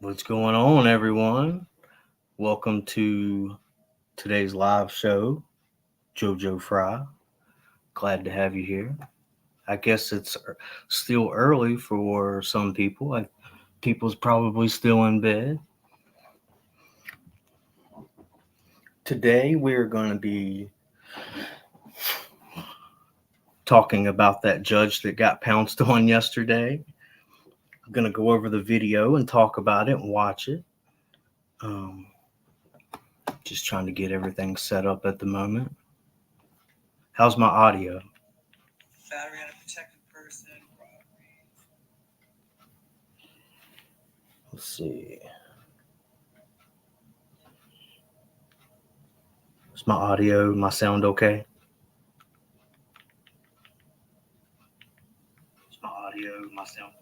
What's going on, everyone? Welcome to today's live show, JoJo Fry. Glad to have you here. I guess it's still early for some people. People's probably still in bed. Today, we're going to be talking about that judge that got pounced on yesterday. I'm going to go over the video and talk about it and watch it. Um, just trying to get everything set up at the moment. How's my audio? Battery on a protected person. Let's see. Is my audio, my sound okay? Is my audio, my sound?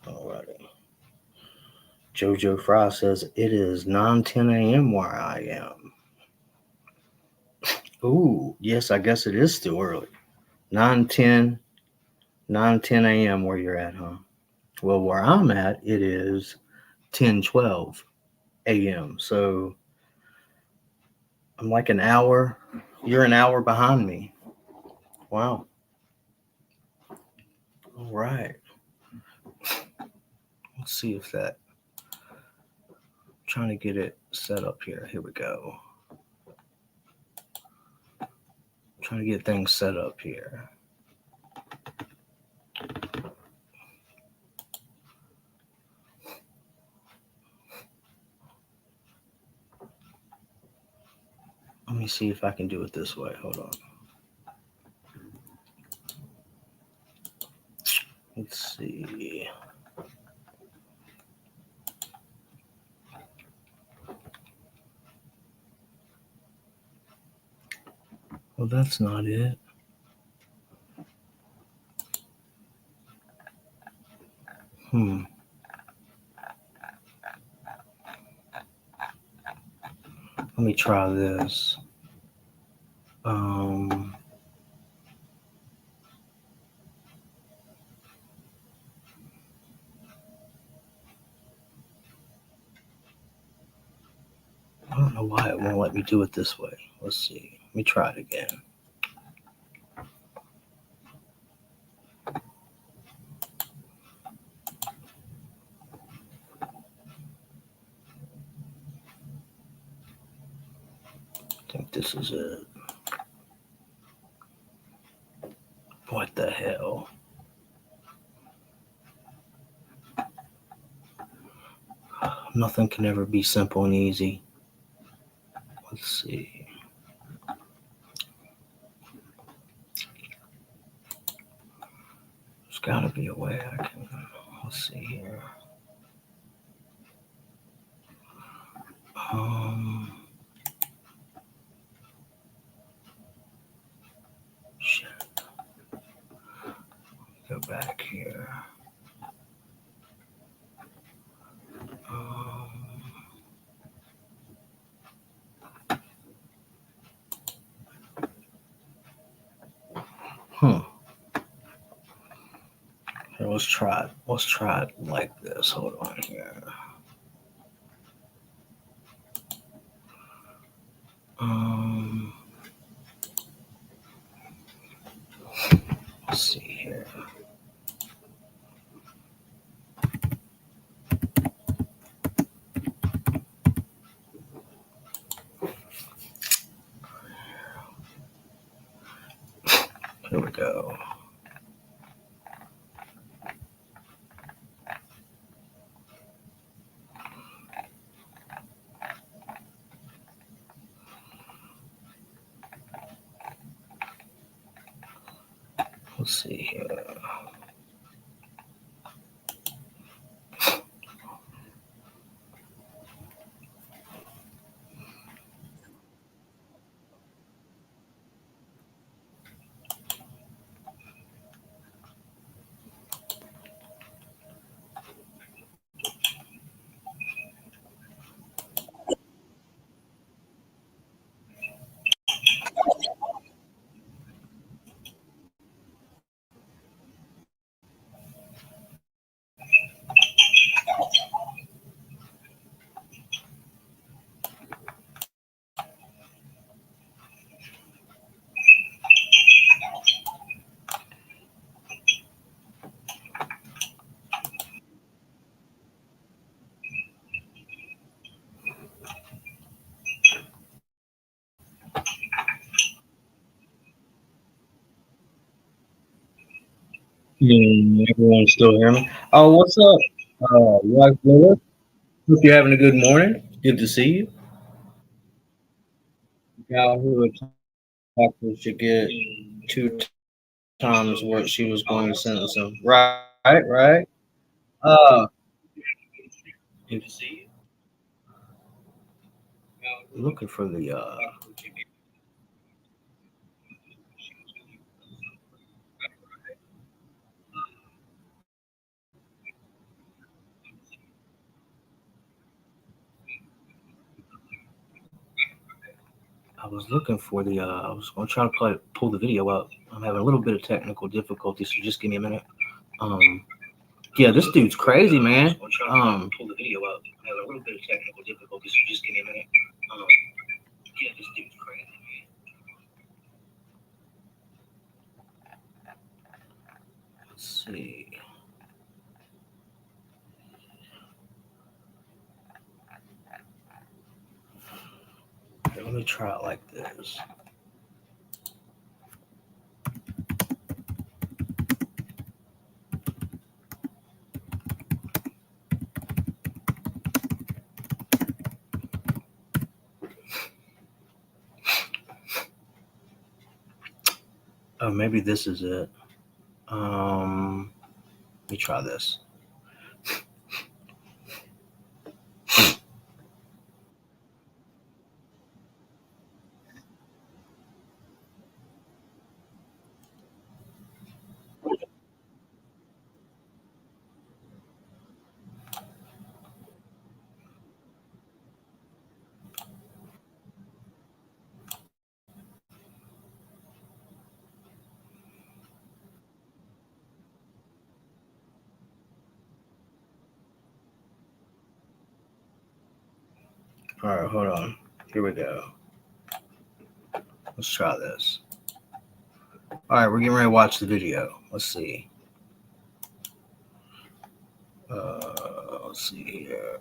Alrighty. JoJo Fry says it is 9:10 a.m. where I am. Ooh, yes, I guess it is still early. 9:10, 9:10 a.m. where you're at, huh? Well, where I'm at, it is 10:12 a.m. So I'm like an hour. You're an hour behind me. Wow. All right. Let's see if that. Trying to get it set up here. Here we go. Trying to get things set up here. Let me see if I can do it this way. Hold on. Let's see. Well, that's not it. Hmm. Let me try this. Um. I don't know why it won't let me do it this way. Let's see. Let me try it again. I think this is it. What the hell? Nothing can ever be simple and easy. Let's see. There's got to be a way I can. Let's see here. Um. Shit. Go back here. Um. Hmm. Here, let's try it. Let's try it like this. Hold on here. Um. Let's see here. Here we go. Let's see here. Everyone still hear me? Oh, what's up? Wife Lewis. Hope you're having a good morning. Good to see you. Gal who attacked should get 2 times what she was going to sentence him. Right. Uh, looking for the. I was looking for the. I was going to try to pull the video up. I'm having a little bit of technical difficulty, so just give me a minute. Um, yeah, this dude's crazy, man. Pull the video up. I'm having a little bit of technical difficulty, so just give me a minute. Um, yeah, this dude's crazy, man. Let's see. Okay, let me try it like this. Oh, maybe this is it. Let me try this. All right, hold on. Here we go. Let's try this. All right, we're getting ready to watch the video. Let's see. Let's see here.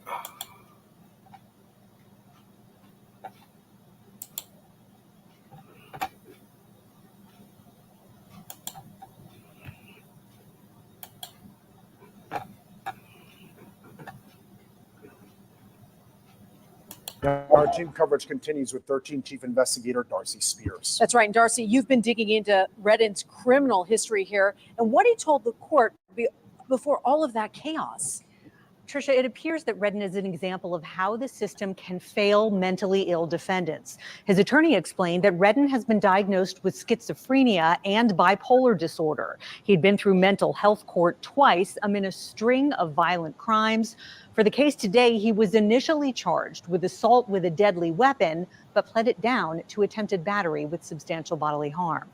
Our team coverage continues with 13 Chief Investigator Darcy Spears. That's right. And Darcy, you've been digging into Redden's criminal history here and what he told the court before all of that chaos. Tricia, it appears that Redden is an example of how the system can fail mentally ill defendants. His attorney explained that Redden has been diagnosed with schizophrenia and bipolar disorder. He'd been through mental health court twice amid a string of violent crimes. For the case today, he was initially charged with assault with a deadly weapon, but pled it down to attempted battery with substantial bodily harm.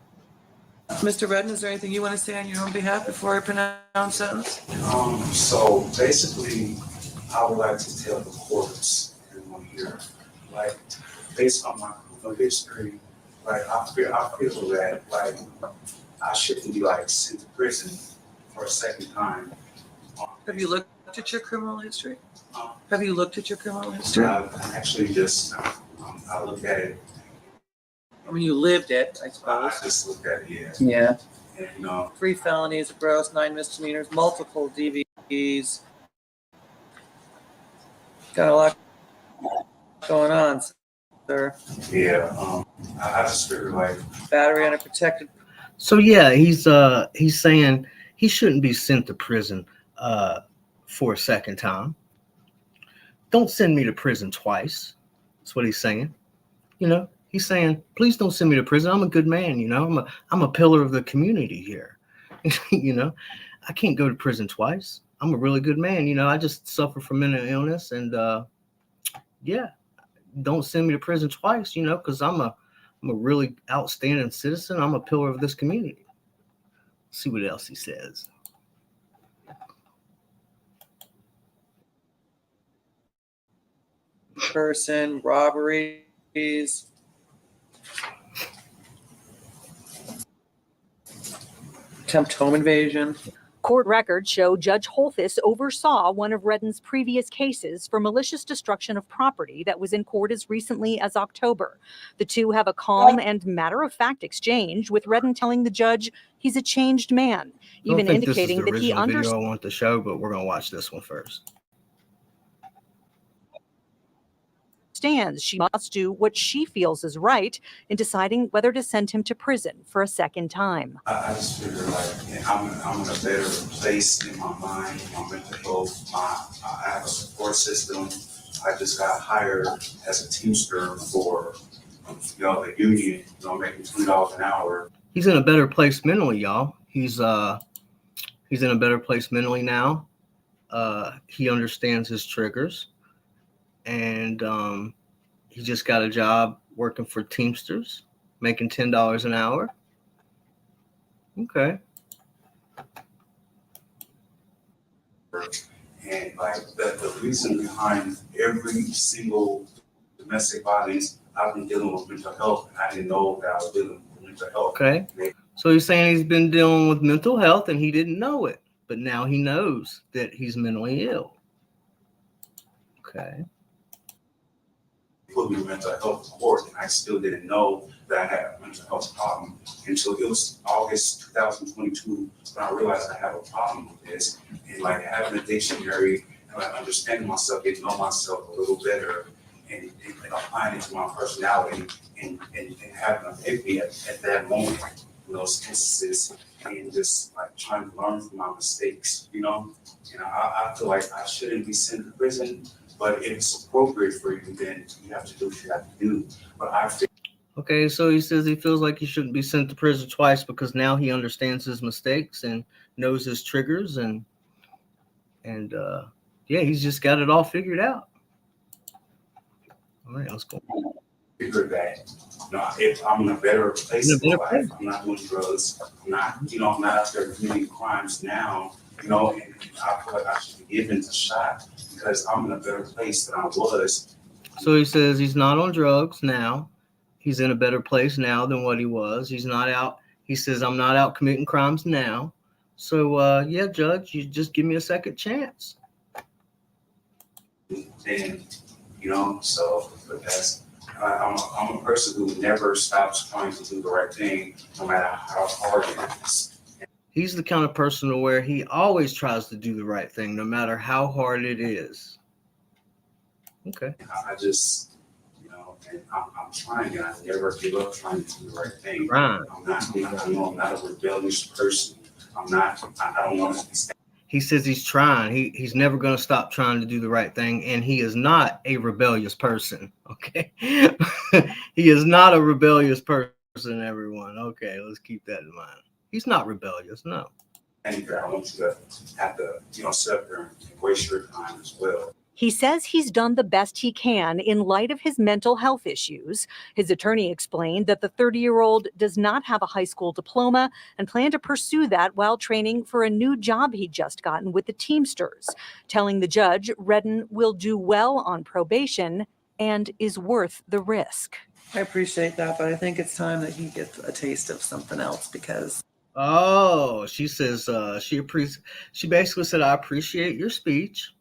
Mr. Redden, is there anything you want to say on your own behalf before I pronounce sentence? So basically, I would like to tell the courts and everyone here, like, based on my criminal history, like, I feel that, like, I shouldn't be, like, sent to prison for a second time. Have you looked at your criminal history? Have you looked at your criminal history? I actually just, I looked at it. I mean, you lived it, I I suppose. just looked at it, Yeah. and, 3 felonies, a gross, 9 misdemeanors, multiple DVs. Got a lot going on, sir. yeah, I just feel like, Battery on a protected. So yeah, he's saying he shouldn't be sent to prison for a second time. Don't send me to prison twice. That's what he's saying. You know, he's saying, please don't send me to prison. I'm a good man. You know, I'm a pillar of the community here. You know, I can't go to prison twice. I'm a really good man. You know, I just suffer from mental illness, and yeah, don't send me to prison twice. You know, because I'm a really outstanding citizen. I'm a pillar of this community. See what else he says. Person, robberies. Attempt home invasion. Court records show Judge Holthus oversaw one of Redden's previous cases for malicious destruction of property that was in court as recently as October. The two have a calm and matter-of-fact exchange, with Redden telling the judge he's a changed man, even indicating that he understands. Video I want to show, but we're going to watch this one first. She must do what she feels is right in deciding whether to send him to prison for a second time. I just figure like I'm in a better place in my mind, my mental health. I have a support system. I just got hired as a teamster for the union, making $20 an hour. He's in a better place mentally, y'all. He's in a better place mentally now. He understands his triggers. And he just got a job working for Teamsters, making $10 an hour. Okay. And like the reason behind every single domestic violence, I've been dealing with mental health, and I didn't know that I was dealing with mental health. Okay. So he's saying he's been dealing with mental health and he didn't know it, but now he knows that he's mentally ill. Okay. Put me in mental health court, and I still didn't know that I had a mental health problem until it was August 2022 when I realized I have a problem with this. And like having a dictionary and like understanding myself, getting to know myself a little better, and applying it to my personality, and having an epiphany at that moment in those instances, and just like trying to learn from my mistakes, And I feel like I shouldn't be sent to prison. But if it's appropriate for you, then you have to do what you have to do. But I feel. Okay, so he says he feels like he shouldn't be sent to prison twice because now he understands his mistakes and knows his triggers, and he's just got it all figured out. All right, let's go. Figure that, if I'm in a better place in my life, I'm not doing drugs, I'm not out there committing crimes now, and I feel like I should be given a shot because I'm in a better place than I was. So he says he's not on drugs now. He's in a better place now than what he was. He's not out. He says, I'm not out committing crimes now. So, Judge, you just give me a second chance. And, but that's, I'm a person who never stops trying to do the right thing, no matter how hard it is. He's the kind of person to where he always tries to do the right thing, no matter how hard it is. Okay. I just, and I'm trying, and I never give up trying to do the right thing. Right. I'm not a rebellious person. I don't want to be. He says he's trying. He's never going to stop trying to do the right thing, and he is not a rebellious person. Okay. He is not a rebellious person, everyone. Okay, let's keep that in mind. He's not rebellious, no. And I want you to have to, sit up there and waste your time as well. He says he's done the best he can in light of his mental health issues. His attorney explained that the 30-year-old does not have a high school diploma and planned to pursue that while training for a new job he'd just gotten with the Teamsters, telling the judge Redden will do well on probation and is worth the risk. I appreciate that, but I think it's time that he gets a taste of something else because. Oh, she says she basically said, I appreciate your speech,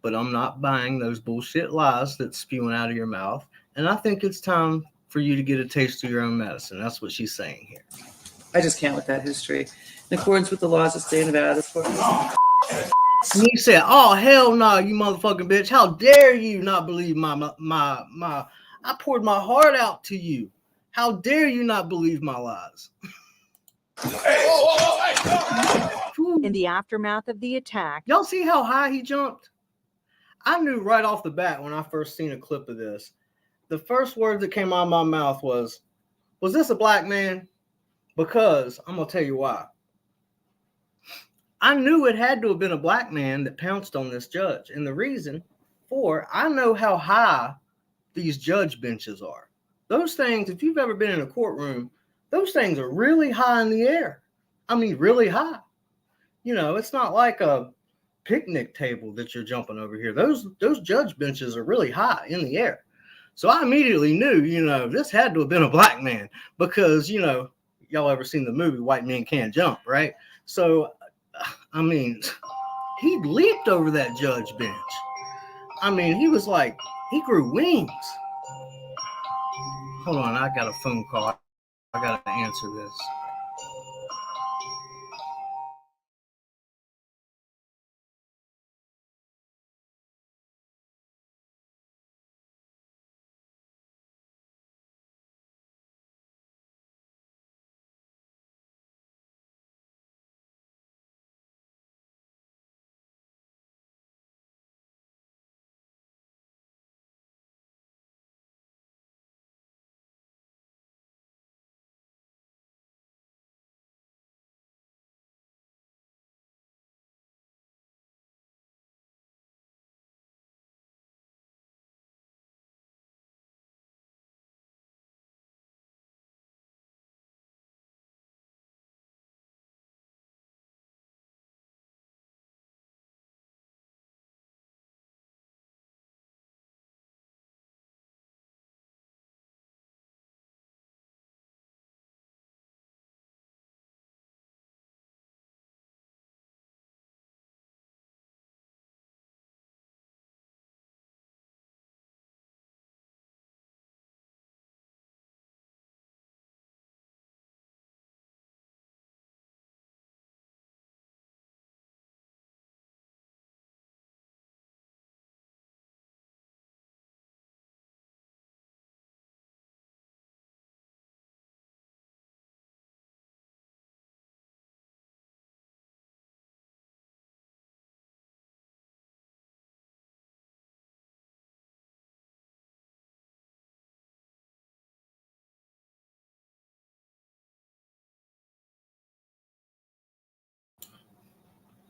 but I'm not buying those bullshit lies that's spewing out of your mouth. And I think it's time for you to get a taste of your own medicine. That's what she's saying here. I just can't with that history. In accordance with the laws of the state of Nevada, this court. And he said, oh, hell no, you motherfucking bitch. How dare you not believe my I poured my heart out to you. How dare you not believe my lies? In the aftermath of the attack. Y'all see how high he jumped? I knew right off the bat when I first seen a clip of this, the first word that came out of my mouth was this a black man? Because I'm going to tell you why. I knew it had to have been a black man that pounced on this judge. And the reason for, I know how high these judge benches are. Those things, if you've ever been in a courtroom, those things are really high in the air. I mean, really high. It's not like a picnic table that you're jumping over here. Those judge benches are really high in the air. So I immediately knew, this had to have been a black man because, y'all ever seen the movie White Men Can't Jump, right? So I mean, he leaped over that judge bench. I mean, he was like, he grew wings. Hold on, I got a phone call. I got to answer this.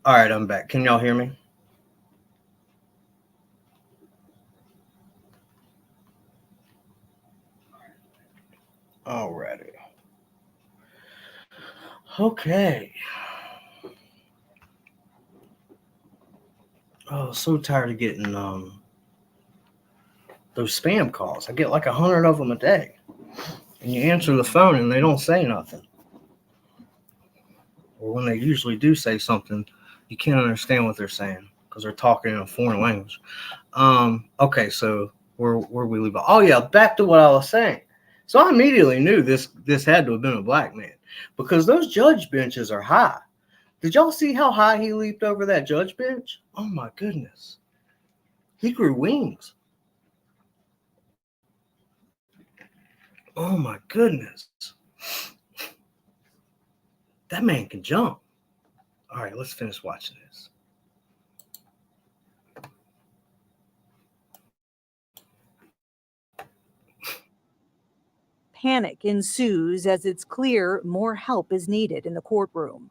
All right, I'm back. Can y'all hear me? All righty. Okay. Oh, so tired of getting those spam calls. I get like 100 of them a day. And you answer the phone and they don't say nothing. Or when they usually do say something, you can't understand what they're saying because they're talking in a foreign language. Okay, so where we leave off? Oh yeah, back to what I was saying. So I immediately knew this had to have been a black man because those judge benches are high. Did y'all see how high he leaped over that judge bench? Oh my goodness. He grew wings. Oh my goodness. That man can jump. All right, let's finish watching this. Panic ensues as it's clear more help is needed in the courtroom.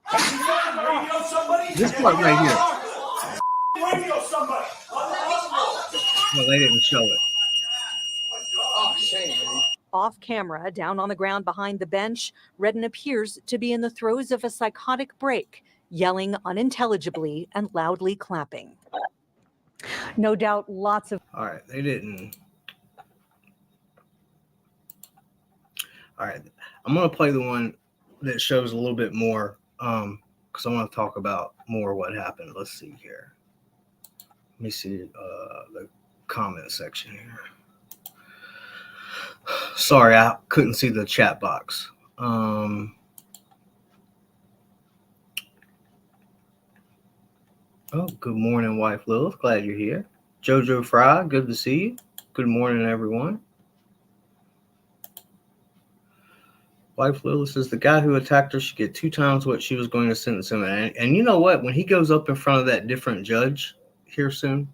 This part right here. No, they didn't show it. Off camera, down on the ground behind the bench, Redden appears to be in the throes of a psychotic break, yelling unintelligibly and loudly clapping. No doubt lots of All right, they didn't. All right, I'm going to play the one that shows a little bit more because I want to talk about more what happened. Let's see here. Let me see the comment section here. Sorry, I couldn't see the chat box. Oh, good morning, wife Lilith. Glad you're here. Jojo Fry, good to see you. Good morning, everyone. Wife Lilith says the guy who attacked her should get 2 times what she was going to sentence him. And you know what? When he goes up in front of that different judge here soon,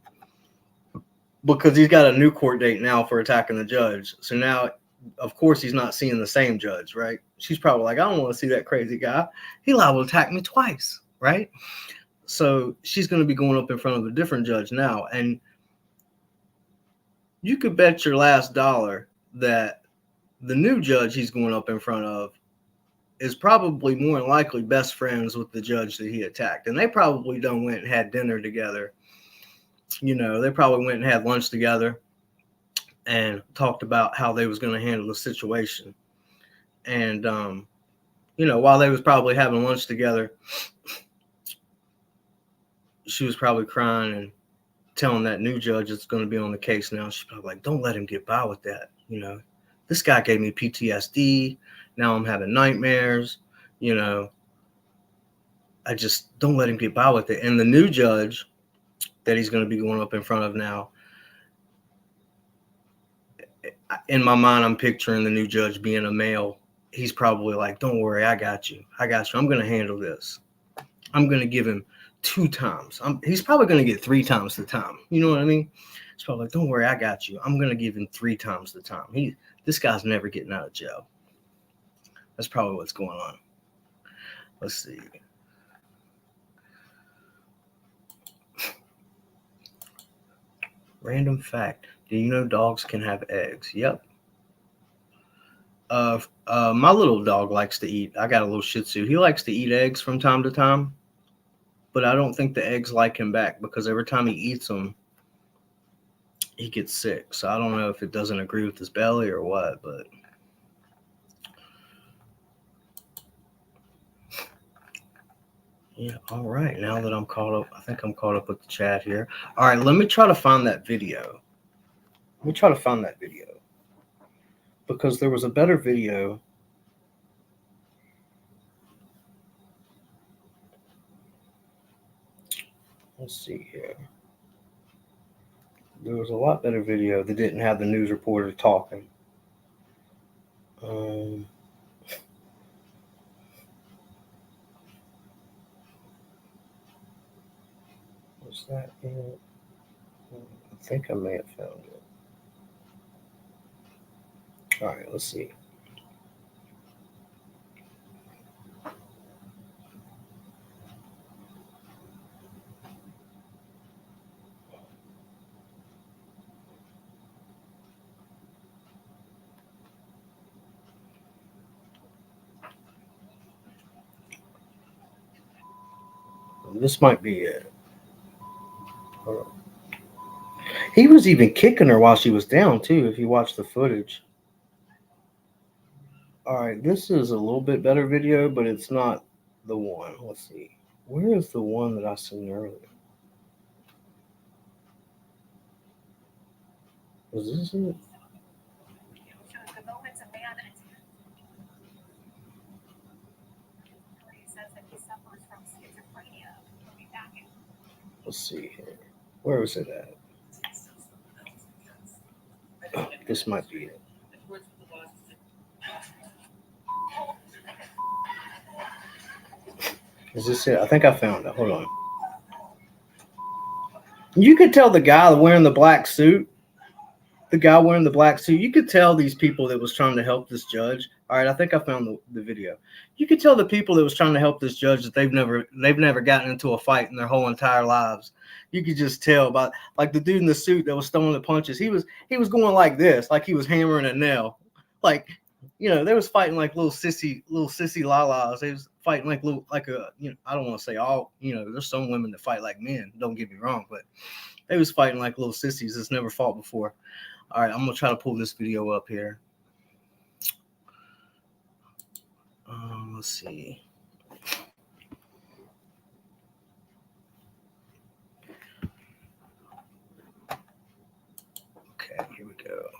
because he's got a new court date now for attacking the judge. So now, of course, he's not seeing the same judge, right? She's probably like, I don't want to see that crazy guy. He liable to attack me twice, right? So she's going to be going up in front of a different judge now. And you could bet your last dollar that the new judge he's going up in front of is probably more than likely best friends with the judge that he attacked. And they probably done went and had dinner together. You know, they probably went and had lunch together and talked about how they was going to handle the situation. And, you know, while they was probably having lunch together, she was probably crying and telling that new judge that's going to be on the case now. She's probably like, don't let him get by with that. You know, this guy gave me PTSD. Now I'm having nightmares. You know, I just don't let him get by with it. And the new judge that he's going to be going up in front of now, in my mind, I'm picturing the new judge being a male. He's probably like, don't worry, I got you. I got you. I'm going to handle this. I'm going to give him 2 times. He's probably going to get 3 times the time. You know what I mean? It's probably like, don't worry, I got you. I'm going to give him 3 times the time. This guy's never getting out of jail. That's probably what's going on. Let's see. Random fact. Do you know dogs can have eggs? Yep. My little dog likes to eat. I got a little Shih Tzu. He likes to eat eggs from time to time, but I don't think the eggs like him back because every time he eats them, he gets sick. So I don't know if it doesn't agree with his belly or what, but yeah. All right. Now that I'm caught up, I think I'm caught up with the chat here. All right. Let me try to find that video. Because there was a better video. Let's see here. There was a lot better video that didn't have the news reporter talking. Was that it? I think I may have found it. All right, let's see. This might be it. He was even kicking her while she was down, too, if you watch the footage. All right, this is a little bit better video, but it's not the one. Let's see. Where is the one that I seen earlier? Was this it? Let's see here. Where was it at? Oh, this might be it. Is this it? I think I found it. Hold on. You could tell the guy wearing the black suit. You could tell these people that was trying to help this judge. All right, I think I found the video. You could tell the people that was trying to help this judge that they've never gotten into a fight in their whole entire lives. You could just tell by like the dude in the suit that was throwing the punches. He was going like this, like he was hammering a nail. Like, you know, they was fighting like little sissy lalas. They was fighting like I don't want to say all, you know, there's some women that fight like men. Don't get me wrong, but they was fighting like little sissies that's never fought before. All right, I'm going to try to pull this video up here. Let's see. Okay, here we go.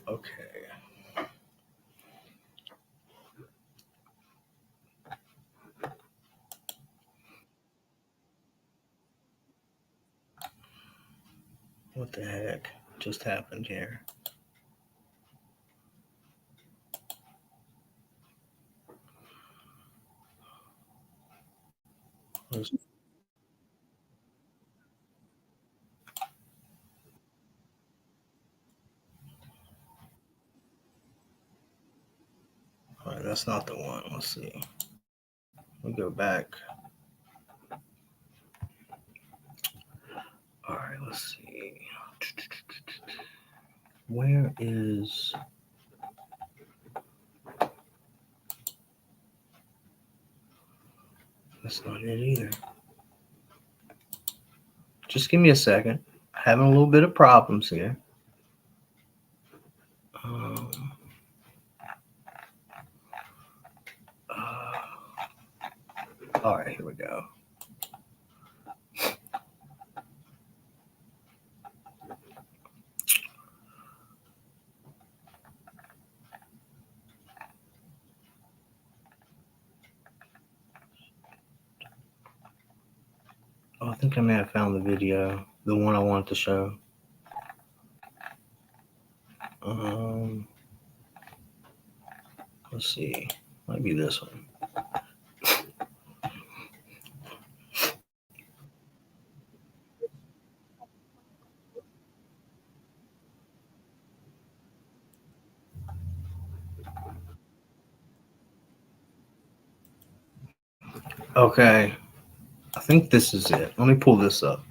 Okay. What the heck just happened here? All right, that's not the one. Let's see. Let me go back. All right, let's see. Where is... That's not it either. Just give me a second. Having a little bit of problems here. All right, here we go. Oh, I think I may have found the video, the one I wanted to show. Let's see, might be this one. Okay, I think this is it. Let me pull this up.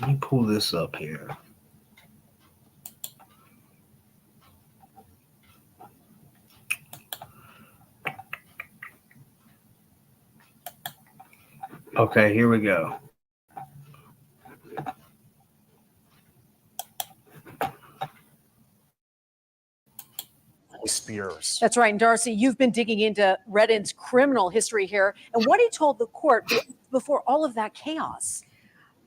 Let me pull this up here. Okay, here we go. Spears. That's right. And Darcy, you've been digging into Redden's criminal history here and what he told the court before all of that chaos.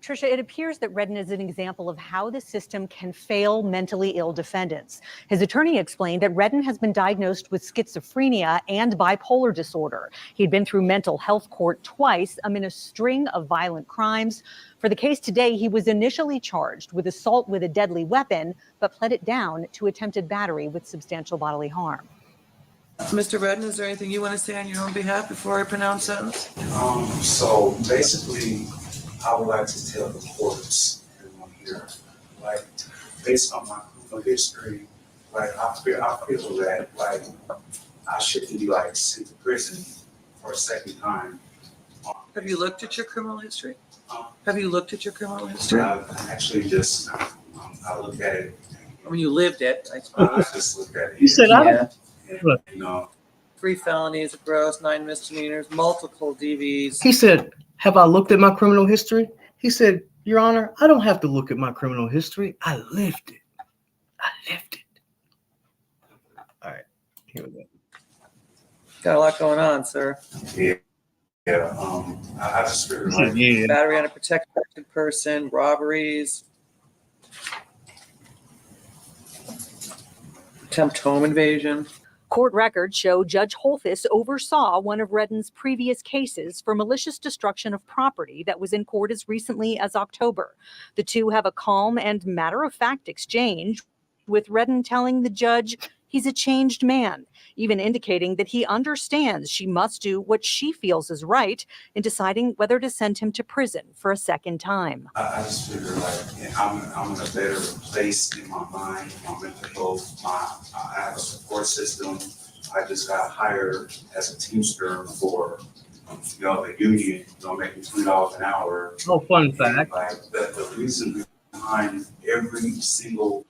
Tricia, it appears that Redden is an example of how the system can fail mentally ill defendants. His attorney explained that Redden has been diagnosed with schizophrenia and bipolar disorder. He'd been through mental health court twice amid a string of violent crimes. For the case today, he was initially charged with assault with a deadly weapon, but pled it down to attempted battery with substantial bodily harm. Mr. Redden, is there anything you want to say on your own behalf before I pronounce sentence? So basically, I would like to tell the courts, everyone here, like, based on my criminal history, like, I feel that, like, I shouldn't be, like, sent to prison for a second time. Have you looked at your criminal history? Um, Have you looked at your criminal history? I actually just, I look at it. I mean, you lived it. I just look at it. You said I Yeah. Look. You know, 3 felonies, a gross, 9 misdemeanors, multiple DVs. He said, have I looked at my criminal history? He said, Your Honor, I don't have to look at my criminal history. I lived it. I lived it. All right, here we go. Got a lot going on, sir. yeah. I just feel like, Yeah. Battery on a protected person, robberies, attempt home invasion. Court records show Judge Holthus oversaw one of Redden's previous cases for malicious destruction of property that was in court as recently as October. The two have a calm and matter-of-fact exchange, with Redden telling the judge he's a changed man, even indicating that he understands she must do what she feels is right in deciding whether to send him to prison for a second time. I just figure like I'm in a better place in my mind, my mental health. I have a support system. I just got hired as a teamster for the union. Making $20 an hour. Oh, fun fact. Like the reason behind every single.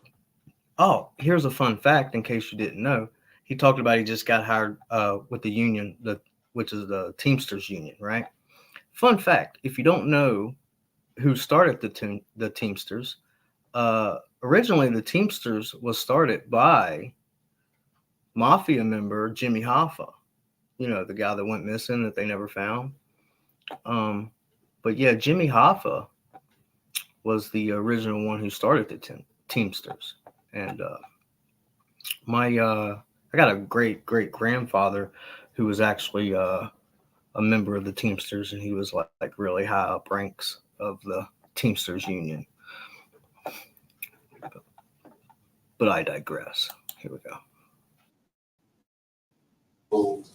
Oh, here's a fun fact in case you didn't know. He talked about he just got hired with the union, which is the Teamsters Union, right? Fun fact, if you don't know who started the Teamsters, originally the Teamsters was started by mafia member Jimmy Hoffa, the guy that went missing that they never found. But yeah, Jimmy Hoffa was the original one who started the Teamsters. And I got a great grandfather who was actually a member of the Teamsters, and he was like really high up ranks of the Teamsters Union. But I digress. Here we go.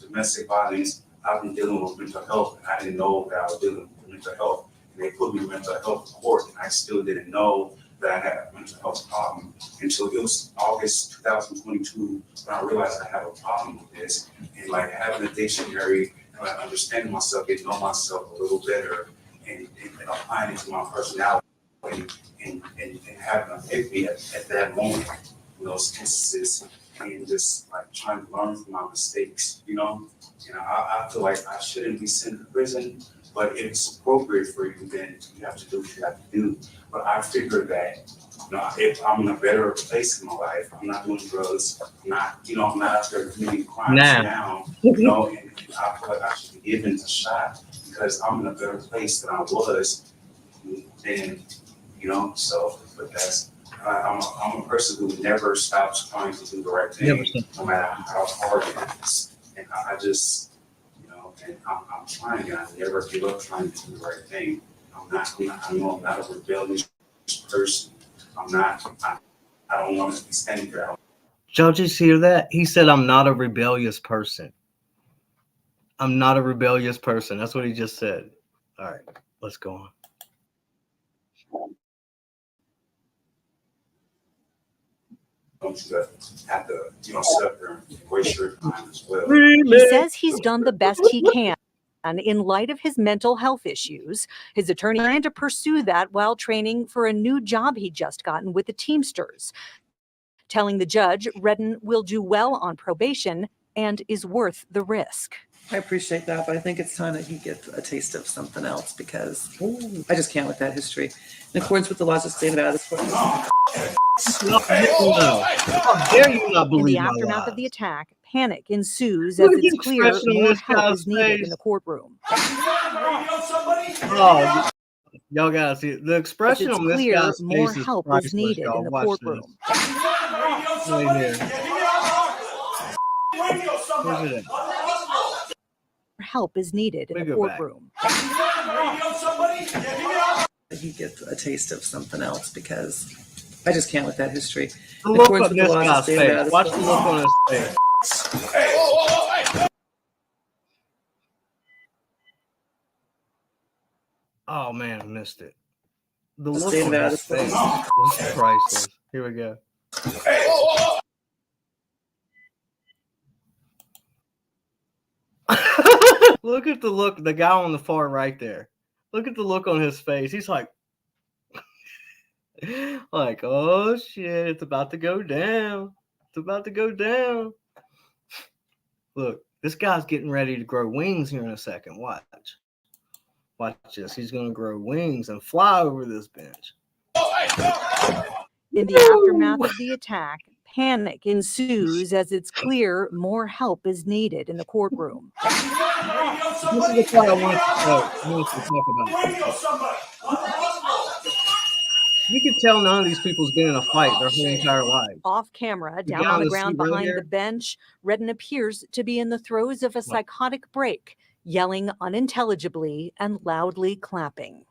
Domestic violence, I've been dealing with mental health, and I didn't know that I was dealing with mental health. And they put me in mental health court, and I still didn't know that I had a mental health problem until it was August 2022 when I realized I have a problem with this. And like having a dictionary and like understanding myself, getting to know myself a little better, and applying it to my personality, and having an epiphany at that moment, those instances, and just like trying to learn from my mistakes, And I feel like I shouldn't be sent to prison, but if it's appropriate for you, then you have to do what you have to do. But I figured that, if I'm in a better place in my life, I'm not doing drugs, I'm not out there committing crimes now, and I feel like I should be given a shot because I'm in a better place than I was then, so, but I'm a person who never stops trying to do the right thing, no matter how hard it is. And I just, and I'm trying, and I never give up trying to do the right thing. I know I'm not a rebellious person. I don't want to be standing there. Did y'all just hear that? He said, I'm not a rebellious person. I'm not a rebellious person. That's what he just said. All right, let's go on. Don't you have to, sit up there and waste your time as well. He says he's done the best he can. And in light of his mental health issues, his attorney planned to pursue that while training for a new job he'd just gotten with the Teamsters, telling the judge Redden will do well on probation and is worth the risk. I appreciate that, but I think it's time that he gets a taste of something else because I just can't with that history. In accordance with the laws of the state of Nevada, this court. How dare you not In believe the my aftermath lies? of the attack, panic ensues Look as at the it's clear expression on more this help guy's is needed face. in the courtroom. Oh, y'all gotta see it. The expression It's on this clear guy's more face is help is priceless, needed y'all. in the Watch courtroom. this. Right here. Where's it at? Help is needed in Let the me go back. courtroom. He gets a taste of something else because I just can't with that history. The In look accordance on with the this laws of the guy's state of Nevada, face. this Watch court. the look on his face. Oh man, I missed it. The look State of on Nevada, his this court. face was priceless. Here we go. Look at the look, the guy on the far right there. Look at the look on his face. He's like, oh shit, it's about to go down. It's about to go down. Look, this guy's getting ready to grow wings here in a second. Watch. Watch this. He's going to grow wings and fly over this bench. In the aftermath of the attack, panic ensues as it's clear more help is needed in the courtroom. This is the part I wanted to talk about. You can tell none of these people's been in a fight their whole entire life. Off camera, The down guy on on the the ground seat right behind here. the bench, Redden appears to be in the throes of a psychotic break, yelling unintelligibly and loudly clapping.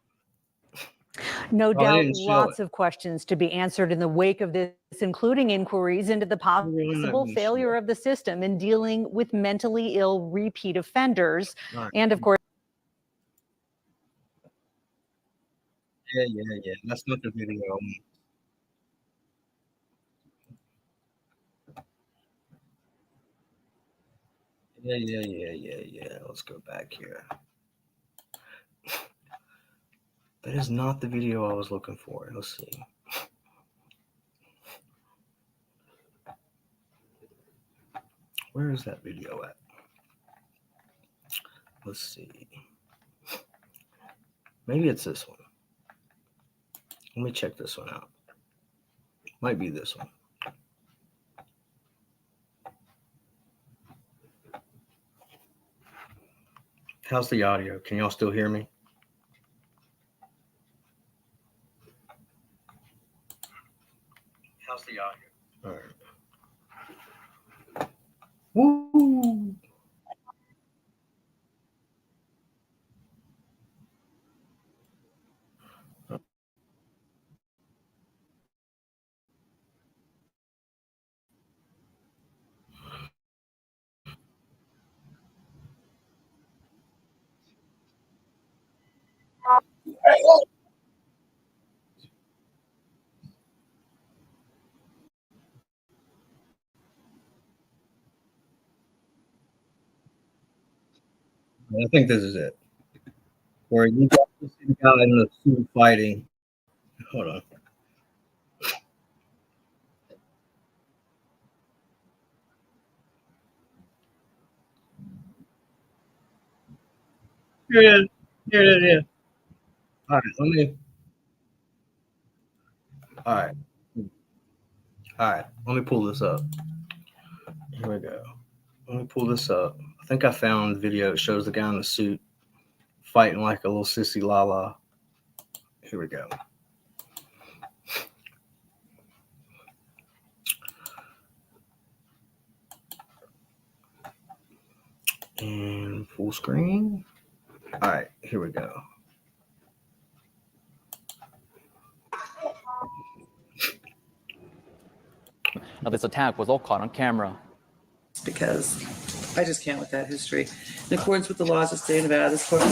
No they doubt, didn't show lots it. of questions to be answered in the wake of this, including inquiries into the Really not possible gonna failure show it. of the system in dealing with mentally ill repeat offenders. All right. And of course, Yeah. That's not the video. Yeah. Let's go back here. That is not the video I was looking for. Let's see. Where is that video at? Let's see. Maybe it's this one. Let me check this one out. Might be this one. How's the audio? Can y'all still hear me? How's the audio? All right. Woo! I think this is it. Where you got to see the guy in the suit fighting. Hold on. Here it is. Here it is. All right, let me. All right, all right. Let me pull this up. Here we go. Let me pull this up. I think I found the video that shows the guy in the suit fighting like a little sissy Lala. Here we go. And full screen. All right, here we go. Now, this attack was all caught on camera. Because I just can't with that history. In accordance with the laws of the state of Nevada, this court.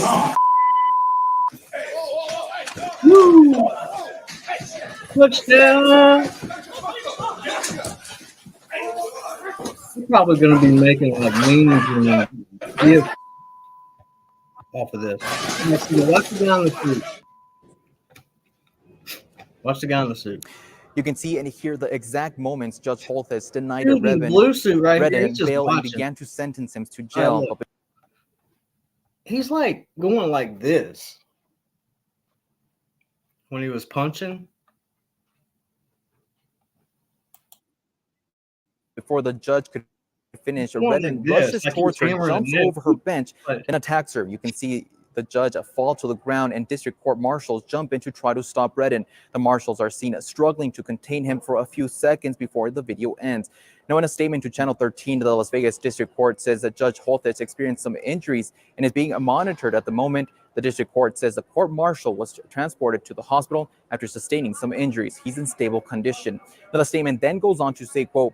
Woo! Touchdown! We're probably going to be making like memes and gifs off of this. Watch the guy in the suit. Watch the guy in the suit. You can see and hear the exact moments Judge Holthus denied Dude in the blue suit right here, Redden he's just bail and watching. began to sentence him to All right, jail. look. He's like going like this when he was punching. Before the judge could finish, Going Redden like this, rushes like he was towards her, hammering a jumps nail. over her bench, But and attacks her. You can see the judge fall to the ground, and district court marshals jump in to try to stop Redden. The marshals are seen struggling to contain him for a few seconds before the video ends. Now, in a statement to Channel 13, the Las Vegas District Court says that Judge Holthus experienced some injuries and is being monitored at the moment. The district court says the court marshal was transported to the hospital after sustaining some injuries. He's in stable condition. Now, the statement then goes on to say, quote,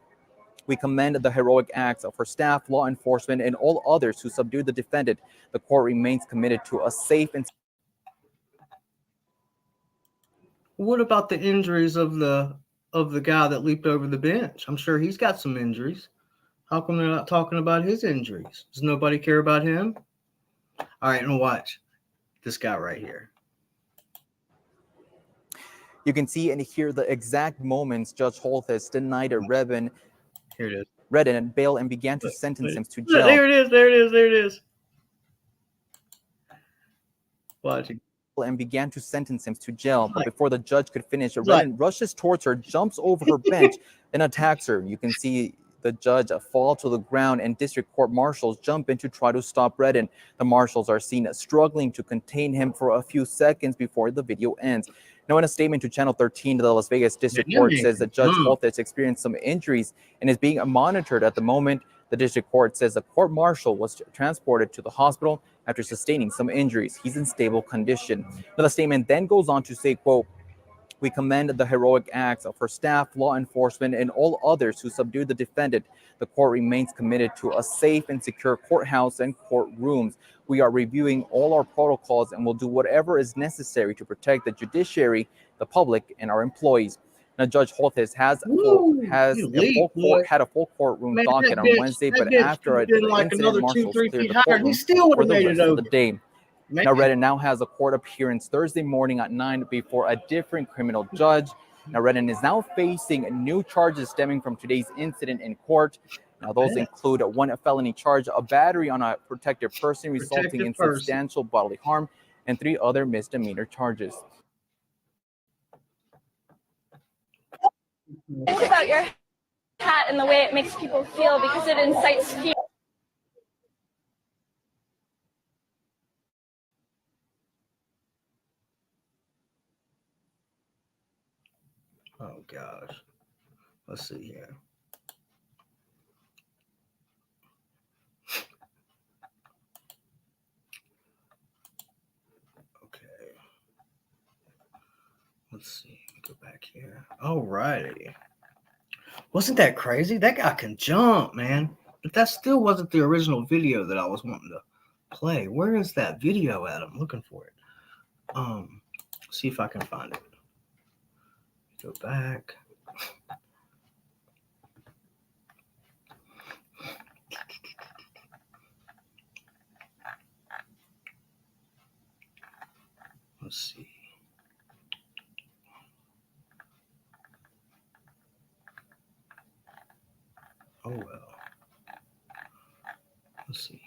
"We commend the heroic acts of her staff, law enforcement, and all others who subdued the defendant. The court remains committed to a safe and..." what about the injuries of the guy that leaped over the bench? I'm sure he's got some injuries. How come they're not talking about his injuries? Does nobody care about him? All right, and watch this guy right here. You can see and hear the exact moments Judge Holthus denied Here it is. Redden bail and began to sentence him to Look, jail. there it is. There it is. There it is. Watch it. And began to sentence him to jail. But before the judge could finish, like- Redden rushes towards her, jumps over her bench, and attacks her. You can see the judge fall to the ground, and district court marshals jump in to try to stop Redden. The marshals are seen struggling to contain him for a few seconds before the video ends. Now, in a statement to Channel 13, the Las Vegas District Court says that Judge Holthus experienced some injuries and is being monitored at the moment. The district court says the court marshal was transported to the hospital after sustaining some injuries. He's in stable condition. Now, the statement then goes on to say, quote, "We commend the heroic acts of her staff, law enforcement, and all others who subdued the defendant. The court remains committed to a safe and secure courthouse and courtrooms. We are reviewing all our protocols and will do whatever is necessary to protect the judiciary, the public, and our employees." Now, Judge Holthus had a full courtroom docket on Wednesday, but after an incident, marshals cleared the courtroom he still would for have the made rest it of over. the day. Now, Redden now has a court appearance Thursday morning at 9 before a different criminal judge. Now, Redden is now facing new charges stemming from today's incident in court. Now, those include one felony charge, a battery on a protected person resulting in substantial bodily harm, and 3 other misdemeanor charges. It's about your hat and the way it makes people feel because it incites fear. Oh gosh. Let's see here. Okay. Let's see. Go back here. All righty. Wasn't that crazy? That guy can jump, man. But that still wasn't the original video that I was wanting to play. Where is that video at? I'm looking for it. See if I can find it. Go back. Let's see. Oh well. Let's see.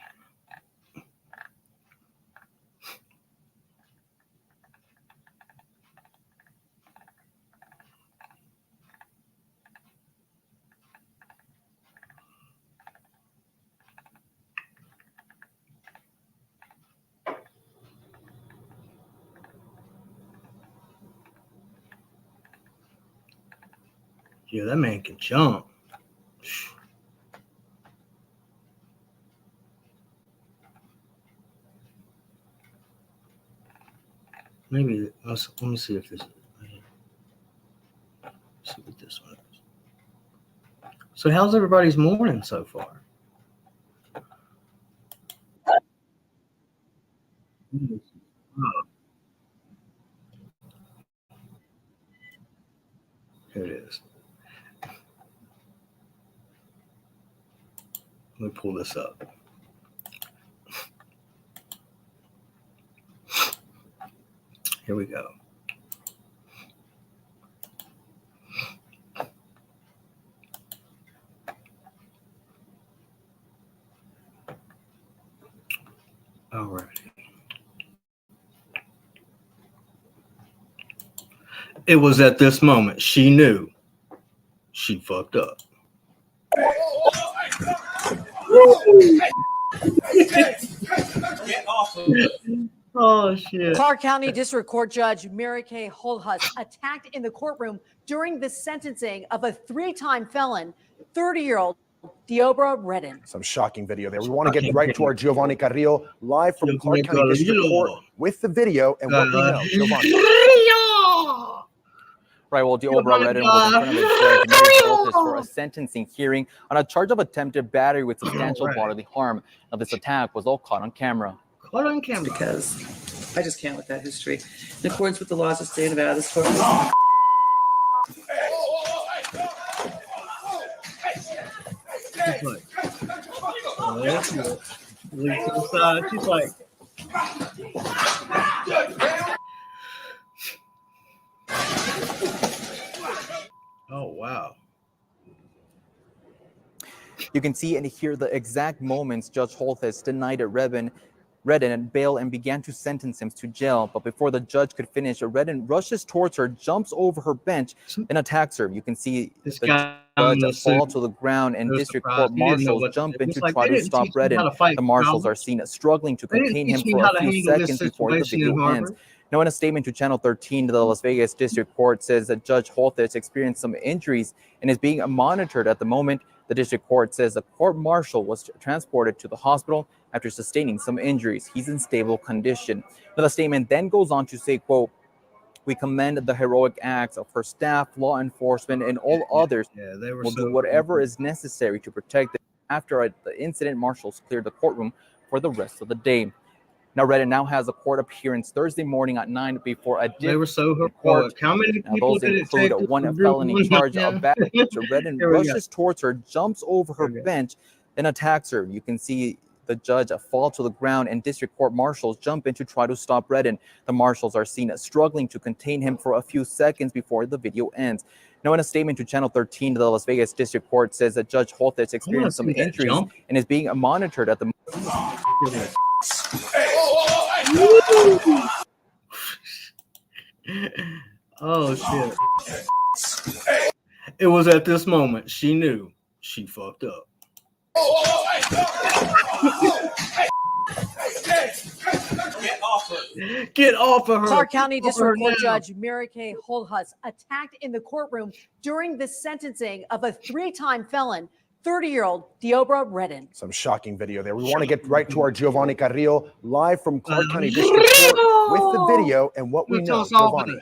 Yeah, that man can jump. Maybe let me see if this. See what this one is. So, how's everybody's morning so far? Here it is. Let me pull this up. Here we go. All right. It was at this moment she knew she fucked up. Oh, shit. Clark County District Court Judge Mary Kay Holthus attacked in the courtroom during the sentencing of a 3-time felon, 30-year-old Deobra Redden. Some shocking video there. We want to get right to our Giovanni Carrillo live from Clark County District Court with the video and what we know. Giovanni. Right, well, Deobra Redden was in front of his judge, Mary Holthus, for a sentencing hearing on a charge of attempted battery with substantial bodily harm. Now, this attack was all caught on camera. Caught on camera. Because I just can't with that history. In accordance with the laws of the state of Nevada, this court. She's like, oh, that's good. Leaps to the side. She's like, oh, wow. You can see and hear the exact moments Judge Holthus denied Redden bail and began to sentence him to jail. But before the judge could finish, Redden rushes towards her, jumps over her bench, and attacks her. You can see This the guy judge fall to the ground, and district court marshals jump in to try to stop Redden. The marshals are seen struggling to contain him for a few seconds before the video ends. Now, in a statement to Channel 13, the Las Vegas District Court says that Judge Holthus experienced some injuries and is being monitored at the moment. The district court says the court marshal was transported to the hospital after sustaining some injuries. He's in stable condition. Now, the statement then goes on to say, quote, "We commend the heroic acts of her staff, law enforcement, and all others. Will do whatever is necessary to protect them." After the incident, marshals cleared the courtroom for the rest of the day. Now, Redden now has a court appearance Thursday morning at 9 before a different court. How many people did it take? Those include one felony charge of battery. Redden rushes towards her, jumps over her bench, and attacks her. You can see the judge fall to the ground, and district court marshals jump in to try to stop Redden. The marshals are seen struggling to contain him for a few seconds before the video ends. Now, in a statement to Channel 13, the Las Vegas District Court says that Judge Holthus experienced some injuries and is being monitored at the moment. Oh, shit. It was at this moment she knew she fucked up. Get off of her. Clark County District Court Judge Mary Kay Holthus attacked in the courtroom during the sentencing of a 3-time felon, 30-year-old Deobra Redden. Some shocking video there. We want to get right to our Giovanni Carrillo live from Clark County District Court with the video and what we know. Giovanni.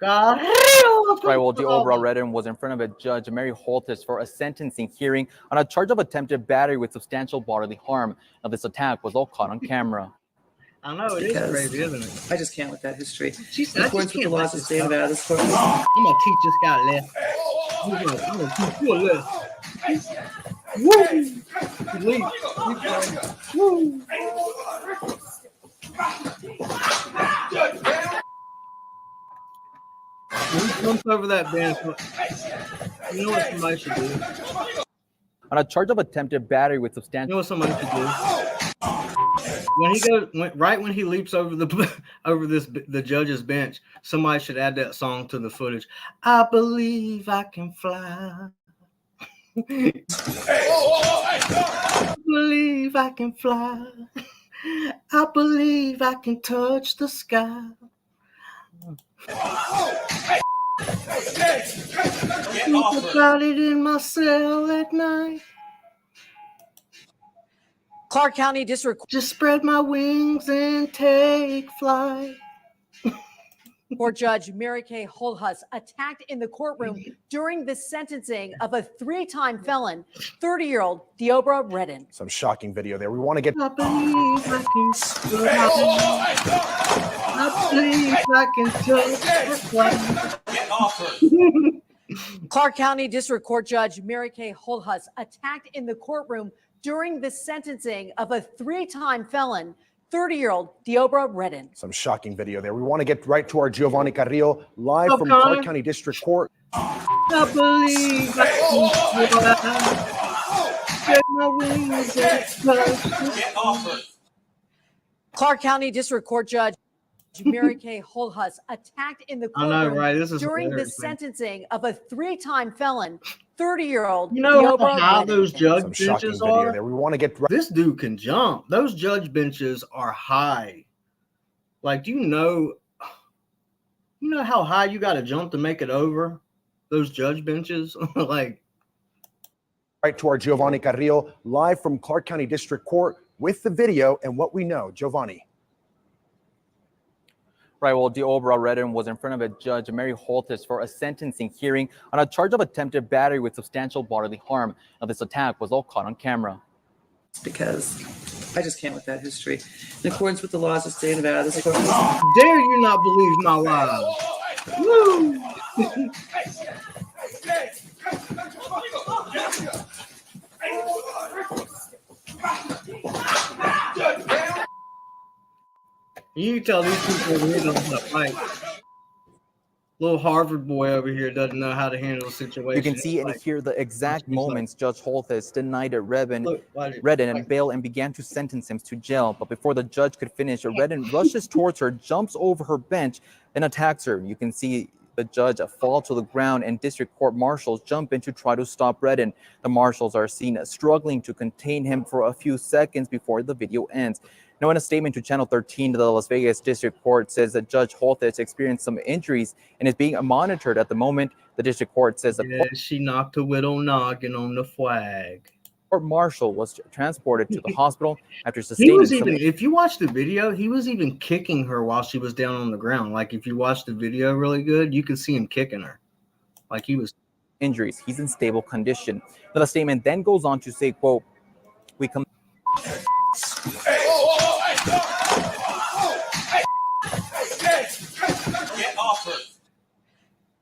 Right, well, Deobra Redden was in front of a judge, Mary Holthus, for a sentencing hearing on a charge of attempted battery with substantial bodily harm. Now, this attack was all caught on camera. I know, it is crazy, isn't it? I just can't with that history. In accordance with the laws of the state of Nevada, this court. I'm going to teach this guy a lesson. I'm going to teach you a lesson. Woo! When he jumps over that bench, you know what somebody should do? On a charge of attempted battery with substantial. You know what somebody should do? When he leaps over the judge's bench, somebody should add that song to the footage. I believe I can fly. I believe I can fly. I believe I can touch the sky. Think about it in my cell at night. Clark County District Just spread my wings and take flight. Court Judge Mary Kay Holthus attacked in the courtroom during the sentencing of a three-time felon, 30-year-old Deobra Redden. Some shocking video there. We want to get. I believe I can fly. I believe I can touch. Clark County District Court Judge Mary Kay Holthus attacked in the courtroom during the sentencing of a three-time felon, 30-year-old Deobra Redden. Some shocking video there. We want to get right to our Giovanni Carrillo live Oh, from Connor. Clark County District Court. I believe I can fly. Spread my wings and touch. Clark County District Court Judge Mary Kay Holthus attacked in the I know, courtroom right? This is during the hilarious, man. sentencing of a three-time felon, 30-year-old You know Deobra how Redden. those judge Some shocking benches video are? there. We want to get right. This dude can jump. Those judge benches are high. Like, do you know how high you got to jump to make it over those judge benches? Like, Right to our Giovanni Carrillo live from Clark County District Court with the video and what we know. Giovanni. Right, well, Deobra Redden was in front of a judge, Mary Holthus, for a sentencing hearing on a charge of attempted battery with substantial bodily harm. Now, this attack was all caught on camera. Because I just can't with that history. In accordance with the laws of the state of Nevada, this court dare you not believe my lies? Woo! You tell these people over here don't know how to fight. Little Harvard boy over here doesn't know how to handle a situation. You can see and hear the exact moments Judge Holthus denied Redden and bail and began to sentence him to jail. But before the judge could finish, Redden rushes towards her, jumps over her bench, and attacks her. You can see the judge fall to the ground, and district court marshals jump in to try to stop Redden. The marshals are seen struggling to contain him for a few seconds before the video ends. Now, in a statement to Channel 13, the Las Vegas District Court says that Judge Holthus experienced some injuries and is being monitored at the moment. The district court says that she knocked a little noggin on the flag. Court marshal was transported to the hospital after sustaining He was even, if you watch the video, he was even kicking her while she was down on the ground. Like, if you watch the video really good, you can see him kicking her. Like, he was injuries. He's in stable condition. Now, the statement then goes on to say, quote, we come.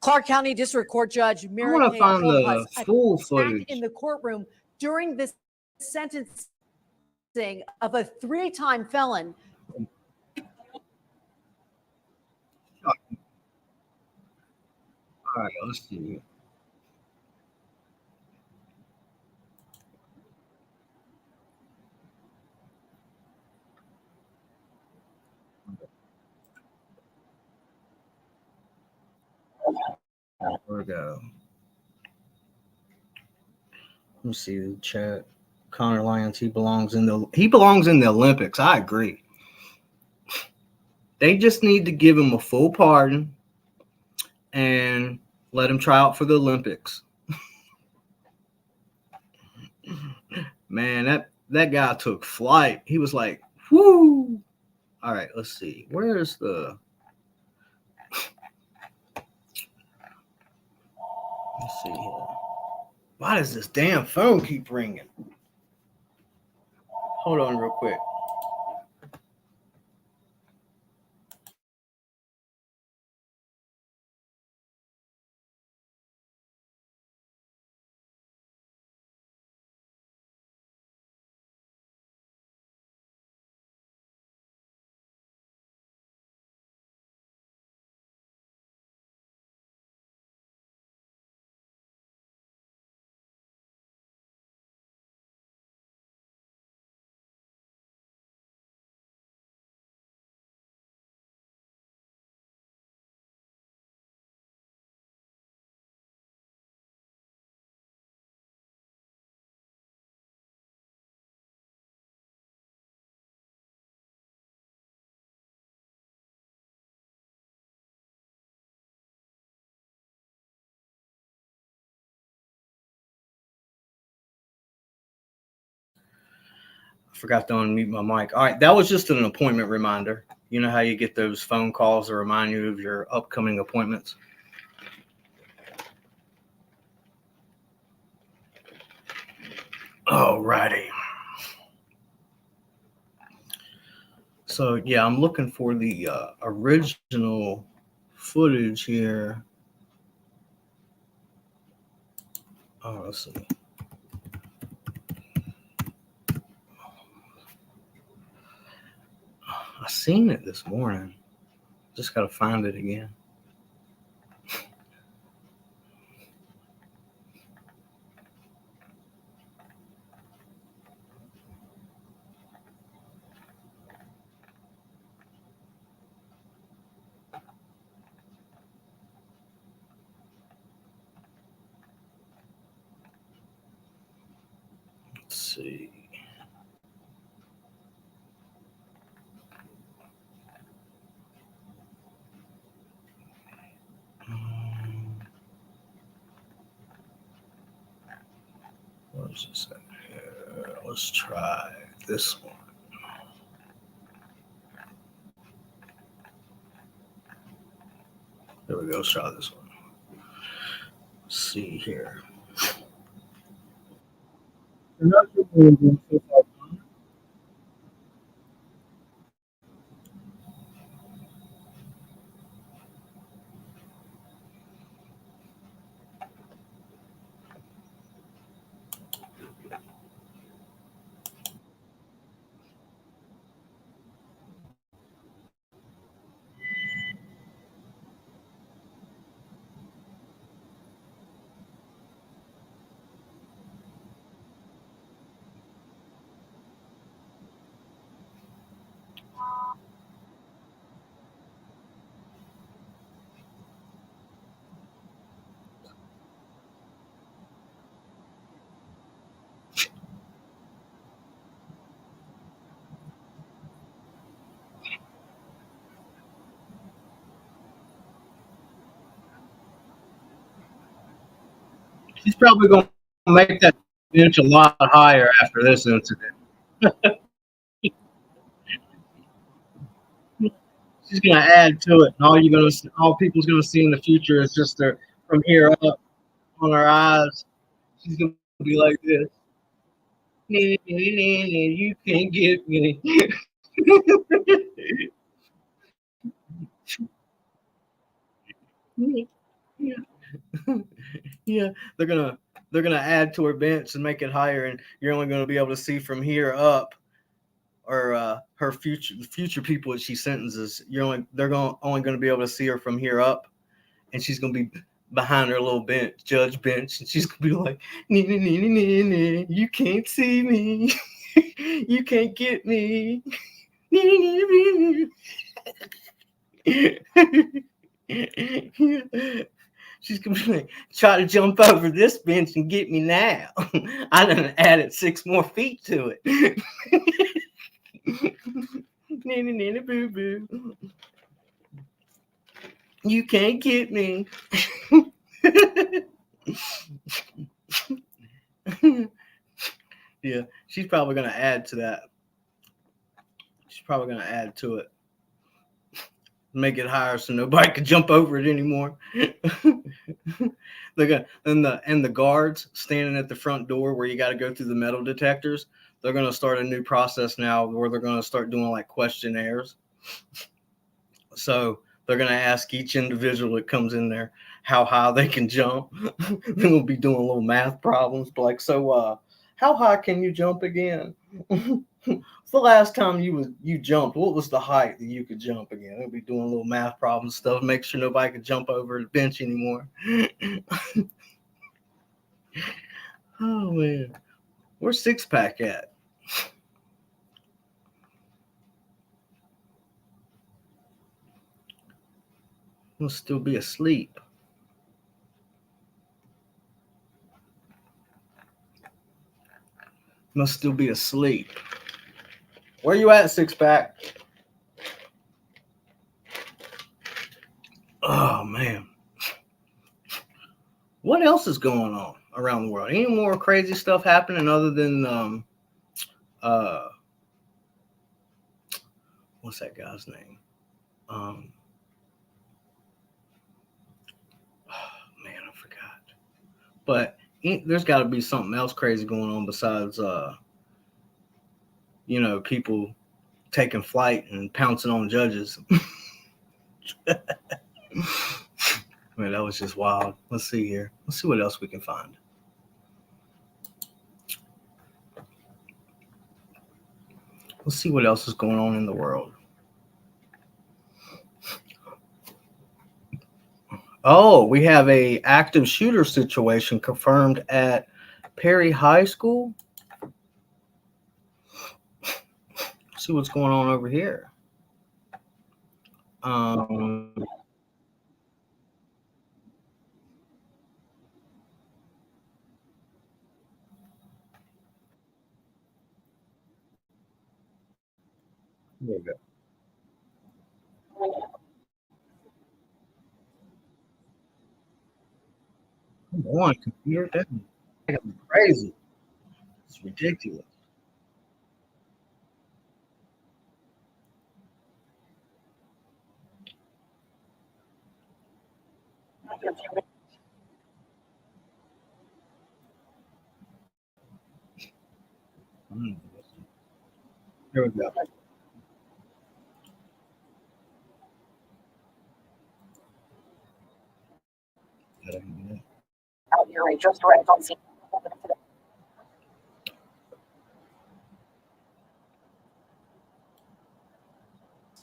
Clark County District Court Judge Mary Kay Holthus attacked in the courtroom during the sentencing of a three-time felon. All right, let's see. There we go. Let me see the chat. Connor Lyons, he belongs in the Olympics. I agree. They just need to give him a full pardon and let him try out for the Olympics. Man, that guy took flight. He was like, whoo. All right, let's see. Where's the let's see here. Why does this damn phone keep ringing? Hold on real quick. Forgot to unmute my mic. All right, that was just an appointment reminder. You know how you get those phone calls to remind you of your upcoming appointments? All righty. So, yeah, I'm looking for the original footage here. Oh, let's see. I seen it this morning. Just got to find it again. Let's see. Where's this at here? Let's try this one. There we go. Let's try this one. Let's see here. She's probably going to make that bench a lot higher after this incident. She's going to add to it, and all people's going to see in the future is just her from here up on her eyes. She's going to be like this. You can't get me. Yeah, they're gonna add to her bench and make it higher, and you're only gonna be able to see from here up, or her future people that she sentences. Only gonna be able to see her from here up, and she's gonna be behind her little judge bench, and she's gonna be like, you can't see me, you can't get me. She's gonna be like, try to jump over this bench and get me now. I done added 6 more feet to it. Boo boo. You can't get me. Yeah, she's probably gonna add to that. She's probably gonna add to it. Make it higher so nobody can jump over it anymore. They're gonna and the guards standing at the front door where you got to go through the metal detectors. They're gonna start a new process now where they're gonna start doing like questionnaires. So they're gonna ask each individual that comes in there how high they can jump. They're gonna be doing little math problems like, so how high can you jump again? The last time you jumped, what was the height that you could jump again? They'll be doing little math problem stuff, make sure nobody can jump over the bench anymore. Oh man, where's Six Pack at? Must still be asleep. Must still be asleep. Where you at, Six Pack? Oh man. What else is going on around the world? Any more crazy stuff happening other than what's that guy's name? Man, I forgot. But there's got to be something else crazy going on besides, people taking flight and pouncing on judges. Man, that was just wild. Let's see here. Let's see what else we can find. Let's see what else is going on in the world. Oh, we have a active shooter situation confirmed at Perry High School. See what's going on over here. There we go. Come on, computer. That's crazy. It's ridiculous. Here we go. Out here, I just arrived on scene.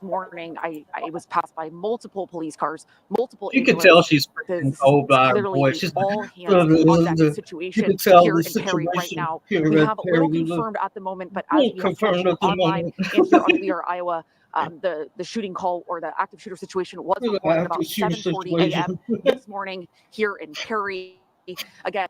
Morning, I was passed by multiple police cars, multiple. You could tell she's freaking cold by her voice. She's all hands on deck situation you could tell here the in Perry right situation now. here We at have a Perry, little confirmed at the moment, but as we have told you online and here on We Are Iowa, the shooting call or the active shooter situation was reported about 7:40 a.m. this morning here in Perry. Again,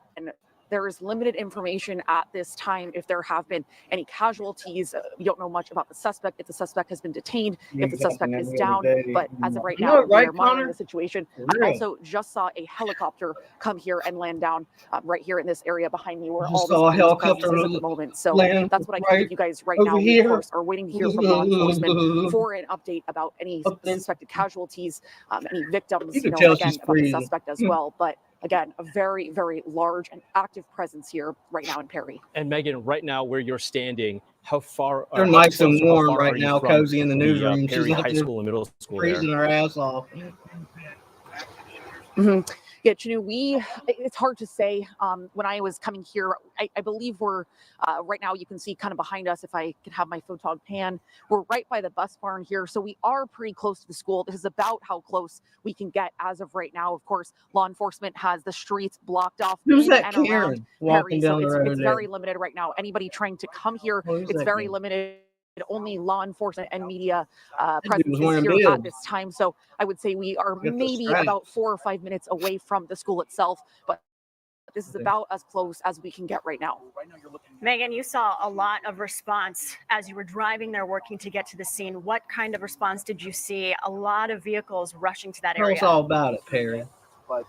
there is limited information at this time if there have been any casualties. We don't know much about the suspect, if the suspect has been detained, if the suspect is down. But as of right now, we are monitoring the situation. I also just saw a helicopter come here and land down right here in this area behind me where all this police presence is at the moment. So that's what I can give you guys right now. We, of course, are waiting to hear from law enforcement for an update about any suspected casualties, any victims, again, about the suspect as well. But again, a very, very large and active presence here right now in Perry. And Megan, right now where you're standing, how far? They're nice and warm right now, cozy in the newsroom. Perry She's High School and Middle School, freezing her ass off. Yeah, Chanu, it's hard to say. When I was coming here, I believe we're right now, you can see kind of behind us, if I could have my photog pan, we're right by the bus barn here. So we are pretty close to the school. This is about how close we can get as of right now. Of course, law enforcement has the streets blocked off Who's in that and Karen around walking Perry. down So the road it's there? very limited right now. Anybody trying to come here, it's very limited. Only law enforcement and media presence is here at this time. So I would say we are maybe about 4 or 5 minutes away from the school itself, but this is about as close as we can get right now. Megan, you saw a lot of response as you were driving there working to get to the scene. What kind of response did you see? A lot of vehicles rushing to that area. Tell us all about it, Perry. But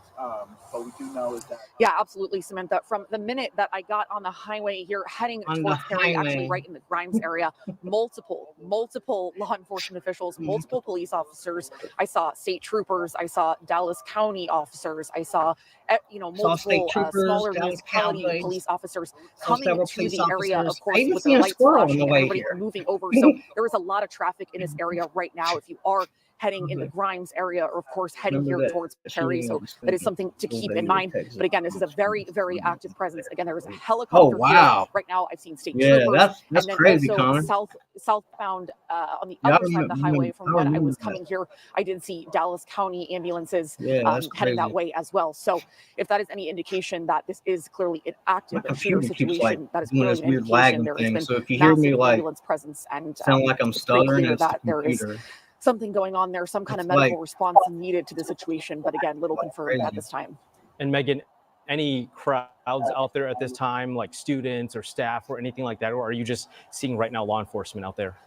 we do know is that. Yeah, absolutely, Samantha. From the minute that I got on the highway here, heading towards Perry, actually right in the Grimes area, multiple law enforcement officials, multiple police officers. I saw state troopers. I saw Dallas County officers. I saw, multiple smaller municipality police officers coming to the area, of course, with the lights flashing and everybody moving over. So there is a lot of traffic in this area right now. If you are heading in the Grimes area, or of course heading here towards Perry. So that is something to keep in mind. But again, this is a very, very active presence. Again, there is a helicopter here right now. I've seen state troopers. That's and then crazy, also Connor. southbound on the other side of the highway from when I was coming here, I did see Dallas County ambulances heading that way as well. So if that is any indication that this is clearly an active shooter situation, that is clearly an indication there has been so if you hear me ambulance presence, and sound like I'm stuttering, it's that there is something going on there, some kind of medical response needed to the situation. But again, little confirmed at this time. And Megan, any crowds out there at this time, like students or staff or anything like that? Or are you just seeing right now law enforcement out there?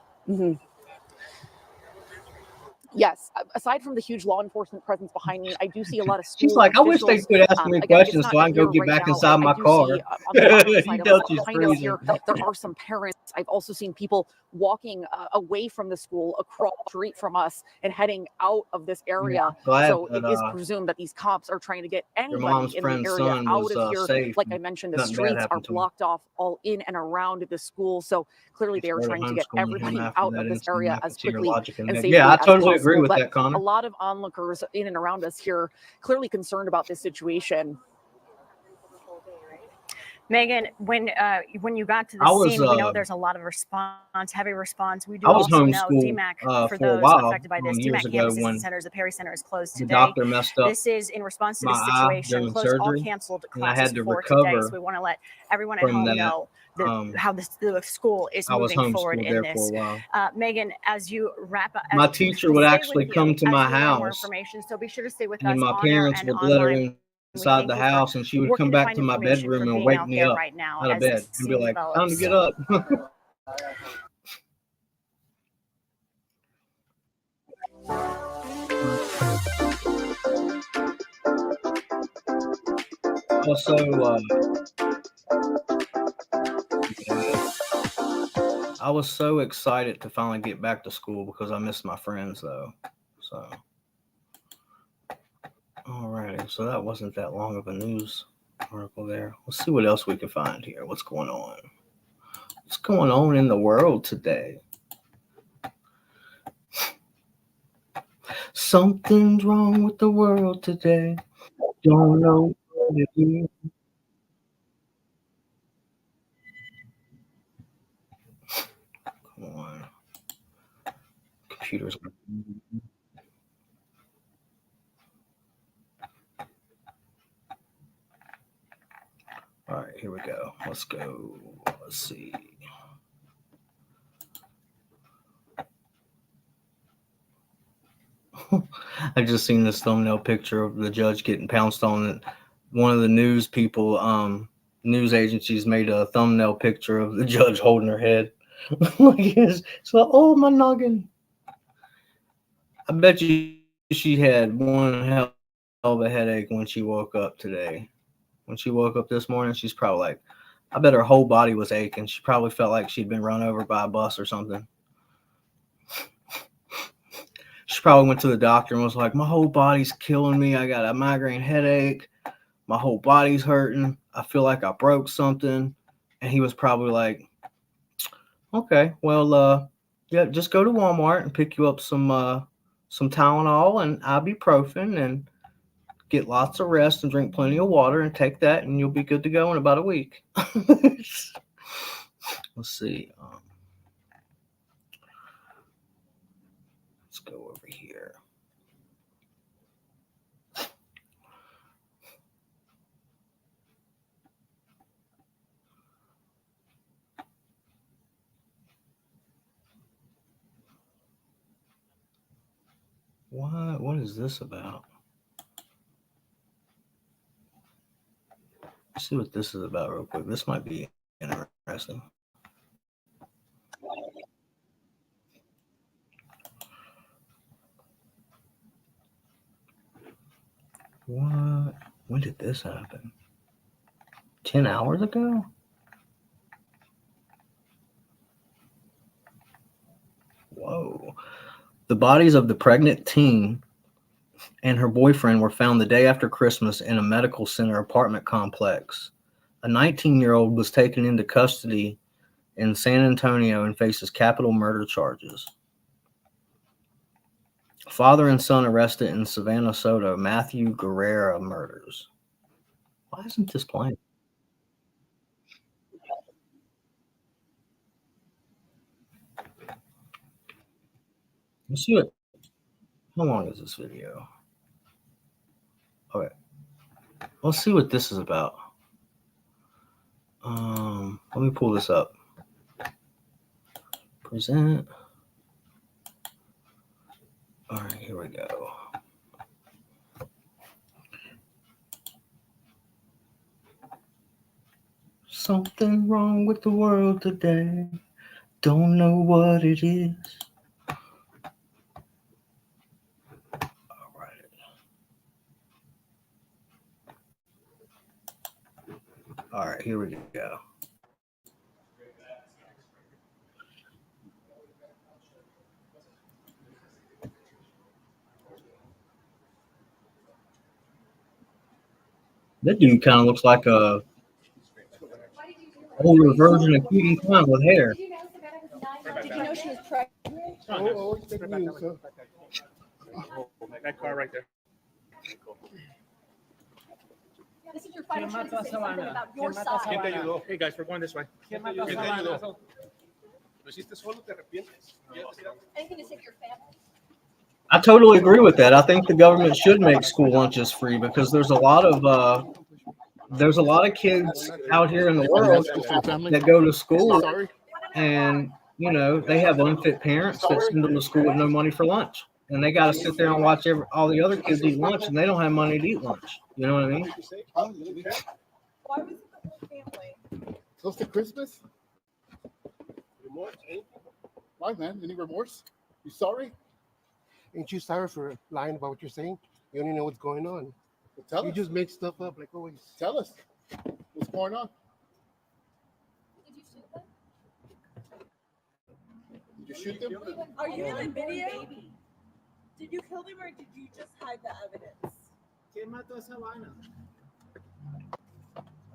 Yes, aside from the huge law enforcement presence behind me, I do see a lot of school She's like, I wish they officials. could ask me Again, it's questions not so I can go here get right back now. inside my do car. see on the bottom You side of know us, she's behind us freezing. here, there are some parents. I've also seen people walking away from the school across the street from us and heading out of this area. Glad So that, it is presumed that these cops are trying to get your mom's anybody in the friend's area son out was of here. safe. Like I mentioned, the Nothing bad streets are happened to him. blocked off all in and around the school. So clearly they are Started trying to get homeschooling him everybody after out that of this incident. area I could as see her quickly logic in and that. safely Yeah, I as totally possible. agree with But that, Connor. a lot of onlookers in and around us here clearly concerned about this situation. Megan, when you got to the I was scene, we know there's a lot of response, heavy response. We do I was also know homeschooled DMAC, for for a those while affected by this, years DMAC ago campuses and when centers, the Perry Center is closed the today. doctor messed up This is in response to my this eye situation, during closed all surgery, canceled and I classes had to for today. recover So we want to let everyone at from home that. know how the school is I was moving forward homeschooled in there for this. a while. Megan, as you wrap up, My teacher would stay actually with come you to as my we learn more house, information. So be sure to stay with and us my on air parents and would let her online. We inside thank the you for house, and she would working come to back find to my information, bedroom for and being wake out me there up right now out of as this bed and be scene like, "Time to develops. get up." Also, I was so excited to finally get back to school because I missed my friends though. So, alrighty, so that wasn't that long of a news article there. Let's see what else we can find here. What's going on? What's going on in the world today? Something's wrong with the world today. Don't know what it is. Come on. Computers. All right, here we go. Let's go. Let's see. I just seen this thumbnail picture of the judge getting pounced on. And one of the news people, news agencies made a thumbnail picture of the judge holding her head. Like it's like, oh, my noggin. I bet you she had one hell of a headache when she woke up today. When she woke up this morning, she's probably like, I bet her whole body was aching. She probably felt like she'd been run over by a bus or something. She probably went to the doctor and was like, my whole body's killing me. I got a migraine headache. My whole body's hurting. I feel like I broke something. And he was probably like, okay, well, yeah, just go to Walmart and pick you up some Tylenol and ibuprofen and get lots of rest and drink plenty of water and take that and you'll be good to go in about a week. Let's see. Let's go over here. What is this about? Let's see what this is about real quick. This might be interesting. What? When did this happen? 10 hours ago? Whoa. The bodies of the pregnant teen and her boyfriend were found the day after Christmas in a medical center apartment complex. A 19-year-old was taken into custody in San Antonio and faces capital murder charges. Father and son arrested in Savannah, Soto. Matthew Guerrera murders. Why isn't this playing? Let's see it. How long is this video? Okay. Let's see what this is about. Let me pull this up. Present. All right, here we go. Something wrong with the world today. Don't know what it is. All right, here we go. That dude kind of looks like a older version of Cutie Clown with hair. Did you know she was pregnant? Oh, it's big news, huh? That car right there. This is your final chance to say something about your side. ¿Quién te ayudó? Hey guys, we're going this way. ¿Quién te ayudó? ¿Lo hiciste solo? ¿Te arrepientes? Anything to save your family? I totally agree with that. I think the government should make school lunches free because there's a lot of kids out here in the world that go to school and they have unfit parents that send them to school with no money for lunch, and they got to sit there and watch all the other kids eat lunch, and they don't have money to eat lunch. You know what I mean? Why was it the whole family? Close to Christmas? Remorse, eh? Why, man? Any remorse? You sorry? Ain't you sorry for lying about what you're saying? You don't even know what's going on. Well, tell You us. just make stuff up like always. Tell us. What's going on? Did you shoot them? Did you shoot them? Are you in the video? Did you kill them or did you just hide the evidence? How'd you know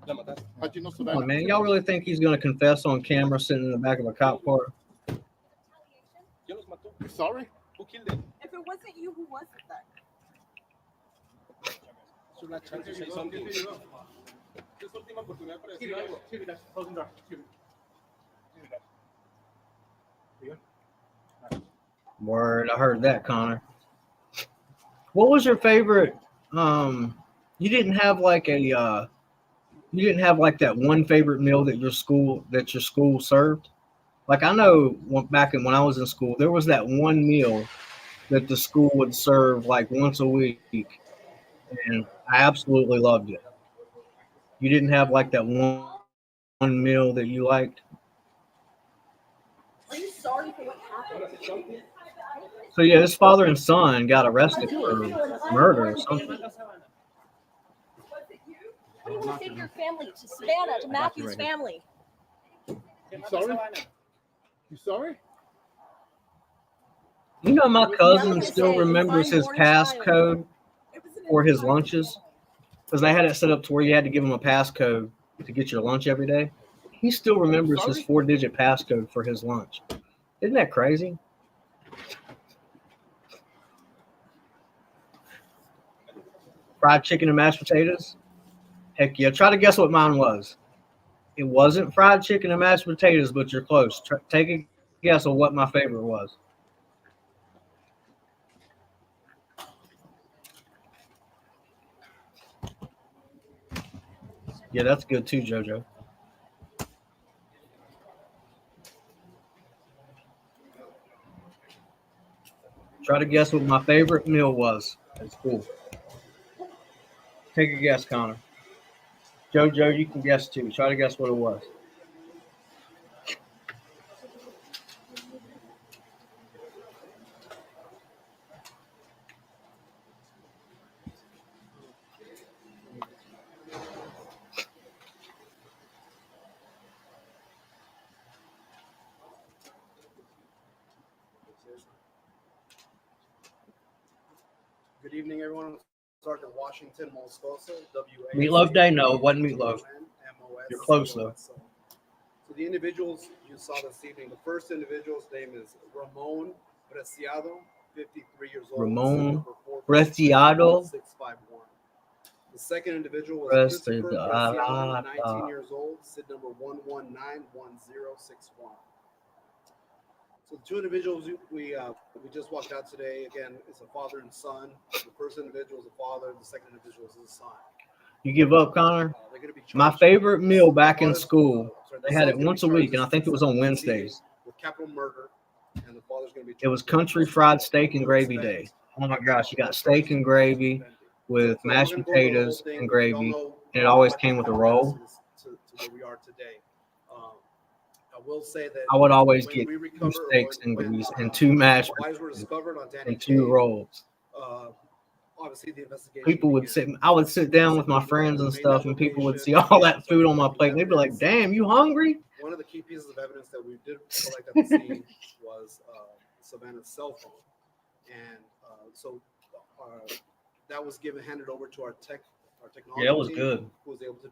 Come on, Savannah? man. Y'all really think he's going to confess on camera sitting in the back of a cop car? You sorry? Who killed them? If it wasn't you, who was it then? Word, I heard that, Connor. What was your favorite? You didn't have like that one favorite meal that your school served. Like I know back when I was in school, there was that one meal that the school would serve like once a week, and I absolutely loved it. You didn't have like that one meal that you liked. Are you sorry for what happened? So yeah, this father and son got arrested for murder or something. What do you want to say to your family, to Savannah, to Matthew's family? You sorry? You sorry? You know, my cousin still remembers his passcode for his lunches because they had it set up to where you had to give him a passcode to get your lunch every day. He still remembers his 4-digit passcode for his lunch. Isn't that crazy? Fried chicken and mashed potatoes? Heck yeah. Try to guess what mine was. It wasn't fried chicken and mashed potatoes, but you're close. Take a guess on what my favorite was. Yeah, that's good too, JoJo. Try to guess what my favorite meal was at school. Take a guess, Connor. JoJo, you can guess too. Try to guess what it was. Good evening, everyone. Sergeant Washington Moscoso, WA. Meatloaf Day? No, it wasn't meatloaf. You're close though. So the individuals you saw this evening, the first individual's name is Ramon Preciado, 53 years old. Ramon Preciado. 651. The second individual was Christopher Preciado, 19 Preciado. years old, SID number 1191061. So the two individuals we just walked out today, again, it's a father and son. The first individual is a father, the second individual is a son. You give up, Connor? My favorite meal back in school, they had it once a week, and I think it was on Wednesdays. With capital murder, and the father's going to be. It was country fried steak and gravy day. Oh my gosh, you got steak and gravy with mashed potatoes and gravy, and it always came with a roll. To where we are today. I will say that I would always get 2 steaks and grease and 2 mashed potatoes and 2 rolls. obviously the investigation. People would sit. I would sit down with my friends and stuff, and people would see all that food on my plate. And they'd be like, "Damn, you hungry?" One of the key pieces of evidence that we did collect at the scene was Savannah's cell phone, and so that was handed over to our technology Yeah, it was team, good. who was able to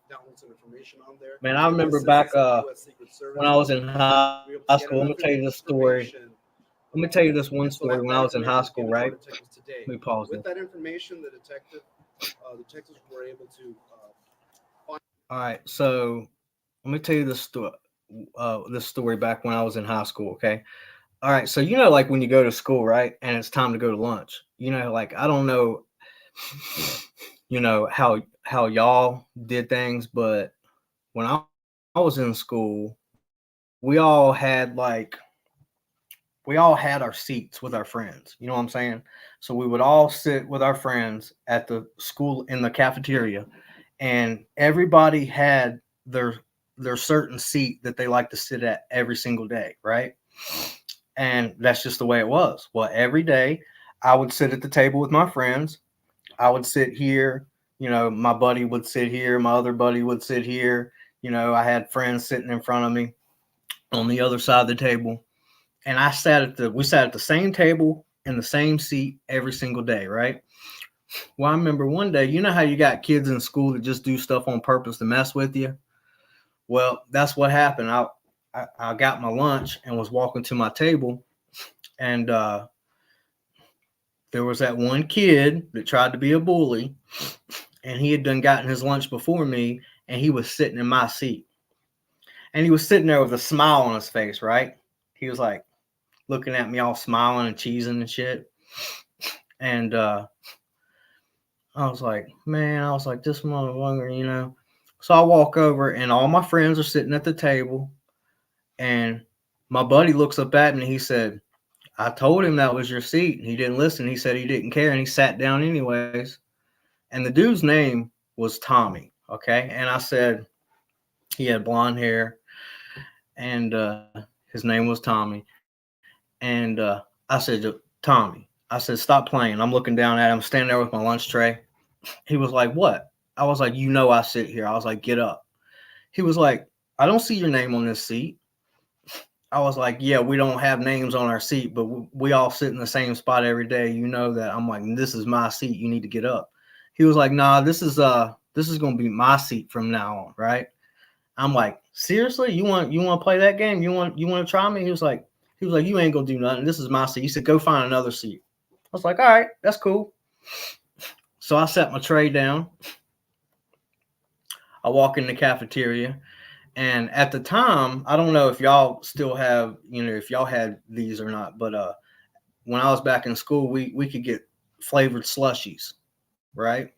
download some information on there. Man, I remember back when I was in high school. Let me tell you this story. Let me tell you this one story. When I was in high school, right? Let me pause With it. that information, the detectives were able to find. All right, so let me tell you this story back when I was in high school. Okay. All right, so like when you go to school, right, and it's time to go to lunch. Like I don't know, how y'all did things, but when I was in school, we all had our seats with our friends. You know what I'm saying? So we would all sit with our friends at the school in the cafeteria, and everybody had their certain seat that they like to sit at every single day, right? And that's just the way it was. Well, every day I would sit at the table with my friends. I would sit here, my buddy would sit here, my other buddy would sit here. I had friends sitting in front of me on the other side of the table. And we sat at the same table in the same seat every single day, right? Well, I remember one day, you know how you got kids in school that just do stuff on purpose to mess with you? Well, that's what happened. I got my lunch and was walking to my table, and there was that one kid that tried to be a bully, and he had done gotten his lunch before me, and he was sitting in my seat. And he was sitting there with a smile on his face, right? He was like looking at me all smiling and cheesing and shit. And I was like, this motherfucker. So I walk over, and all my friends are sitting at the table, and my buddy looks up at me and he said, "I told him that was your seat." And he didn't listen. He said he didn't care, and he sat down anyways. And the dude's name was Tommy. Okay. And I said, he had blonde hair, and his name was Tommy. And I said, "Tommy," I said, "stop playing." I'm looking down at him, standing there with my lunch tray. He was like, "What?" I was like, I sit here. I was like, "Get up." He was like, "I don't see your name on this seat." I was like, "Yeah, we don't have names on our seat, but we all sit in the same spot every day. You know that." I'm like, "This is my seat. You need to get up." He was like, "Nah, this is going to be my seat from now on, right?" I'm like, "Seriously? You want to play that game? You want to try me?" He was like, "You ain't going to do nothing. This is my seat." He said, "Go find another seat." I was like, "All right, that's cool." So I set my tray down. I walk in the cafeteria, and at the time, I don't know if y'all still have, if y'all had these or not, but when I was back in school, we could get flavored slushies, right?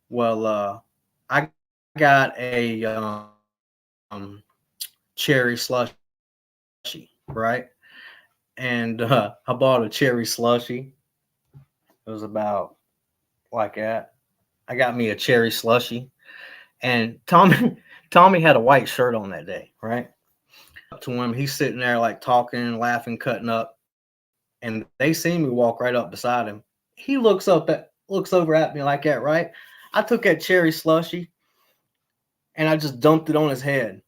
Well, I got a cherry slushy, right? And I bought a cherry slushy. It was about like that. I got me a cherry slushy, and Tommy had a white shirt on that day, right? Up to him, he's sitting there like talking, laughing, cutting up, and they see me walk right up beside him. He looks over at me like that, right? I took that cherry slushy and I just dumped it on his head,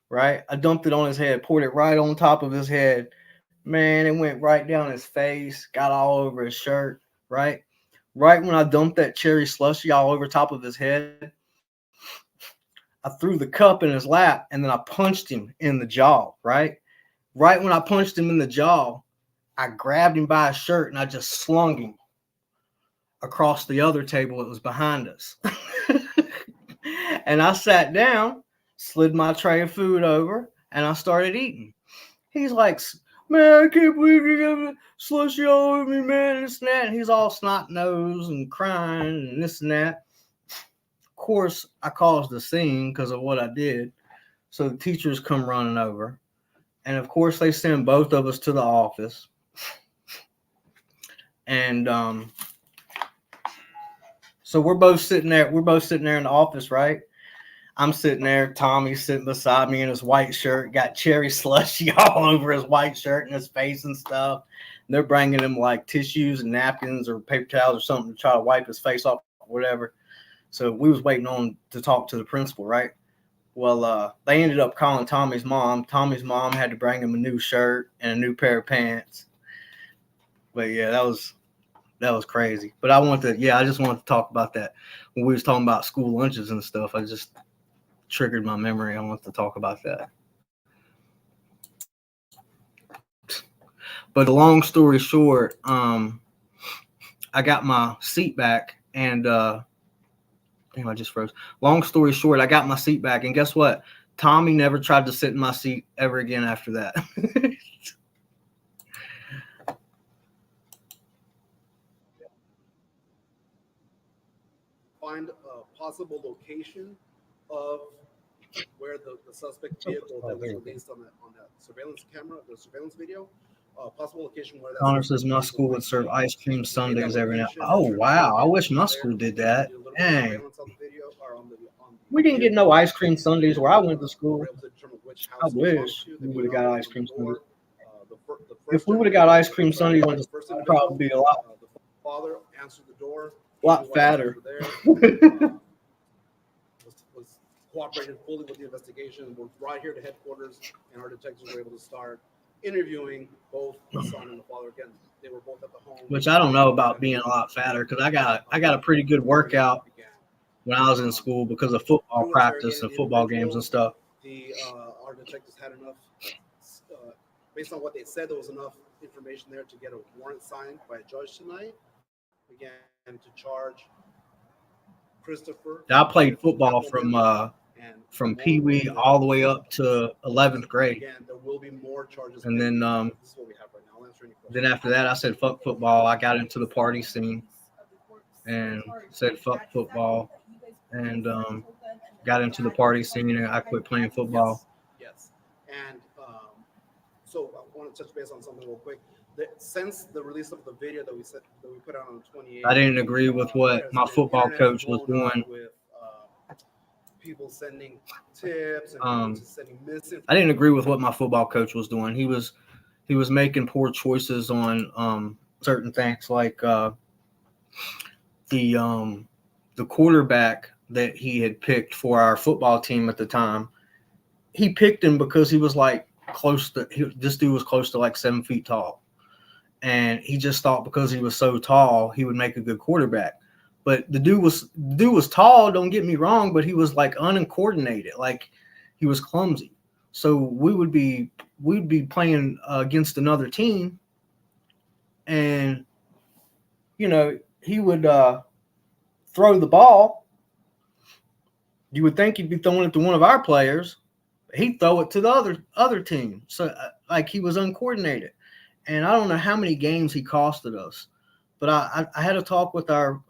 right? I dumped it on his head, poured it right on top of his head. Man, it went right down his face, got all over his shirt, right? Right when I dumped that cherry slushy all over top of his head, I threw the cup in his lap and then I punched him in the jaw, right? Right when I punched him in the jaw, I grabbed him by his shirt and I just slung him across the other table that was behind us. And I sat down, slid my tray of food over, and I started eating. He's like, "Man, I can't believe you got a slushy all over me, man," this and that. And he's all snot nosed and crying and this and that. Of course, I caused a scene because of what I did. So the teachers come running over. And of course, they send both of us to the office. And so we're both sitting there in the office, right? I'm sitting there. Tommy's sitting beside me in his white shirt, got cherry slushy all over his white shirt and his face and stuff. And they're bringing him like tissues and napkins or paper towels or something to try to wipe his face off, or whatever. So we was waiting on to talk to the principal, right? Well, they ended up calling Tommy's mom. Tommy's mom had to bring him a new shirt and a new pair of pants. But yeah, that was crazy. But I just wanted to talk about that when we was talking about school lunches and stuff. I just triggered my memory. I want to talk about that. But the long story short, I got my seat back and damn, I just froze. Long story short, I got my seat back, and guess what? Tommy never tried to sit in my seat ever again after that. Find a possible location of where the suspect vehicle that was released on that surveillance camera, the surveillance video, possible location where that Connor suspect says my vehicle school might would serve be. ice cream Made that sundaes every now. location, Oh turned wow! I in wish my there, school did did that. a little bit of Dang, surveillance on the video or on the we didn't get no ice cream sundaes where I went to school. were able to determine which I house it belonged wish to. we They would have went got on ice cream the sundaes. door. The If first we would have gentleman, got ice cream sundaes, the first I'd individual, probably be a lot the father answered the door. fatter. Was cooperated fully with the investigation. We're right here to headquarters, and our detectives were able to start interviewing both the son and the father. Again, they were both at the home. Which I don't know about being a lot fatter because I got a pretty good workout when I was in school because of football practice and football games and stuff. Our detectives had enough, based on what they said, there was enough information there to get a warrant signed by a judge tonight. Again, to charge Christopher. I played football from Pee Wee all the way up to 11th grade. Again, there will be more charges. And then this is what we have right now. I'll answer any questions. then after that, I said fuck football. I got into the party scene and said fuck football and got into the party scene and I quit playing football. Yes. And so I want to touch base on something real quick. Since the release of the video that we put out on the 28th, I didn't agree with what my football coach was doing. With people sending tips and people sending misinformation. I didn't agree with what my football coach was doing. He was making poor choices on certain things, like the quarterback that he had picked for our football team at the time. He picked him because he was like this dude was close to like 7 feet tall. And he just thought because he was so tall, he would make a good quarterback. But the dude was tall, don't get me wrong, but he was like uncoordinated, like he was clumsy. So we'd be playing against another team, and he would throw the ball. You would think he'd be throwing it to one of our players. He'd throw it to the other team. So like he was uncoordinated. And I don't know how many games he costed us, but I had a talk with our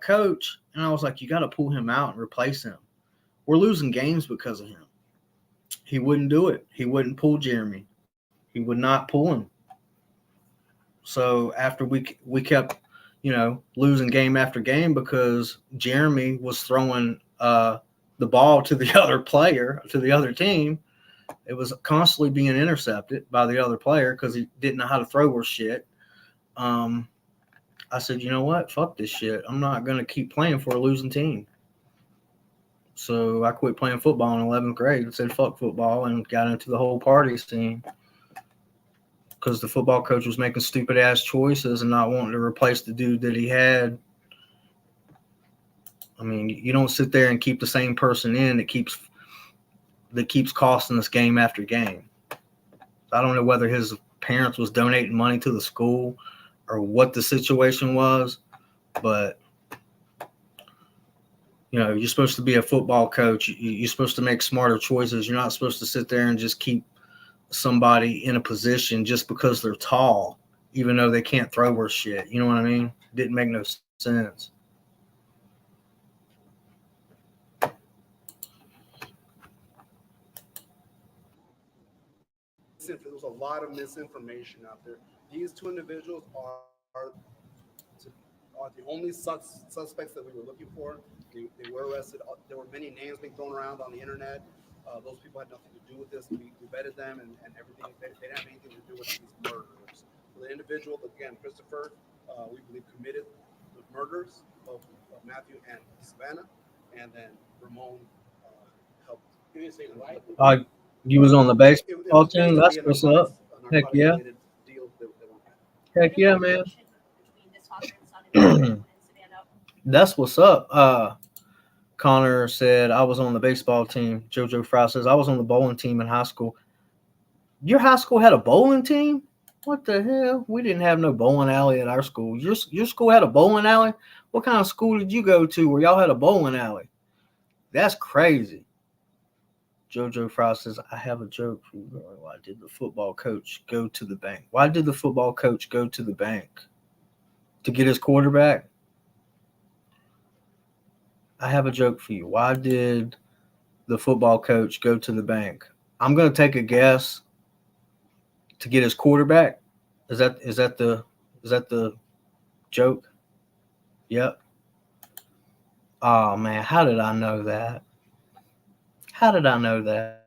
coach, and I was like, you got to pull him out and replace him. We're losing games because of him. He wouldn't do it. He wouldn't pull Jeremy. He would not pull him. So after we kept, losing game after game because Jeremy was throwing the ball to the other player, to the other team. It was constantly being intercepted by the other player because he didn't know how to throw or shit. I said, you know what? Fuck this shit. I'm not going to keep playing for a losing team. So I quit playing football in 11th grade and said fuck football and got into the whole party scene because the football coach was making stupid-ass choices and not wanting to replace the dude that he had. I mean, you don't sit there and keep the same person in that keeps costing us game after game. I don't know whether his parents was donating money to the school or what the situation was, but you're supposed to be a football coach. You're supposed to make smarter choices. You're not supposed to sit there and just keep somebody in a position just because they're tall, even though they can't throw worth shit. You know what I mean? Didn't make no sense. There's a lot of misinformation out there. These two individuals are the only suspects that we were looking for. They were arrested. There were many names being thrown around on the internet. Those people had nothing to do with this. We vetted them and everything. They didn't have anything to do with these murderers. So the individual, again, Christopher, we believe committed the murders of Matthew and Savannah, and then Ramon helped. You didn't say why? You was on the baseball It was team. That's what's up. Heck yeah. Deal that Heck yeah, man. That's what's up. Connor said I was on the baseball team. JoJo Fry says I was on the bowling team in high school. Your high school had a bowling team? What the hell? We didn't have no bowling alley at our school. Your school had a bowling alley? What kind of school did you go to where y'all had a bowling alley? That's crazy. JoJo Fry says, I have a joke for you. Why did the football coach go to the bank? Why did the football coach go to the bank? To get his quarterback? I have a joke for you. Why did the football coach go to the bank? I'm going to take a guess. To get his quarterback? Is that the joke? Yep. Oh man, how did I know that? How did I know that?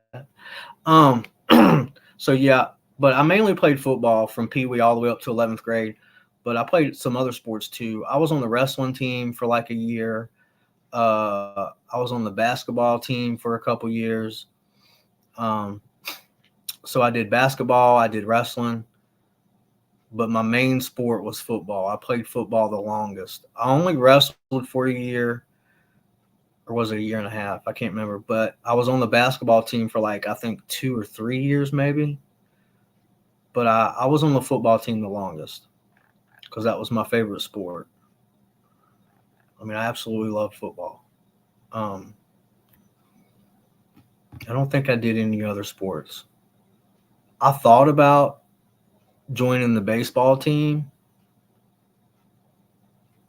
So yeah, but I mainly played football from Pee Wee all the way up to 11th grade. But I played some other sports too. I was on the wrestling team for like a year. I was on the basketball team for a couple years. So I did basketball, I did wrestling, but my main sport was football. I played football the longest. I only wrestled for a year, or was it a year and a half? I can't remember, but I was on the basketball team for like, I think 2 or 3 years maybe. But I was on the football team the longest because that was my favorite sport. I mean, I absolutely love football. I don't think I did any other sports. I thought about joining the baseball team,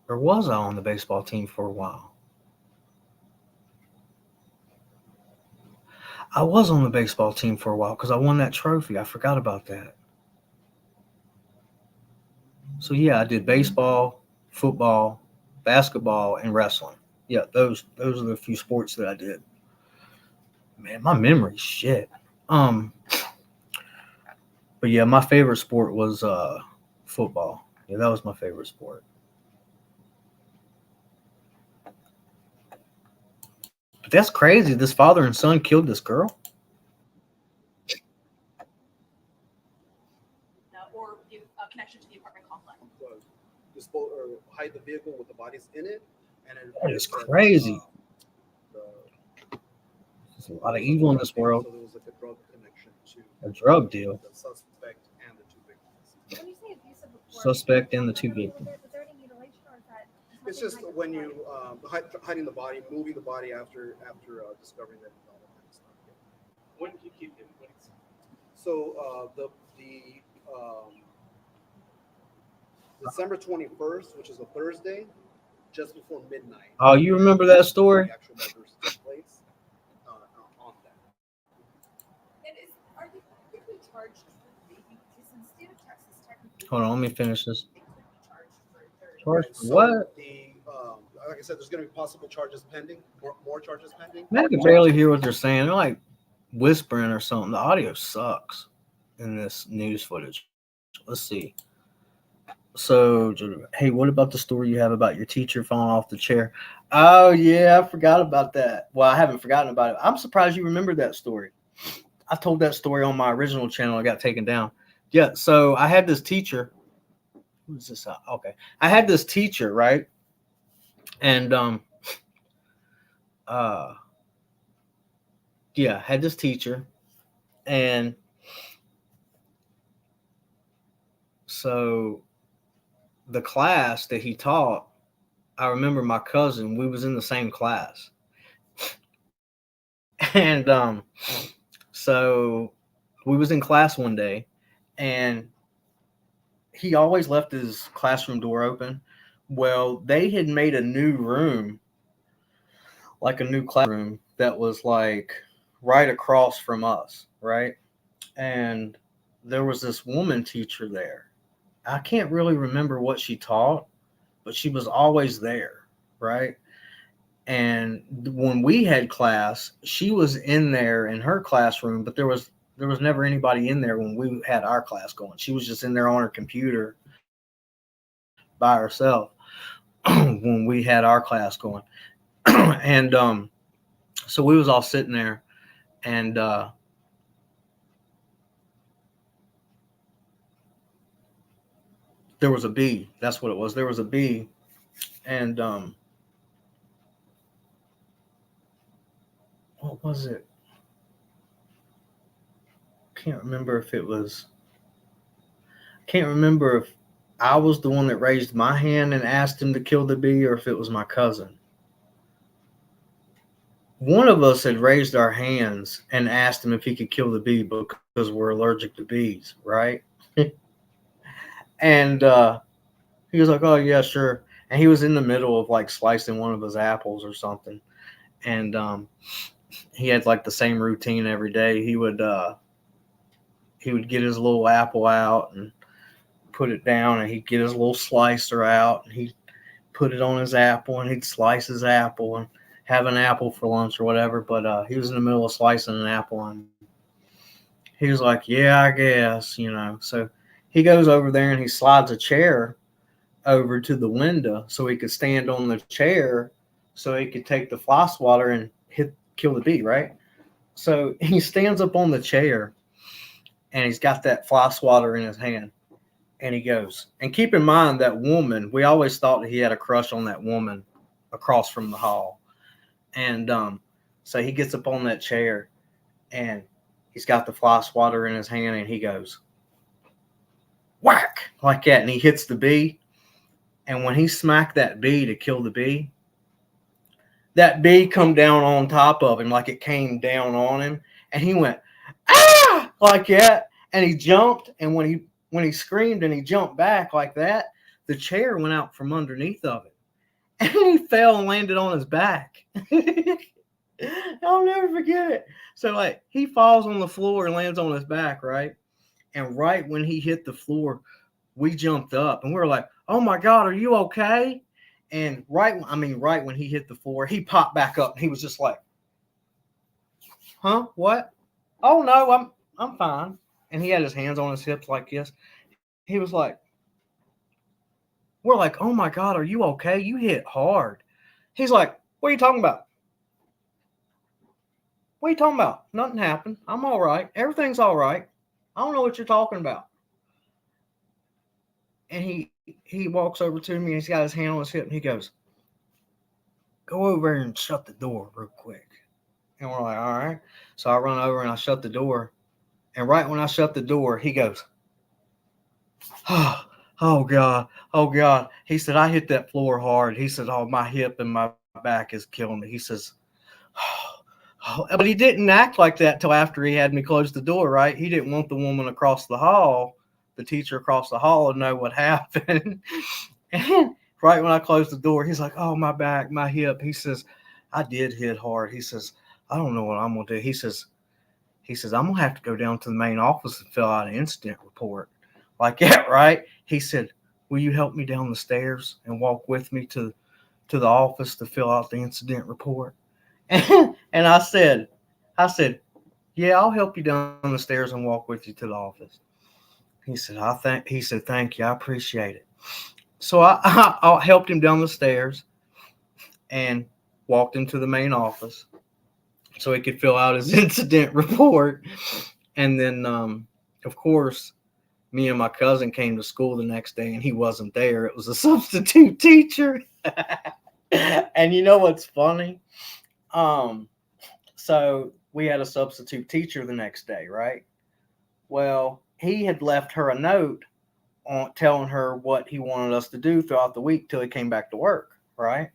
or was I on the baseball team for a while? I was on the baseball team for a while because I won that trophy. I forgot about that. So yeah, I did baseball, football, basketball, and wrestling. Yeah, those are the few sports that I did. Man, my memory's shit. But yeah, my favorite sport was football. Yeah, that was my favorite sport. But that's crazy. This father and son killed this girl. Or a connection to the apartment complex. Dispose or hide the vehicle with the bodies in it, and That is crazy. There's a lot of evil in this world. So there was like a drug connection to A drug deal. the suspect and the 2 victims. When you say abusive before, Suspect and the 2 victims. was there any mutilation or is that? It's just when you hiding the body, moving the body after discovering that. When did you keep him? So December 21st, which is a Thursday, just before midnight. Oh, you remember that story? The actual murders took place on that. And are they technically charged for the baby? Because in the state of Texas, technically. Hold on, let me finish this. They could be charged for Charged for So what? Like I said, there's going to be possible charges pending, more charges pending. Man, I can barely hear what they're saying. They're like whispering or something. The audio sucks in this news footage. Let's see. So, hey, what about the story you have about your teacher falling off the chair? Oh, yeah, I forgot about that. Well, I haven't forgotten about it. I'm surprised you remembered that story. I told that story on my original channel. I got taken down. Yeah, so I had this teacher. Who's this? Okay. I had this teacher, right? And, yeah, I had this teacher. And so the class that he taught, I remember my cousin, we was in the same class. And so we was in class one day, and he always left his classroom door open. Well, they had made a new room, like a new classroom that was like right across from us, right? And there was this woman teacher there. I can't really remember what she taught, but she was always there, right? And when we had class, she was in there in her classroom, but there was never anybody in there when we had our class going. She was just in there on her computer by herself when we had our class going. And so we was all sitting there, and there was a bee. That's what it was. There was a bee, and what was it? Can't remember if it was. Can't remember if I was the one that raised my hand and asked him to kill the bee, or if it was my cousin. One of us had raised our hands and asked him if he could kill the bee because we're allergic to bees, right? And he was like, "Oh yeah, sure." And he was in the middle of like slicing one of his apples or something, and he had like the same routine every day. He would get his little apple out and put it down, and he'd get his little slicer out, and he'd put it on his apple, and he'd slice his apple and have an apple for lunch or whatever. But he was in the middle of slicing an apple, and he was like, "Yeah, I guess," you know. So he goes over there and he slides a chair over to the window so he could stand on the chair so he could take the fly swatter and kill the bee, right? So he stands up on the chair and he's got that fly swatter in his hand, and he goes, and keep in mind that woman, we always thought that he had a crush on that woman across from the hall. And so he gets up on that chair and he's got the fly swatter in his hand, and he goes whack like that, and he hits the bee. And when he smacked that bee to kill the bee, that bee come down on top of him, like it came down on him, and he went ah like that, and he jumped. And when he screamed and he jumped back like that, the chair went out from underneath of it, and he fell and landed on his back. I'll never forget it. So like he falls on the floor and lands on his back, right? And right when he hit the floor, we jumped up and we were like, "Oh my God, are you okay?" And right when he hit the floor, he popped back up and he was just like, "Huh? What? Oh no, I'm fine." And he had his hands on his hips like this. He was like, we're like, "Oh my God, are you okay? You hit hard." He's like, "What are you talking about? What are you talking about? Nothing happened. I'm all right. Everything's all right. I don't know what you're talking about." And he walks over to me and he's got his hand on his hip and he goes, "Go over and shut the door real quick." And we're like, "All right." So I run over and I shut the door. And right when I shut the door, he goes, "Oh God, oh God." He said, "I hit that floor hard." He said, "Oh, my hip and my back is killing me." He says, "Oh." But he didn't act like that till after he had me close the door, right? He didn't want the woman across the hall, the teacher across the hall, to know what happened. And right when I closed the door, he's like, "Oh, my back, my hip." He says, "I did hit hard." He says, "I don't know what I'm going to do." He says, "I'm going to have to go down to the main office and fill out an incident report." Like that, right? He said, "Will you help me down the stairs and walk with me to the office to fill out the incident report?" And I said, "Yeah, I'll help you down the stairs and walk with you to the office." He said, "Thank you. I appreciate it." So I helped him down the stairs and walked him to the main office so he could fill out his incident report. And then, of course, me and my cousin came to school the next day and he wasn't there. It was a substitute teacher. And you know what's funny? So we had a substitute teacher the next day, right? Well, he had left her a note on telling her what he wanted us to do throughout the week till he came back to work, right?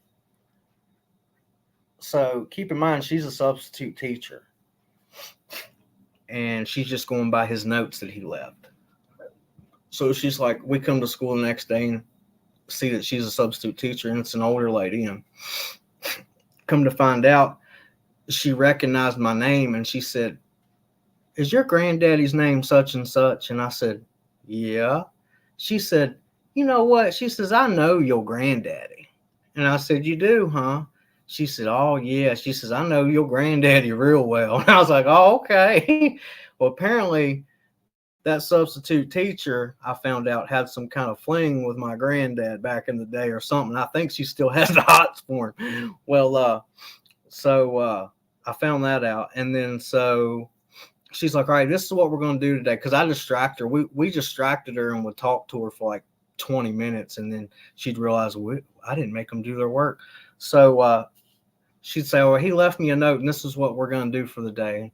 So keep in mind, she's a substitute teacher, and she's just going by his notes that he left. So she's like, we come to school the next day and see that she's a substitute teacher, and it's an older lady. And come to find out, she recognized my name, and she said, "Is your granddaddy's name such and such?" And I said, "Yeah." She said, you know what? She says, I know your granddaddy. And I said, you do, huh? She said, oh, yeah. She says, I know your granddaddy real well. And I was like, oh, okay. Well, apparently that substitute teacher, I found out, had some kind of fling with my granddad back in the day or something. I think she still has the hots for him. Well, I found that out. And then so she's like, all right, this is what we're going to do today. Because I distracted her. We distracted her and would talk to her for like 20 minutes. And then she'd realize, I didn't make them do their work. So she'd say, well, he left me a note, and this is what we're going to do for the day.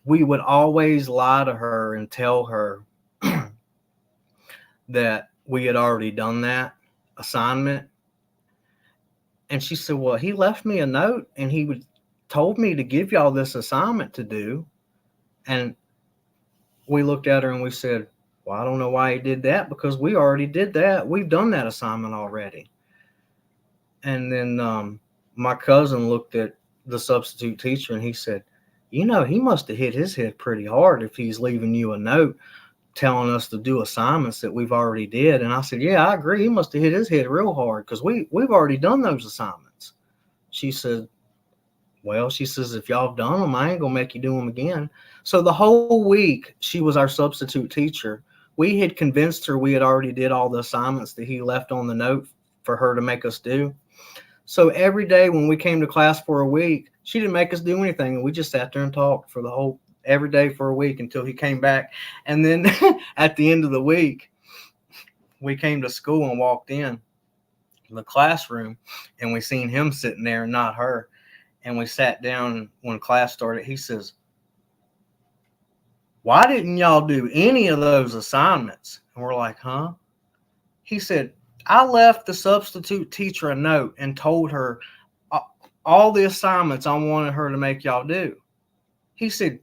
We would always lie to her and tell her that we had already done that assignment. And she said, well, he left me a note and he told me to give y'all this assignment to do. And we looked at her and we said, well, I don't know why he did that, because we already did that. We've done that assignment already. And then my cousin looked at the substitute teacher and he said, you know, he must have hit his head pretty hard if he's leaving you a note telling us to do assignments that we've already did. And I said, yeah, I agree. He must have hit his head real hard, because we've already done those assignments. She said, well, she says, if y'all have done them, I ain't going to make you do them again. So the whole week she was our substitute teacher. We had convinced her we had already did all the assignments that he left on the note for her to make us do. So every day when we came to class for a week, she didn't make us do anything. And we just sat there and talked for every day for a week until he came back. And then at the end of the week, we came to school and walked in the classroom and we seen him sitting there and not her. And we sat down when class started. He says, why didn't y'all do any of those assignments? And we're like, huh? He said, I left the substitute teacher a note and told her all the assignments I wanted her to make y'all do. He said,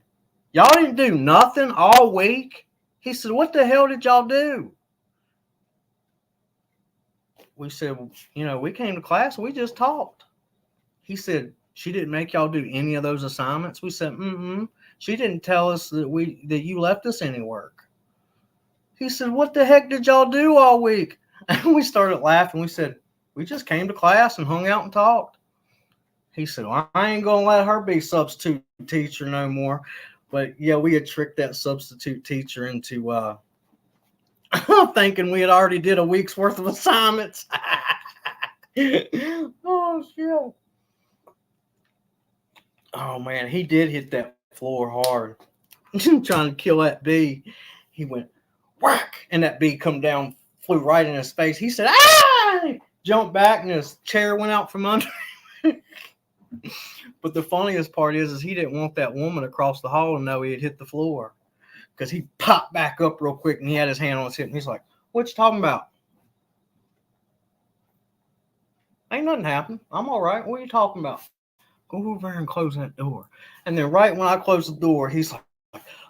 y'all didn't do nothing all week? He said, what the hell did y'all do? We said, well, you know, we came to class and we just talked. He said, she didn't make y'all do any of those assignments? We said, she didn't tell us that you left us any work. He said, what the heck did y'all do all week? And we started laughing. We said, we just came to class and hung out and talked. He said, well, I ain't going to let her be substitute teacher no more. But yeah, we had tricked that substitute teacher into thinking we had already did a week's worth of assignments. Oh, shit. Oh, man, he did hit that floor hard. Trying to kill that bee. He went, whack, and that bee come down, flew right in his face. He said, ah! Jumped back, and his chair went out from under. But the funniest part is he didn't want that woman across the hall to know he had hit the floor, because he popped back up real quick, and he had his hand on his hip, and he's like, what you talking about? Ain't nothing happened. I'm all right. What are you talking about? Go over there and close that door. And then right when I closed the door, he's like,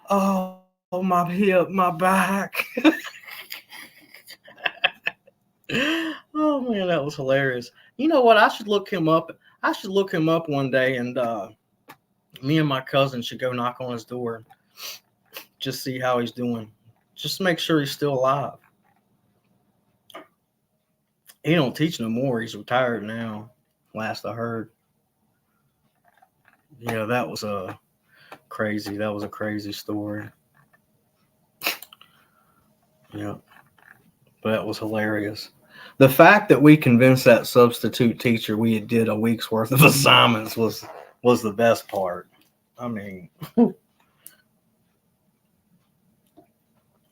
oh, my hip, my back. Oh, man, that was hilarious. You know what? I should look him up. I should look him up one day, and me and my cousin should go knock on his door, just see how he's doing, just make sure he's still alive. He don't teach no more. He's retired now, last I heard. Yeah, that was crazy. That was a crazy story. Yeah, but that was hilarious. The fact that we convinced that substitute teacher we had did a week's worth of assignments was the best part. I mean,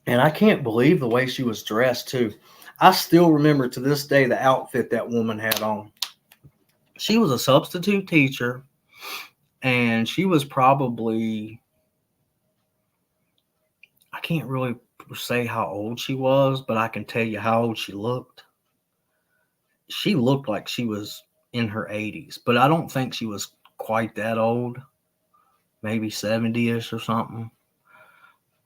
and I can't believe the way she was dressed too. I still remember to this day the outfit that woman had on. She was a substitute teacher, and she was probably, I can't really say how old she was, but I can tell you how old she looked. She looked like she was in her 80s, but I don't think she was quite that old, maybe 70-ish or something.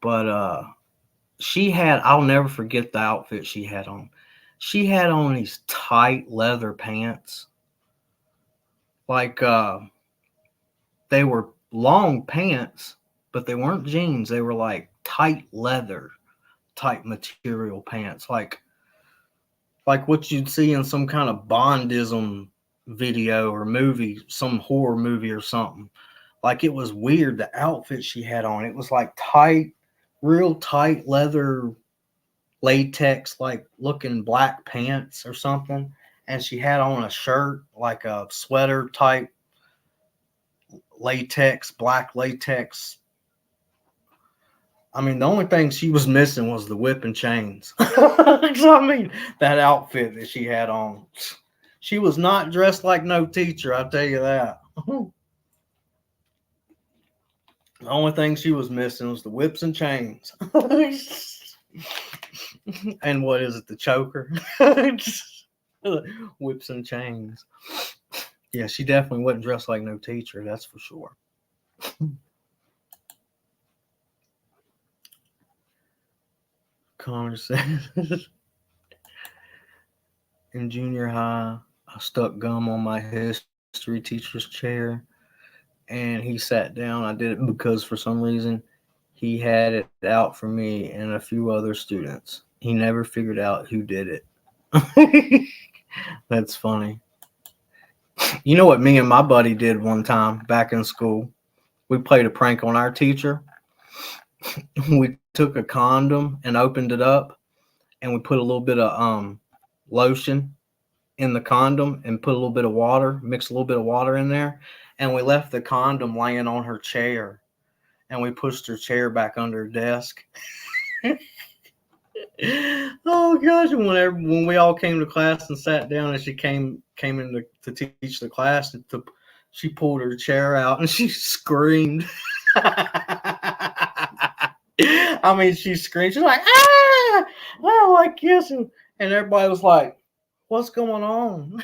But I'll never forget the outfit she had on. She had on these tight leather pants. Like they were long pants, but they weren't jeans. They were like tight leather type material pants. Like like what you'd see in some kind of Bondism video or movie, some horror movie or something. Like it was weird, the outfit she had on. It was like tight, real tight leather latex, like looking black pants or something. And she had on a shirt, like a sweater type latex, black latex. I mean, the only thing she was missing was the whip and chains. I mean, that outfit that she had on. She was not dressed like no teacher, I'll tell you that. The only thing she was missing was the whips and chains. And what is it, the choker? Whips and chains. Yeah, she definitely wasn't dressed like no teacher, that's for sure. Connor says, in junior high, I stuck gum on my history teacher's chair, and he sat down. I did it because for some reason he had it out for me and a few other students. He never figured out who did it. That's funny. You know what me and my buddy did one time back in school? We played a prank on our teacher. We took a condom and opened it up, and we put a little bit of lotion in the condom and put a little bit of water, mixed a little bit of water in there, and we left the condom laying on her chair, and we pushed her chair back under her desk. Oh gosh! When we all came to class and sat down, and she came in to teach the class, she pulled her chair out and she screamed. I mean, she screamed. She's like, ah, oh, like kissing, and everybody was like, what's going on?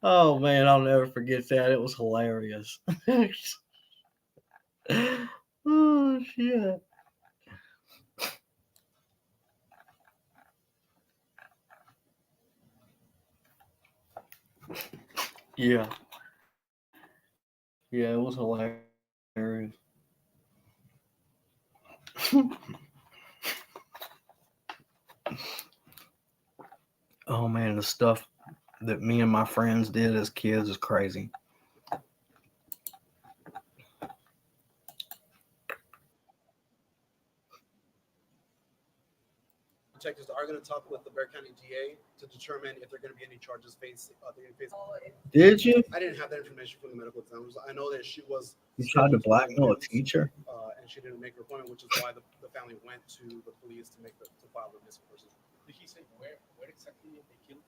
Oh man, I'll never forget that. It was hilarious. Oh shit. Yeah. Yeah, it was hilarious. Oh man, the stuff that me and my friends did as kids is crazy. Detectives are going to talk with the Bexar County DA to determine if there are going to be any charges faced. Did you? I didn't have that information from the medical examiners. I know that she was. You tried to blackmail a teacher? And she didn't make her appointment, which is why the family went to the police to file the missing persons. Did he say where exactly they killed?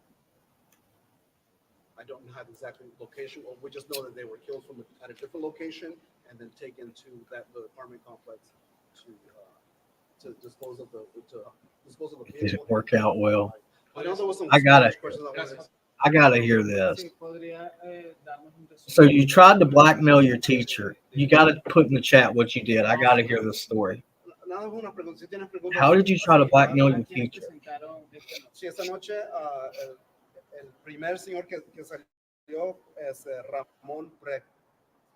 I don't have the exact location, or we just know that they were killed at a different location and then taken to the apartment complex to dispose of the vehicle. Didn't work out well. I know there was some. I gotta hear this. So you tried to blackmail your teacher. You gotta put in the chat what you did. I gotta hear this story. How did you try to blackmail your teacher? Sí, esta noche el primer señor que salió es Ramón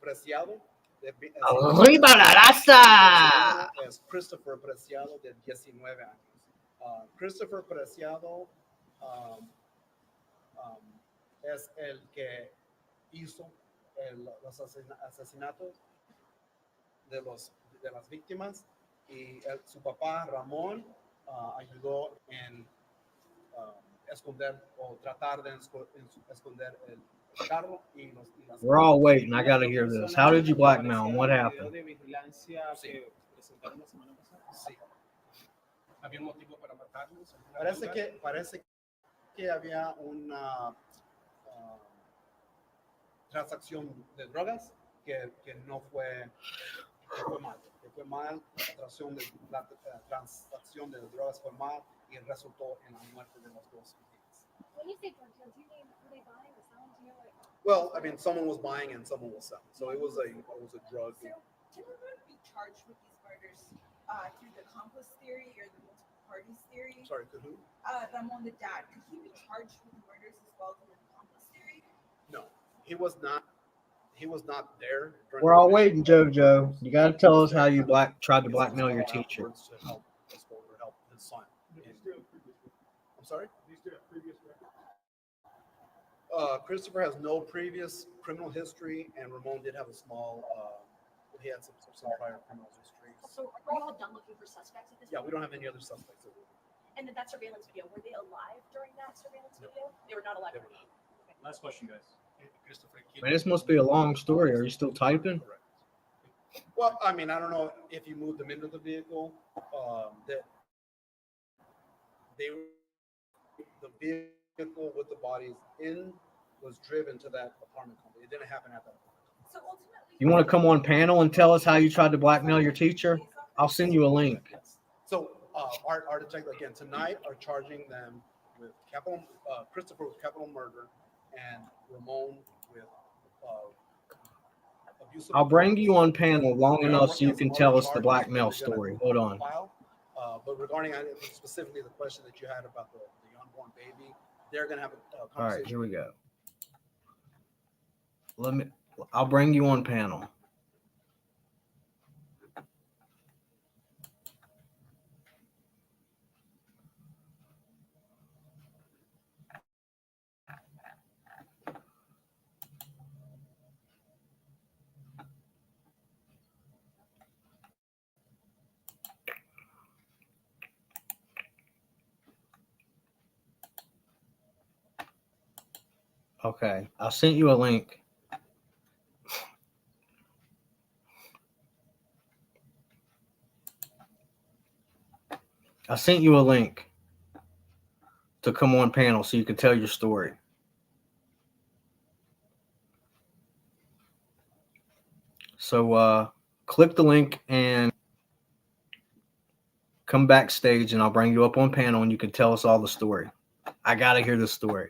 Preciado. ¡Arriba la raza! Es Christopher Preciado, de 19 años. Christopher Preciado es el que hizo los asesinatos de las víctimas, y su papá Ramón ayudó en esconder o tratar de esconder el carro y las. We're all waiting. I gotta hear this. How did you blackmail him? What happened? Sí. ¿Había un motivo para matarlos? Parece que había una transacción de drogas que no fue mal. Que fue mal, la transacción de drogas fue mal y resultó en la muerte de los dos víctimas. When you say drug deals, you mean were they buying or selling? Do you know what? Well, I mean, someone was buying and someone was selling, so it was a drug. So, can anyone be charged with these murders through the accomplice theory or the multiple parties theory? Sorry, could who? Ramon, the dad, could he be charged with the murders as well through the accomplice theory? No, he was not. He was not there. We're all waiting, JoJo. You got to tell us how you tried to blackmail your teacher. I'm sorry? Christopher has no previous criminal history, and Ramon did have a small, he had some prior criminal history. So are you all done looking for suspects at this Yeah, point? we don't have any other suspects. And then that surveillance video, were they alive during that surveillance video? They were not alive. Last question, guys. Man, this must be a long story. Are you still typing? Well, I mean, I don't know if you moved them into the vehicle, that the vehicle with the bodies in was driven to that apartment company. It didn't happen at that point. So ultimately, You want to come on panel and tell us how you tried to blackmail your teacher? I'll send you a link. So our detective again tonight are charging them with capital, Christopher with capital murder, and Ramon with abuse. I'll bring you on panel long enough so you can tell us the blackmail story. Hold on. But regarding specifically the question that you had about the unborn baby, they're going to have a All conversation. right, here we go. I'll bring you on panel. Okay, I sent you a link. I sent you a link to come on panel so you can tell your story. So click the link and come backstage and I'll bring you up on panel and you can tell us all the story. I got to hear the story.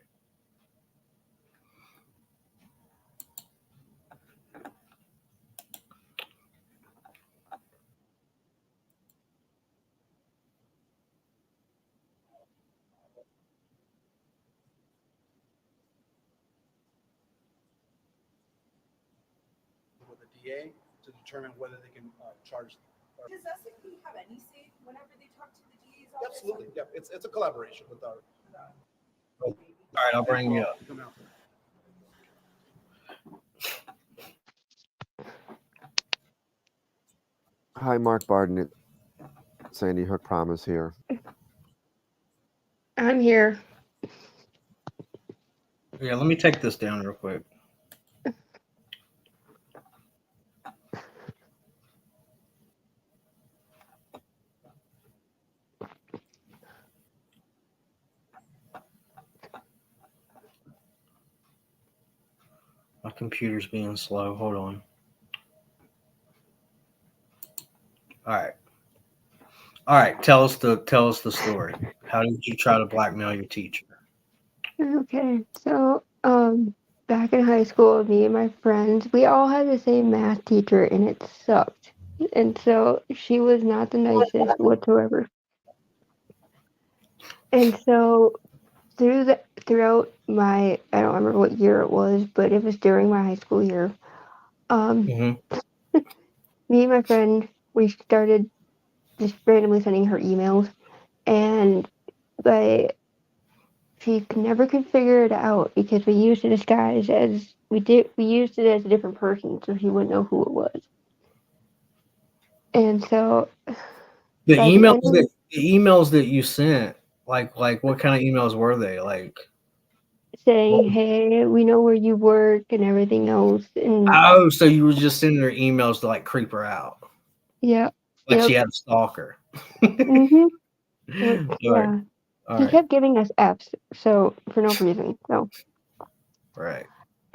With the DA to determine whether they can charge. Does SCP have any say whenever they talk to the DA's office? Absolutely, yeah. It's a collaboration with our. All right, I'll bring you up. Hi, Mark Barden. Sandy Hook Promise here. I'm here. Yeah, let me take this down real quick. My computer's being slow. Hold on. All right. All right. Tell us the story. How did you try to blackmail your teacher? Okay, so back in high school, me and my friends, we all had the same math teacher, and it sucked. And so she was not the nicest whatsoever. And so throughout my, I don't remember what year it was, but it was during my high school year. Me and my friend, we started just randomly sending her emails, and she never could figure it out because we used to disguise as we used it as a different person so she wouldn't know who it was. And so The by the emails end of that the emails that you sent, like what kind of emails were they? Like saying, "Hey, we know where you work and everything else," and oh, so you were just sending her emails to like creep her out, yeah, like yep, she had a stalker. mhm, yep, All right, yeah. all She right, kept giving us Fs, so for no reason, so. right.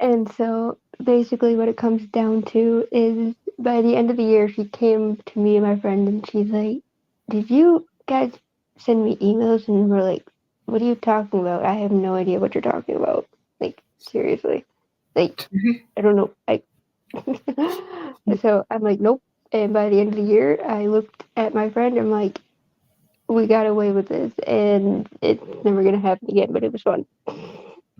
And so basically what it comes down to is by the end of the year, she came to me and my friend and she's like, "Did you guys send me emails?" And we're like, "What are you talking about? I have no idea what you're talking about." Like, seriously. Like, I don't know. So I'm like, "Nope." And by the end of the year, I looked at my friend and I'm like, "We got away with this and it's never going to happen again," but it was fun.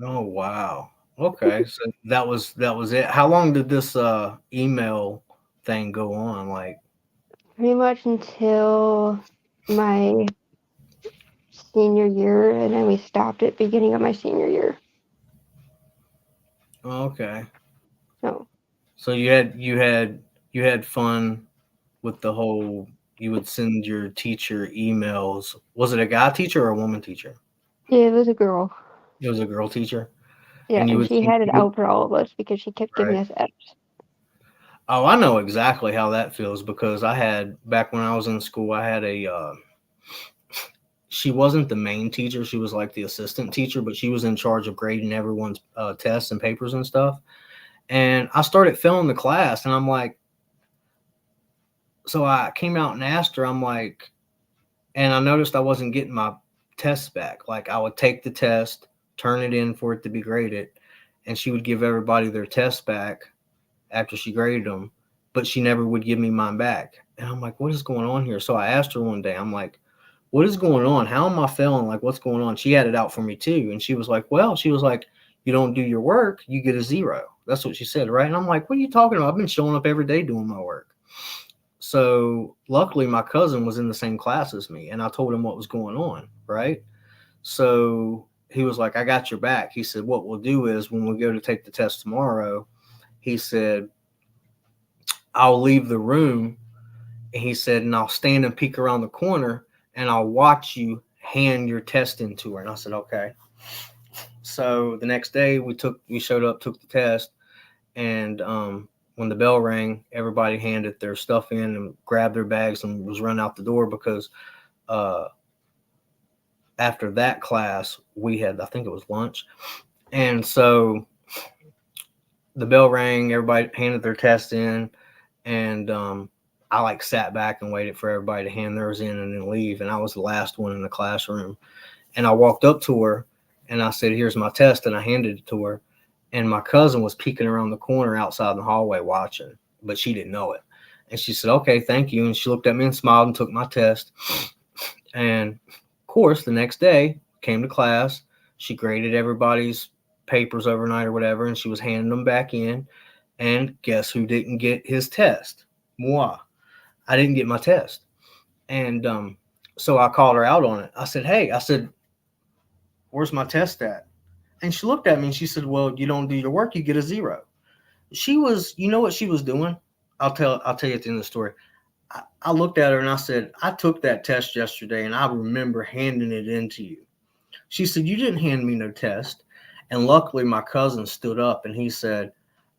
Oh wow. Okay, so that was it. How long did this email thing go on? Like Pretty much until my senior year, and then we stopped at beginning of my senior year. Okay. So So you had fun with the whole. You would send your teacher emails. Was it a guy teacher or a woman teacher? yeah, it was a girl. It was a girl teacher, Yeah, and you and would she send. had it out for all of us because she kept giving Right. us F's. Oh, I know exactly how that feels because I had back when I was in school. I had a. She wasn't the main teacher. She was like the assistant teacher, but she was in charge of grading everyone's tests and papers and stuff. And I started failing the class, and I'm like, so I came out and asked her. I'm like, and I noticed I wasn't getting my tests back. Like I would take the test, turn it in for it to be graded, and she would give everybody their tests back after she graded them, but she never would give me mine back. And I'm like, what is going on here? So I asked her one day, I'm like, what is going on? How am I failing? Like, what's going on? She had it out for me too. And she was like, you don't do your work, you get a 0. That's what she said, right? And I'm like, what are you talking about? I've been showing up every day doing my work. So luckily my cousin was in the same class as me and I told him what was going on, right? So he was like, I got your back. He said, what we'll do is when we go to take the test tomorrow, he said, I'll leave the room. And he said, and I'll stand and peek around the corner and I'll watch you hand your test into her. And I said, okay. So the next day we showed up, took the test. And when the bell rang, everybody handed their stuff in and grabbed their bags and was run out the door because after that class, we had, I think it was lunch. And so the bell rang, everybody handed their test in, and I like sat back and waited for everybody to hand theirs in and then leave. And I was the last one in the classroom. And I walked up to her and I said, here's my test. And I handed it to her. And my cousin was peeking around the corner outside in the hallway watching, but she didn't know it. And she said, okay, thank you. And she looked at me and smiled and took my test. And of course, the next day came to class. She graded everybody's papers overnight or whatever, and she was handing them back in. And guess who didn't get his test? Moi. I didn't get my test. And so I called her out on it. I said, hey, where's my test at? And she looked at me and she said, well, you don't do your work, you get a 0. She was, you know what she was doing? I'll tell you at the end of the story. I looked at her and I said, I took that test yesterday and I remember handing it in to you. She said, you didn't hand me no test. And luckily my cousin stood up and he said,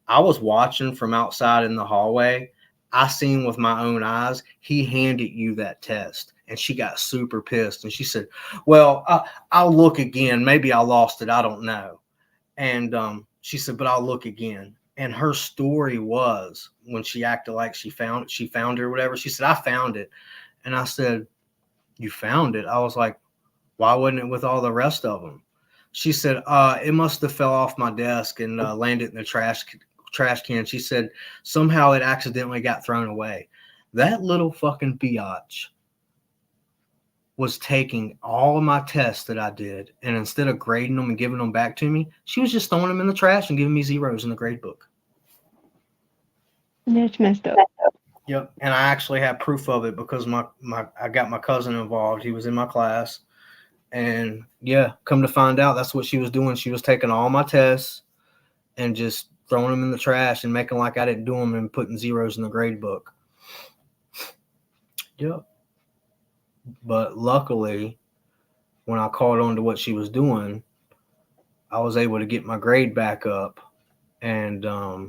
I was watching from outside in the hallway. I seen with my own eyes, he handed you that test. And she got super pissed. And she said, well, I'll look again. Maybe I lost it. I don't know. And she said, but I'll look again. And her story was when she acted like she found it or whatever. She said, I found it. And I said, you found it? I was like, why wasn't it with all the rest of them? She said, it must have fell off my desk and landed in the trash can. She said, somehow it accidentally got thrown away. That little fucking biatch was taking all of my tests that I did, and instead of grading them and giving them back to me, she was just throwing them in the trash and giving me 0s in the grade book. That's messed up. Yep. And I actually have proof of it because I got my cousin involved. He was in my class. And yeah, come to find out, that's what she was doing. She was taking all my tests and just throwing them in the trash and making like I didn't do them and putting 0s in the grade book. Yep. But luckily, when I caught on to what she was doing, I was able to get my grade back up. And I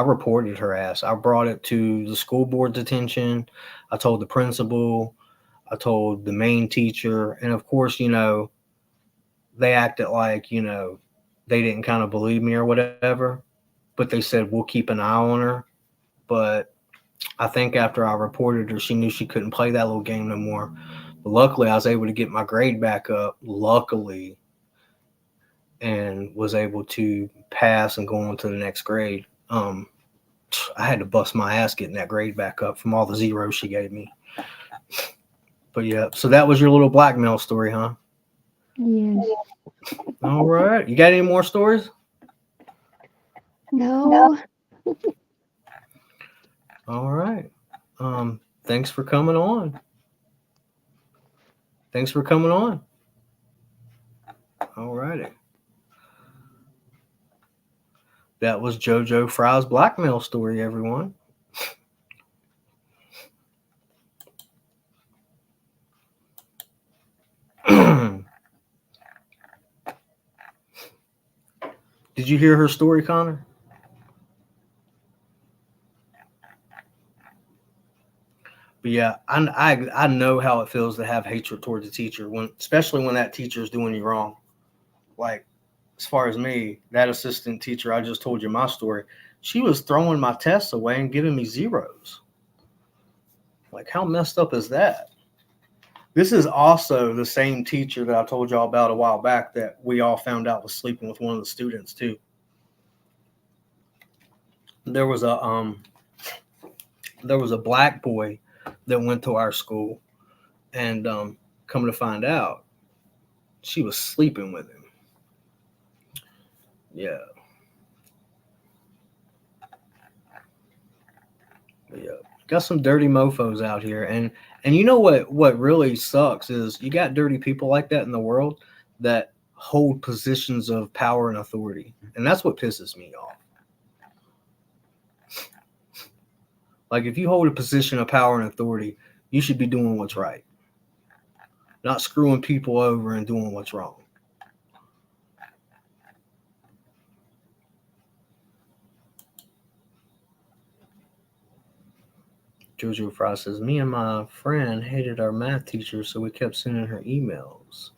reported her ass. I brought it to the school board's attention. I told the principal. I told the main teacher. And of course, they acted like, they didn't kind of believe me or whatever. But they said, we'll keep an eye on her. But I think after I reported her, she knew she couldn't play that little game no more. But luckily, I was able to get my grade back up, luckily, and was able to pass and go on to the next grade. I had to bust my ass getting that grade back up from all the 0s she gave me. But yeah, so that was your little blackmail story, huh? Yes. All right. You got any more stories? No. All right. Thanks for coming on. Thanks for coming on. All righty. That was JoJo Fry's blackmail story, everyone. Did you hear her story, Connor? But yeah, I know how it feels to have hatred towards a teacher, especially when that teacher is doing you wrong. Like, as far as me, that assistant teacher I just told you my story, she was throwing my tests away and giving me zeros. Like, how messed up is that? This is also the same teacher that I told y'all about a while back that we all found out was sleeping with one of the students too. There was a black boy that went to our school, and come to find out, she was sleeping with him. Yeah. Yeah. Got some dirty mofos out here, and you know what really sucks is you got dirty people like that in the world that hold positions of power and authority, and that's what pisses me off. Like, if you hold a position of power and authority, you should be doing what's right, not screwing people over and doing what's wrong. Jojo Fry says, me and my friend hated our math teacher, so we kept sending her emails.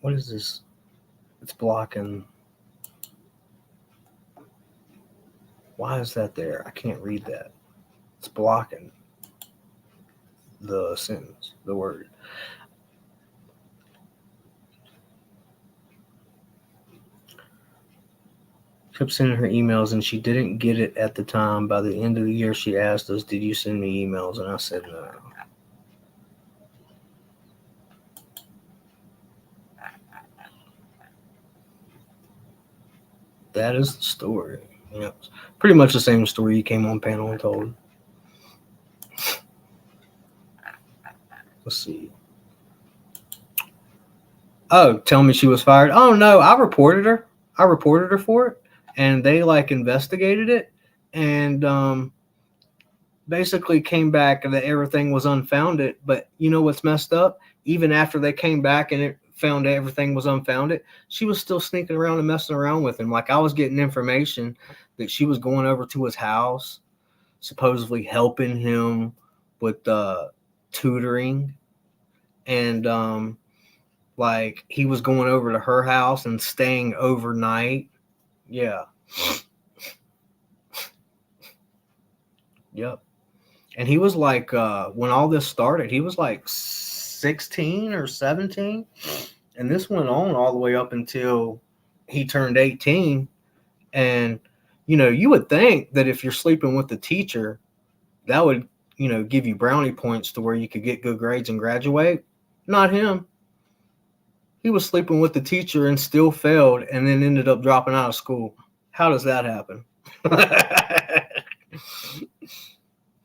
What is this? It's blocking. Why is that there? I can't read that. It's blocking the sentence, the word. Kept sending her emails, and she didn't get it at the time. By the end of the year, she asked us, did you send me emails? And I said no. That is the story. Yeah, pretty much the same story you came on panel and told. Let's see. Oh, tell me she was fired. Oh no, I reported her. I reported her for it, and they investigated it, and basically came back and that everything was unfounded. But you know what's messed up? Even after they came back and it found everything was unfounded, she was still sneaking around and messing around with him. Like, I was getting information that she was going over to his house, supposedly helping him with tutoring, and like, he was going over to her house and staying overnight. Yeah. Yep. And he was like, when all this started, he was like 16 or 17. And this went on all the way up until he turned 18. And, you would think that if you're sleeping with the teacher, that would, give you brownie points to where you could get good grades and graduate. Not him. He was sleeping with the teacher and still failed and then ended up dropping out of school. How does that happen?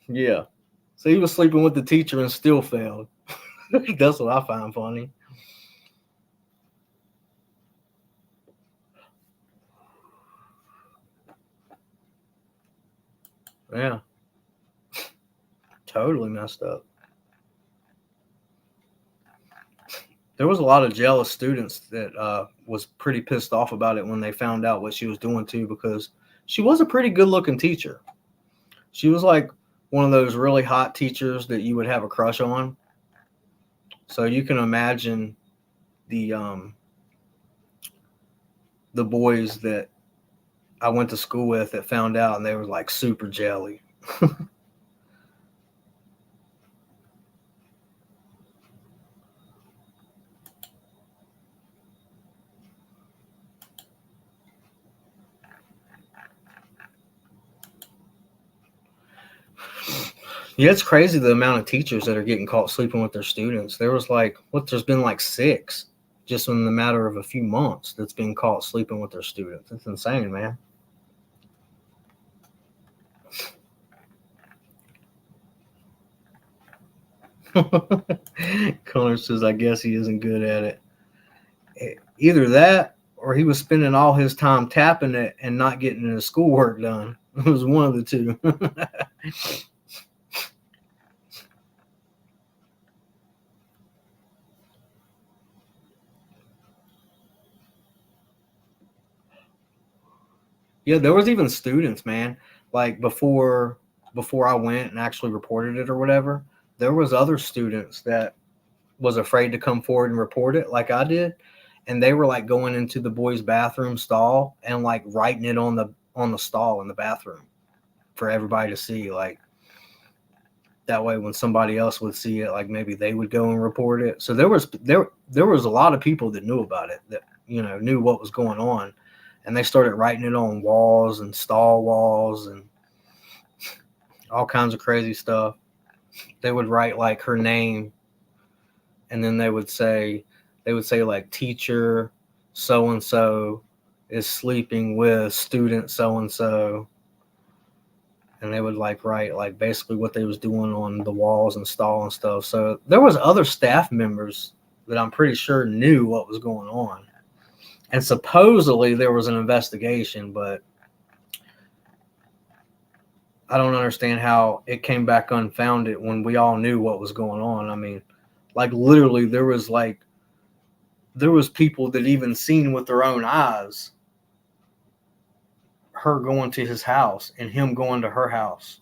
Yeah. So he was sleeping with the teacher and still failed. That's what I find funny. Yeah. Totally messed up. There was a lot of jealous students that was pretty pissed off about it when they found out what she was doing too, because she was a pretty good looking teacher. She was like one of those really hot teachers that you would have a crush on. So you can imagine the boys that I went to school with that found out, and they were like super jelly. Yeah, it's crazy the amount of teachers that are getting caught sleeping with their students. There's been like 6 just in the matter of a few months that's been caught sleeping with their students. It's insane, man. Connor says, I guess he isn't good at it. Either that or he was spending all his time tapping it and not getting his schoolwork done. It was one of the two. Yeah, there was even students, man. Like before I went and actually reported it or whatever, there was other students that was afraid to come forward and report it like I did, and they were like going into the boys' bathroom stall and like writing it on the stall in the bathroom for everybody to see. Like that way, when somebody else would see it, like maybe they would go and report it. So there was a lot of people that knew about it, that knew what was going on, and they started writing it on walls and stall walls and all kinds of crazy stuff. They would write like her name, and then they would say like teacher so and so is sleeping with student so and so, and they would like write like basically what they was doing on the walls and stall and stuff. So there was other staff members that I'm pretty sure knew what was going on, and supposedly there was an investigation, but I don't understand how it came back unfounded when we all knew what was going on. I mean, like literally there was people that even seen with their own eyes her going to his house and him going to her house,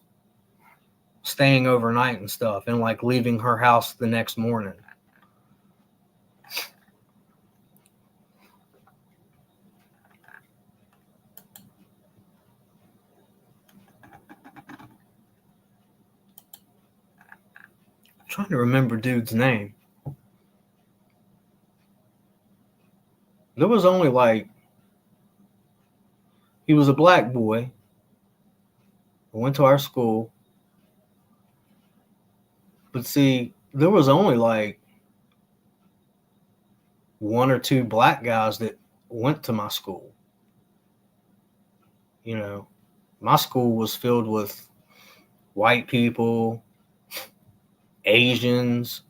staying overnight and stuff, and like leaving her house the next morning. I'm trying to remember dude's name. There was only like, he was a black boy, went to our school, but see, there was only like one or two black guys that went to my school. My school was filled with white people, Asians,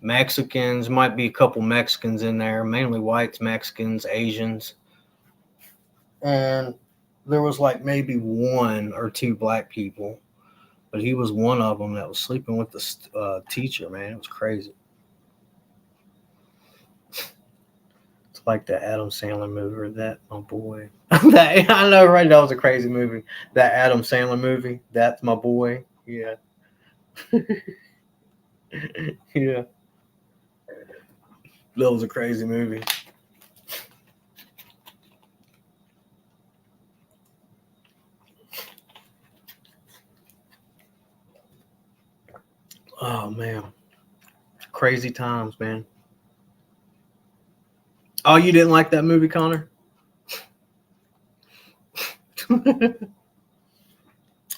Mexicans, might be a couple Mexicans in there, mainly whites, Mexicans, Asians. And there was like maybe one or two black people, but he was one of them that was sleeping with the teacher, man. It was crazy. It's like the Adam Sandler movie, that my boy. I know, right? That was a crazy movie. That Adam Sandler movie, That's My Boy. Yeah. Yeah. That was a crazy movie. Oh man. Crazy times, man. Oh, you didn't like that movie, Connor?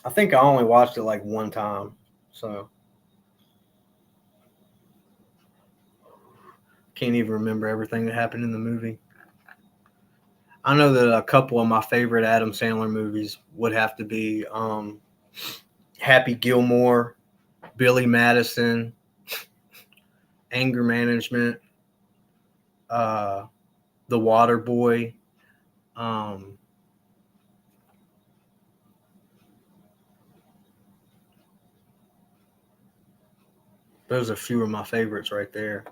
I think I only watched it like one time. So can't even remember everything that happened in the movie. I know that a couple of my favorite Adam Sandler movies would have to be Happy Gilmore, Billy Madison, Anger Management, The Water Boy. Those are a few of my favorites right there.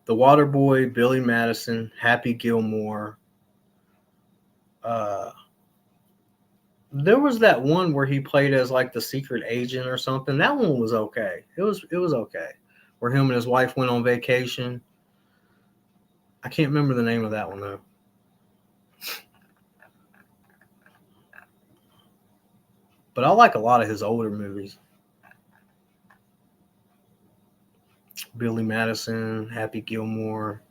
The Water Boy, Billy Madison, Happy Gilmore. There was that one where he played as like the secret agent or something. That one was okay. It was okay. Where him and his wife went on vacation. I can't remember the name of that one though. But I like a lot of his older movies. Billy Madison, Happy Gilmore,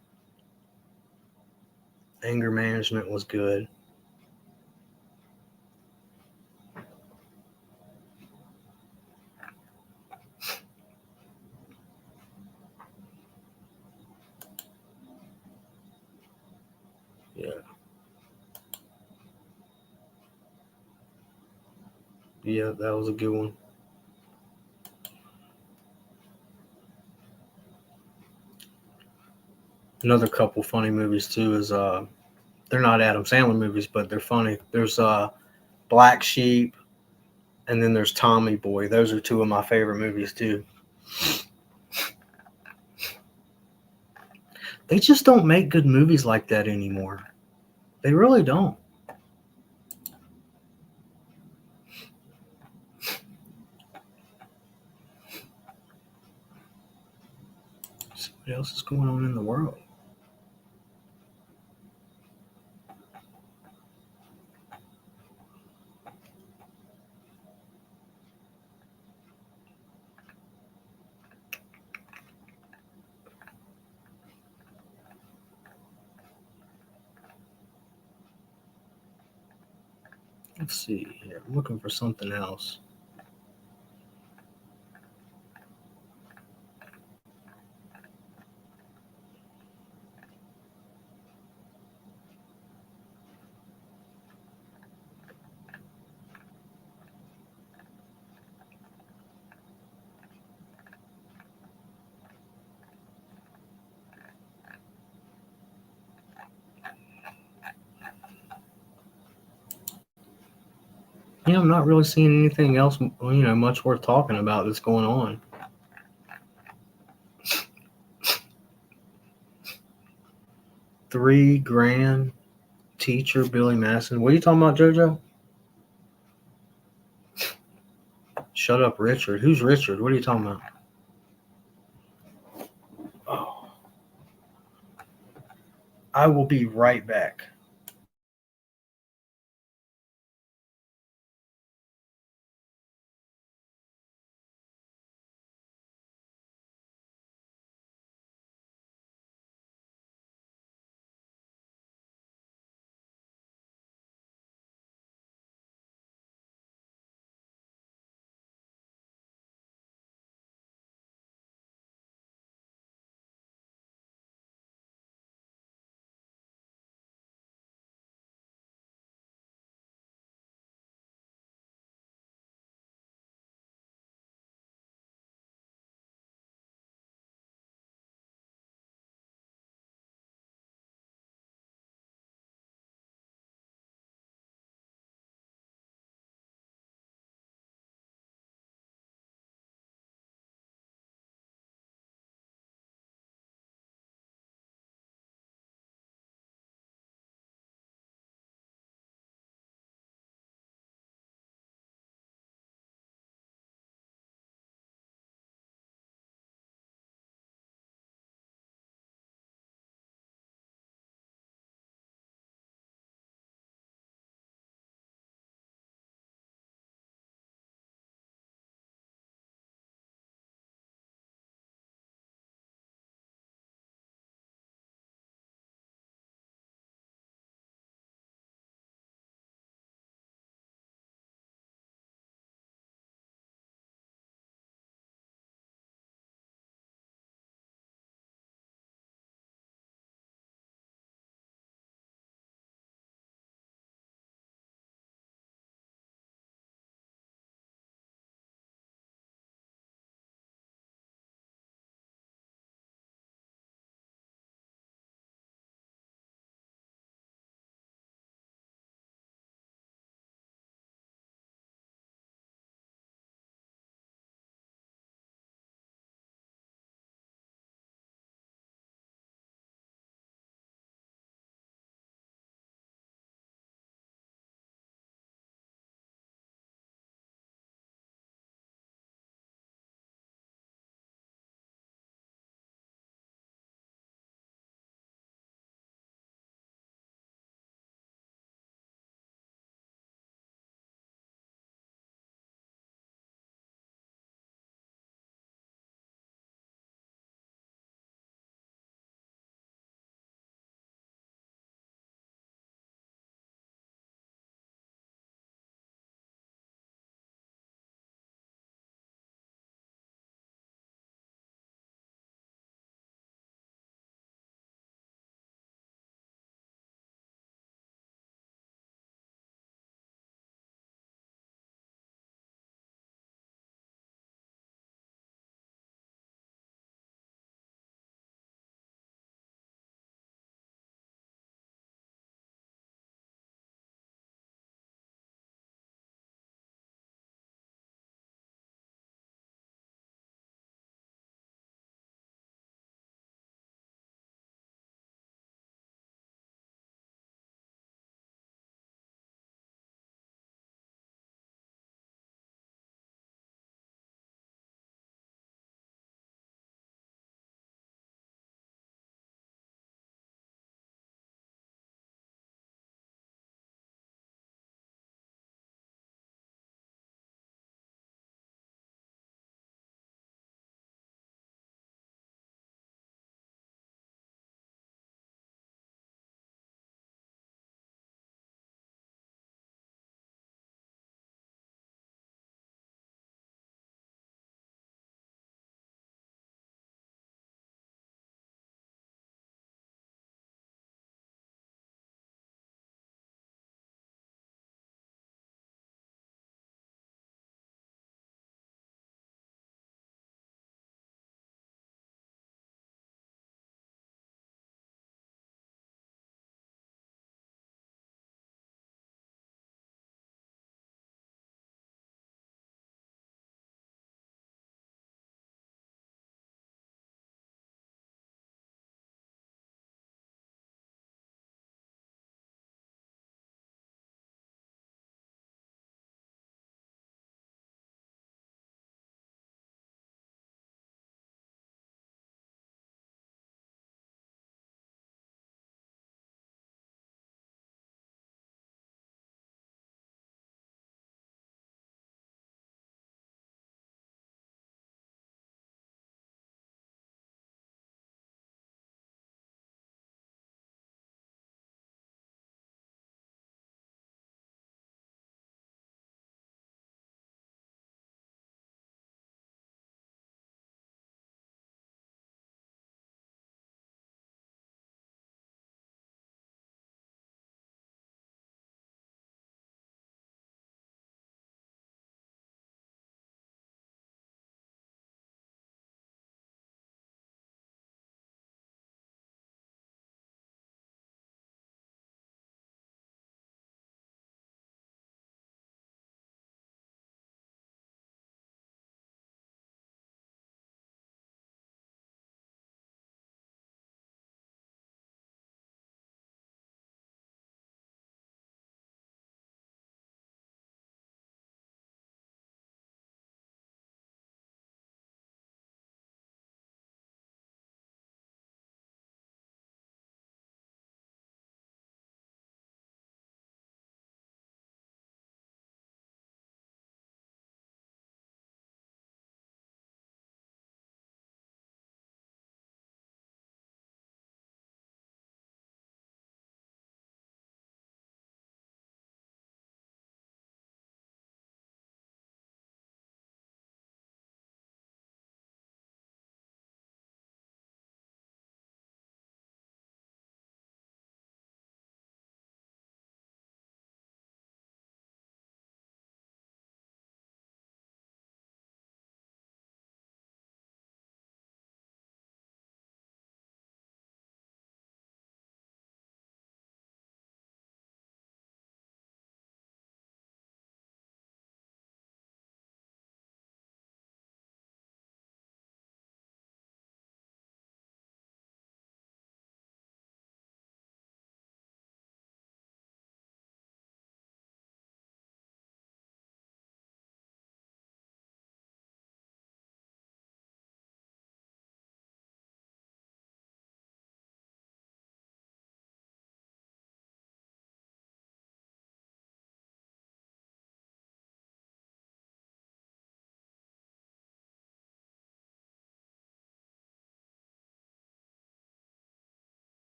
Anger Management was good. Yeah. Yeah, that was a good one. Another couple funny movies too is they're not Adam Sandler movies, but they're funny. There's Black Sheep, and then there's Tommy Boy. Those are two of my favorite movies too. They just don't make good movies like that anymore. They really don't. See what else is going on in the world. Let's see here. I'm looking for something else. Yeah, I'm not really seeing anything else, much worth talking about that's going on. $3,000 teacher Billy Madison. What are you talking about, JoJo? Shut up, Richard. Who's Richard? What are you talking about? Oh. I will be right back.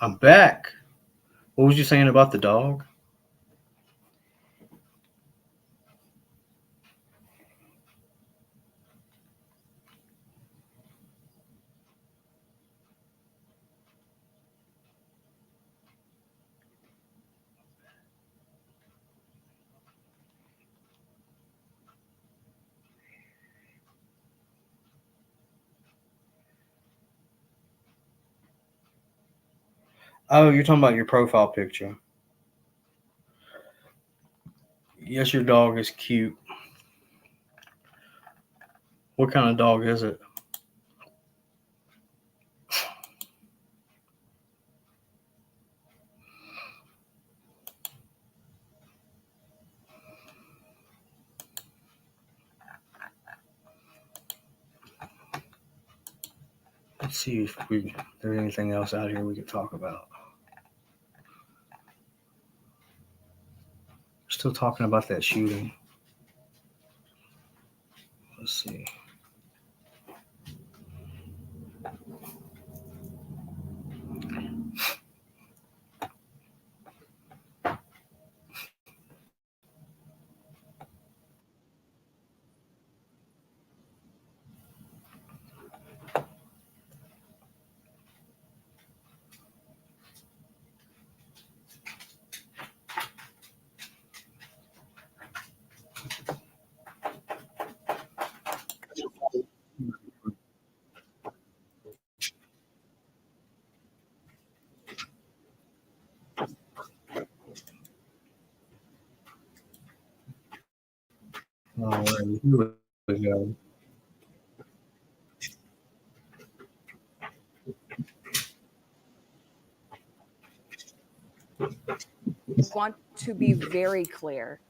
I'm back. What was you saying about the dog? Oh, you're talking about your profile picture. Yes, your dog is cute. What kind of dog is it? Let's see if there's anything else out here we could talk about. Still talking about that shooting. Let's see. All right, here we go. Want to be very clear.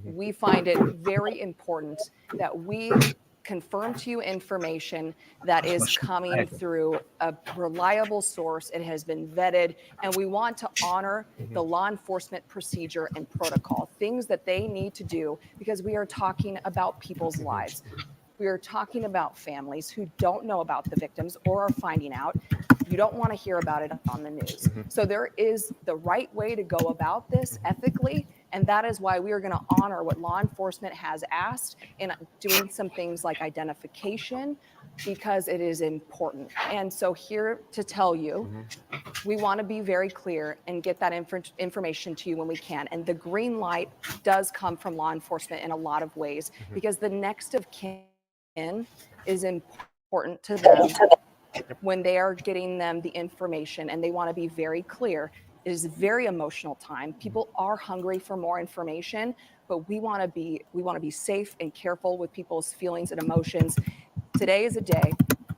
We find it very important that we confirm to you information that is coming through a reliable source. It has been vetted, and we want to honor the law enforcement procedure and protocol, things that they need to do, because we are talking about people's lives. We are talking about families who don't know about the victims or are finding out. You don't want to hear about it on the news. So there is the right way to go about this ethically, and that is why we are going to honor what law enforcement has asked in doing some things like identification, because it is important. And so here to tell you, we want to be very clear and get that information to you when we can. And the green light does come from law enforcement in a lot of ways, because the next of kin is important to them when they are getting them the information, and they want to be very clear. It is a very emotional time. People are hungry for more information, but we want to be safe and careful with people's feelings and emotions. Today is a day.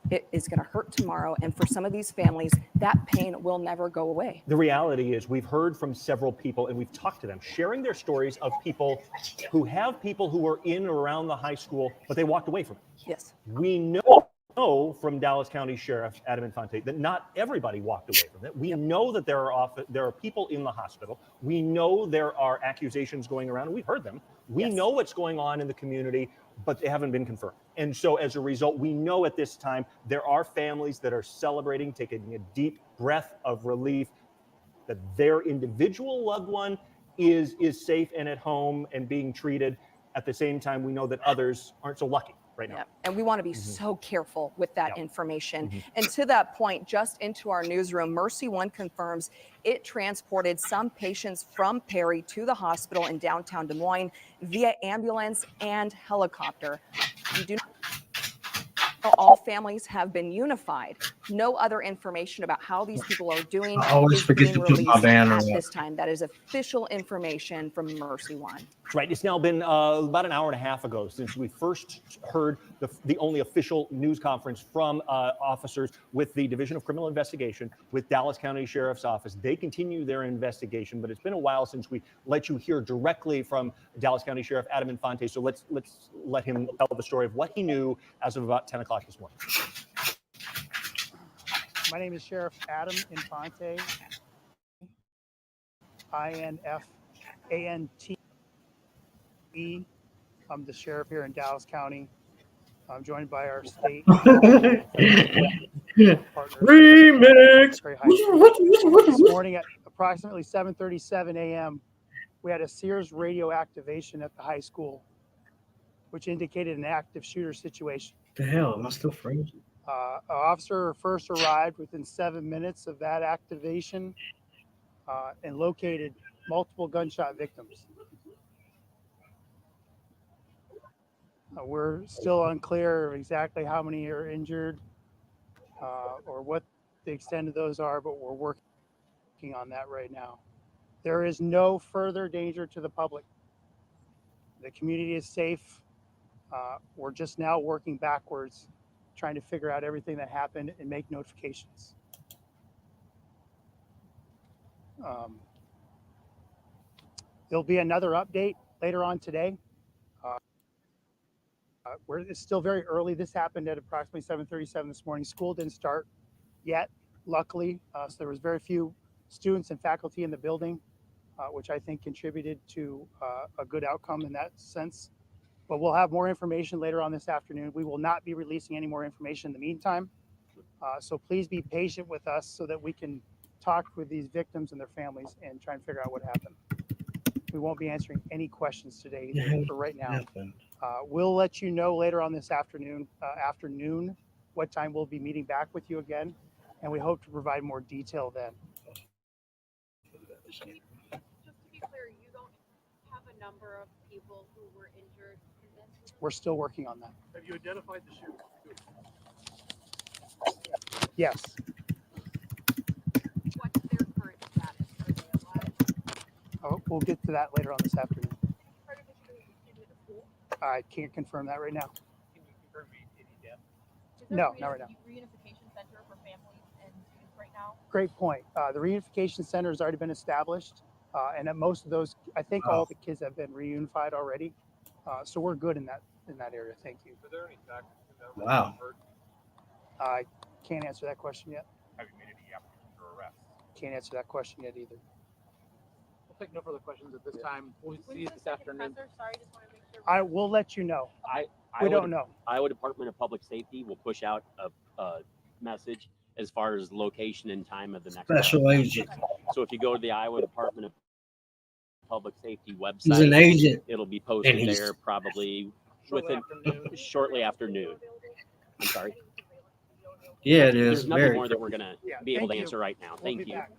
It is going to hurt tomorrow, and for some of these families, that pain will never go away. The reality is we've heard from several people, and we've talked to them, sharing their stories of people who have people who were in or around the high school, but they walked away from it. Yes. We know from Dallas County Sheriff Adam Infante that not everybody walked away from it. We know that there are people in the hospital. We know there are accusations going around, and we've heard them. We know what's going on in the community, but they haven't been confirmed. And so as a result, we know at this time there are families that are celebrating, taking a deep breath of relief that their individual loved one is safe and at home and being treated. At the same time, we know that others aren't so lucky right now. And we want to be so careful with that information. And to that point, just into our newsroom, Mercy One confirms it transported some patients from Perry to the hospital in downtown Des Moines via ambulance and helicopter. We do not know all families have been unified. No other information about how these people are doing I always is forget being to put my released banner at up. this time. That is official information from Mercy One. Right. It's now been about an hour and a half ago since we first heard the only official news conference from officers with the Division of Criminal Investigation with Dallas County Sheriff's Office. They continue their investigation, but it's been a while since we let you hear directly from Dallas County Sheriff Adam Infante. So let's let him tell the story of what he knew as of about 10 o'clock this morning. My name is Sheriff Adam Infante, INFANTE. I'm the sheriff here in Dallas County. I'm joined by our state partners. Remix. Very high school. This morning at approximately 7:37 a.m., we had a Sears radio activation at the high school, which indicated an active shooter situation. The hell? Am I still frozen? An officer first arrived within 7 minutes of that activation and located multiple gunshot victims. We're still unclear of exactly how many are injured or what the extent of those are, but we're working on that right now. There is no further danger to the public. The community is safe. We're just now working backwards, trying to figure out everything that happened and make notifications. There'll be another update later on today. It's still very early. This happened at approximately 7:37 this morning. School didn't start yet, luckily. So there was very few students and faculty in the building, which I think contributed to a good outcome in that sense. But we'll have more information later on this afternoon. We will not be releasing any more information in the meantime. So please be patient with us so that we can talk with these victims and their families and try and figure out what happened. We won't be answering any questions today either for right now. We'll let you know later on this afternoon, what time we'll be meeting back with you again, and we hope to provide more detail then. Just to be clear, you don't have a number of people who were injured in this? We're still working on that. Have you identified the shooter? Yes. What's their current status? Are they alive? We'll get to that later on this afternoon. Part of the shooting was in the school? I can't confirm that right now. Can you confirm any death? No, not right now. Reunification center for families and students right now? Great point. The reunification center has already been established, and at most of those, I think all the kids have been reunified already. So we're good in that area. Thank you. Are there any factors that were Wow. hurt? I can't answer that question yet. Have you made any applications for arrest? Can't answer that question yet either. We'll take no further questions at this time. We'll see you this afternoon. Sorry, just want to make sure. I will let you know. We don't know. Iowa Department of Public Safety will push out a message as far as location and time of the next Special agent. So if you go to the Iowa Department of Public Safety website, He's an agent. It'll be posted And he's- there probably shortly after noon. I'm sorry. Yeah, it is. There's nothing Very more that we're going to be able to thank you. answer right now. We'll Thank be you. back.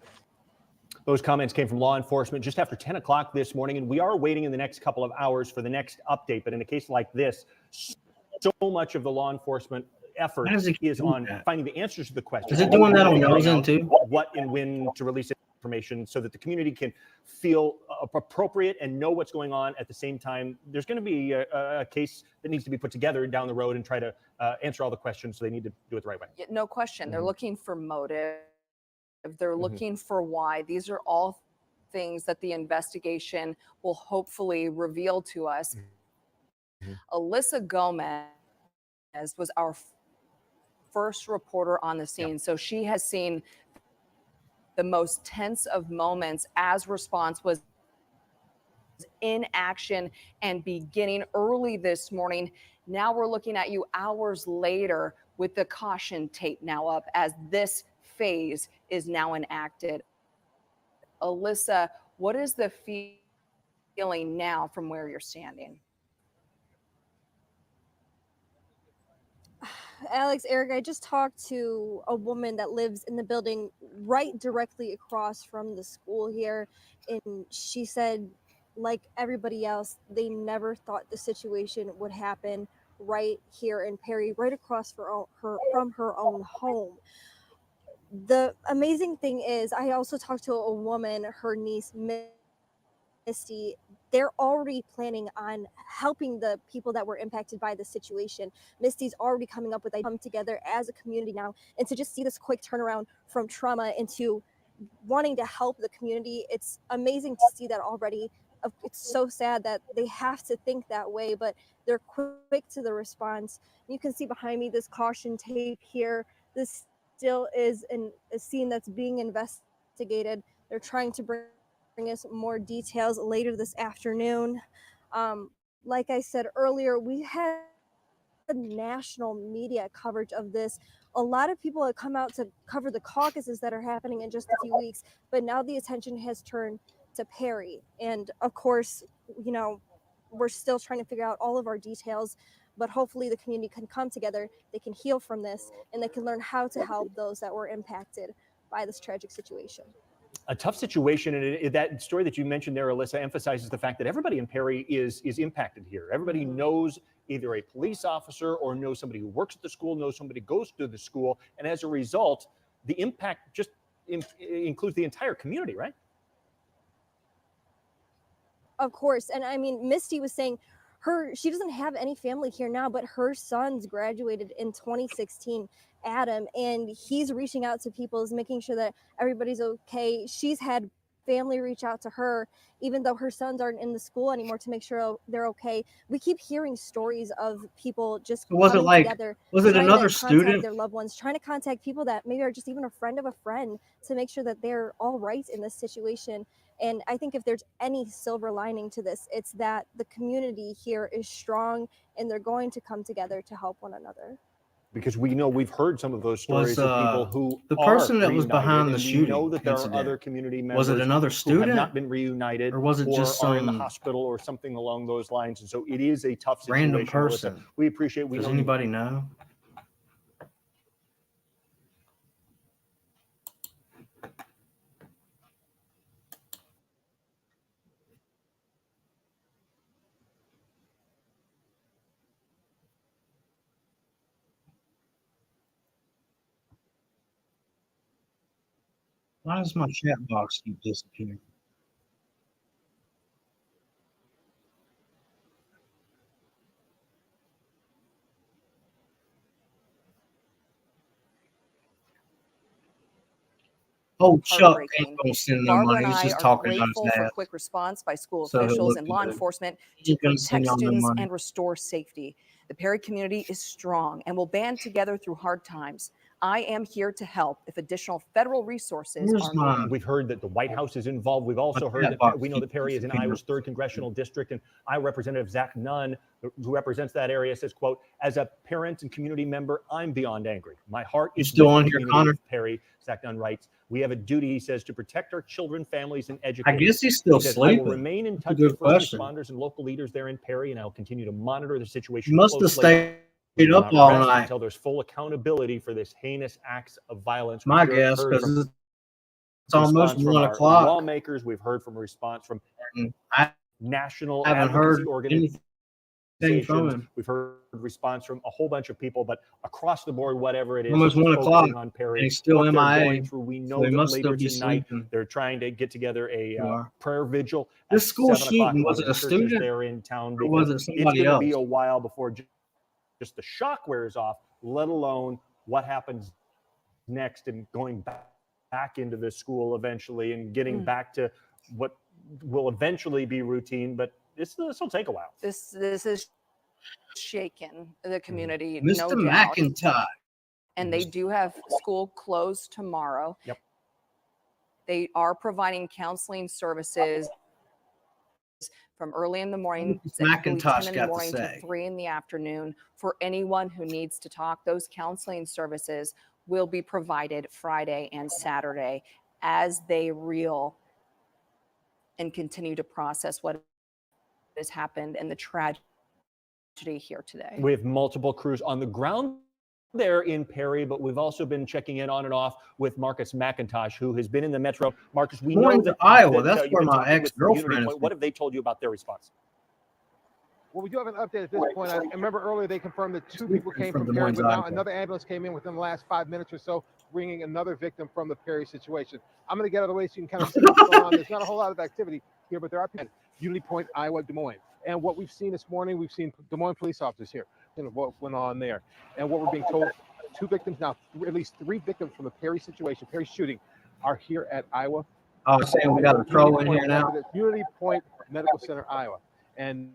Those comments came from law enforcement just after 10 o'clock this morning, and we are waiting in the next couple of hours for the next update. But in a case like this, so much of the law enforcement effort How does it is do on that? finding the answers to the questions. Is it doing that on yours Figuring end too? out what and when to release information so that the community can feel appropriate and know what's going on. At the same time, there's going to be a case that needs to be put together down the road and try to answer all the questions, so they need to do it the right way. Yeah, no question. They're Mhm. looking for motive. They're Mhm. looking for why. These are all things that the investigation will hopefully reveal to us. Alyssa Gomez was our first reporter on the scene. So she has seen the most tense of moments as response was in action and beginning early this morning. Now we're looking at you hours later with the caution tape now up as this phase is now enacted. Alyssa, what is the feeling now from where you're standing? Alex, Eric, I just talked to a woman that lives in the building right directly across from the school here. And she said, like everybody else, they never thought the situation would happen right here in Perry, right across from her own home. The amazing thing is, I also talked to a woman, her niece, Misty. They're already planning on helping the people that were impacted by the situation. Misty's already coming up with come together as a community now, and to just see this quick turnaround from trauma into wanting to help the community, it's amazing to see that already. It's so sad that they have to think that way, but they're quick to the response. You can see behind me this caution tape here. This still is a scene that's being investigated. They're trying to bring us more details later this afternoon. Like I said earlier, we had the national media coverage of this. A lot of people have come out to cover the caucuses that are happening in just a few weeks, but now the attention has turned to Perry. And of course, you know, we're still trying to figure out all of our details, but hopefully the community can come together, they can heal from this, and they can learn how to help those that were impacted by this tragic situation. A tough situation, and that story that you mentioned there, Alyssa, emphasizes the fact that everybody in Perry is impacted here. Everybody knows either a police officer or knows somebody who works at the school, knows somebody who goes to the school, and as a result, the impact just includes the entire community, right? Of course. And I mean, Misty was saying she doesn't have any family here now, but her sons graduated in 2016, Adam, and he's reaching out to people, making sure that everybody's okay. She's had family reach out to her, even though her sons aren't in the school anymore, to make sure they're okay. We keep hearing stories of people just coming together, was it another to contact student? their loved ones, trying to contact people that maybe are just even a friend of a friend to make sure that they're all right in this situation. And I think if there's any silver lining to this, it's that the community here is strong and they're going to come together to help one another. Because we know we've heard some of those stories of people who the person that was reunited, behind the and shooting we know that there incident, are other community members was it another who student have not been reunited, or was it just are in the some hospital or something along those lines. And so it is a tough situation. random person? Alyssa. We appreciate. Does anybody know? Why does my chat box keep disappearing? Oh, Chuck ain't gonna send no Barbara money. and He's I just are talking about grateful his for ass. quick response by school So he'll officials look and law good. enforcement He to ain't gonna send protect y'all no students money. and restore safety. The Perry community is strong and will band together through hard times. I am here to help if additional federal resources Where's are my- needed. We've heard that the White House is involved. We've also heard that we know that Perry is in Iowa's 3rd congressional district, and Iowa Representative Zach Nunn, who represents that area, says, quote, "As a parent and community member, I'm beyond angry. My heart is still with on the here, community Connor? of Perry." Zach Nunn writes, "We have a duty," he says, "to protect our children, families, and educators." guess he's still He says, "I will sleeping. remain in That's a touch good with first question. responders and local leaders there in Perry, and I will continue to monitor the situation He must have closely. stayed We will up not all rest night. until there's full accountability for this heinous acts of violence." My We've guess, heard because from it's almost response from 1 our o'clock. lawmakers. We've heard from a response from I national haven't advocacy heard organizations. anything from him. We've heard response from a whole bunch of people, but across the board, whatever it is, Almost it's 1 o'clock, focusing on Perry, and he's still what they're MIA, going through. We so know he that must later still be tonight sleeping. they're trying to get together a are. prayer vigil This at school 7 o'clock shooting, among was it the a churches student there in town, or was because it it's somebody going to be else? a while before just the shock wears off, let alone what happens next and going back into the school eventually and getting back to what will eventually be routine. But this will take a while. This is shaken the community, Mr. no doubt. McIntyre. And they do have school closed tomorrow. Yep. They are providing counseling services from early in the morning, typically 10 in the morning to 3 in the afternoon, for anyone who needs to talk. Those counseling services will be provided Friday and Saturday as they reel and continue to process what has happened and the tragedy here today. We have multiple crews on the ground there in Perry, but we've also been checking in on and off with Marcus McIntosh, who has been in the metro. Marcus, we know that Iowa. That's you've where been my talking with ex-girlfriend Unity is Point. from. What have they told you about their response? Well, we do have an update at this point. I remember earlier they confirmed that 2 people came from Des Perry, Moines, but now Iowa. another ambulance came in within the last 5 minutes or so, bringing another victim from the Perry situation. I'm going to get out of the way so you can kind of see what's going on. There's not a whole lot of activity here, but there are people at Unity Point, Iowa, Des Moines. And what we've seen this morning, we've seen Des Moines police officers here, and what went on there. And what we're being told, 2 victims now, at least 3 victims from the Perry situation, Perry shooting, are here at Iowa. I was saying we got a pro in here now. Unity Point Medical Center, Iowa. And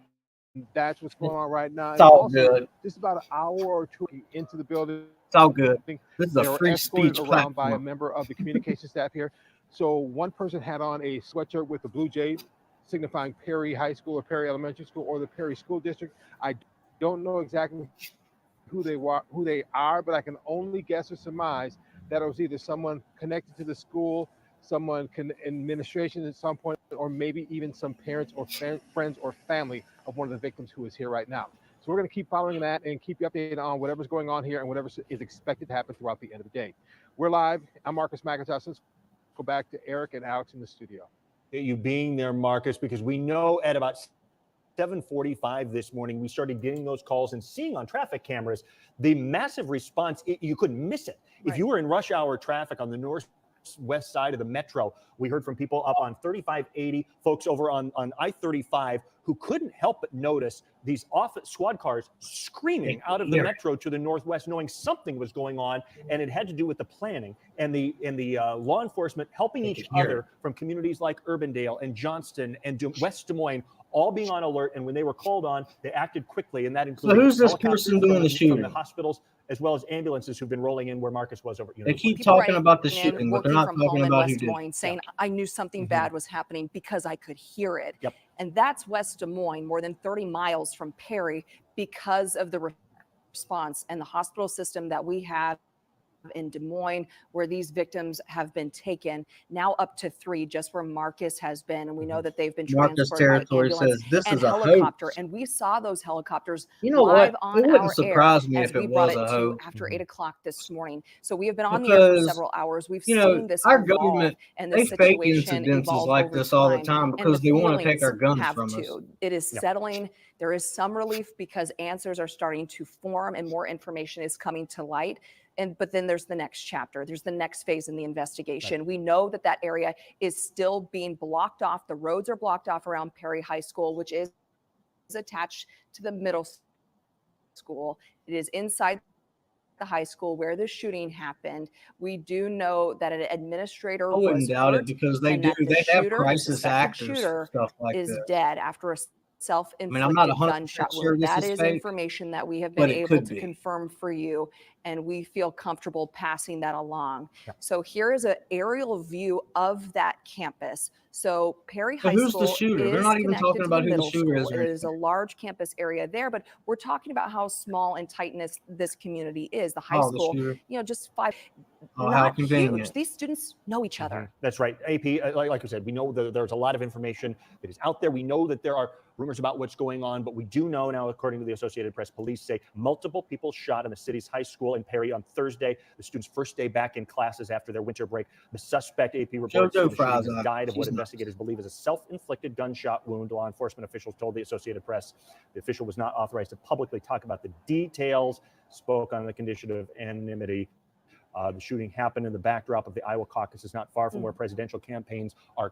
that's what's going on right now. It's all good. Just about an hour or 2 into the building. It's all good. This is They a were free escorted speech around by a platform. member of the communication staff here. So one person had on a sweatshirt with the Blue Jay, signifying Perry High School or Perry Elementary School or the Perry School District. I don't know exactly who they are, but I can only guess or surmise that it was either someone connected to the school, someone administration at some point, or maybe even some parents or friends or family of one of the victims who is here right now. So we're going to keep following that and keep you updated on whatever's going on here and whatever is expected to happen throughout the end of the day. We're live. I'm Marcus McIntosh. Let's go back to Eric and Alex in the studio. You being there, Marcus, because we know at about 7:45 this morning, we started getting those calls and seeing on traffic cameras the massive response. You couldn't miss it. If you were in rush hour traffic on the northwest side of the metro, we heard from people up on 3580, folks over on I-35 who couldn't help but notice these squad cars screaming out of the metro to the northwest, knowing something was going on, and it had to do with the planning and the law enforcement helping each other from communities like Urbandale and Johnston and West Des Moines, all being on alert. And when they were called on, they acted quickly, and that included So who's this helicopters person doing the from shooting? the hospitals, as well as ambulances who've been rolling in where Marcus was over. They keep talking about the in, shooting, but they're working not from talking home in about who West Des did. Moines, saying I knew something Mhm. bad was happening because I could hear it. And that's West Des Moines, more than 30 miles from Perry, because of the response and the hospital system that we have in Des Moines, where these victims have been taken, now up to 3, just where Marcus has been. And we know that they've been Marcus transported by Territory ambulance says this and is a helicopter. hoax. And we saw those helicopters You know live what? on It wouldn't our surprise air me as if we it brought was it a to hoax. after 8 o'clock this morning. So we have been on the air for Because, several hours. We've you know, seen this our evolve government, and they this fake situation incidences evolve like over this all the time. time And the because they want to take feelings our guns have from us. to. It is settling. There is some relief because answers are starting to form and more information is coming to light. But then there's the next chapter. There's the next phase in the investigation. We know that that area is still being blocked off. The roads are blocked off around Perry High School, which is attached to the middle school. It is inside the high school where the shooting happened. We do know that an administrator I wouldn't was doubt hurt it because they and do. that the They have shooter, the crisis suspected actors, shooter, stuff like is this. dead after a I mean, I'm not self-inflicted 100% gunshot sure wound. this That is is fake, information that we have been but it able could to be. confirm for you, and we feel comfortable passing that along. So here is an aerial view of that campus. So Perry So High who's the School shooter? They're is not even connected talking to the about who the middle shooter school. is or It is a anything. large campus area there, but we're talking about how small and tight this community is. The high Oh, the school, shooter. just 5, Oh, how not huge. convenient. These students know each other. That's right. AP, like I said, we know that there's a lot of information that is out there. We know that there are rumors about what's going on, but we do know now, according to the Associated Press, police say multiple people shot in the city's high school in Perry on Thursday, the students' first day back in classes after their winter break. The suspect, AP reports, in the shooting has died of what investigators believe is a self-inflicted gunshot wound. Law enforcement officials told the Associated Press the official was not authorized to publicly talk about the details, spoke on the condition of anonymity. The shooting happened in the backdrop of the Iowa caucuses, not far from where presidential campaigns are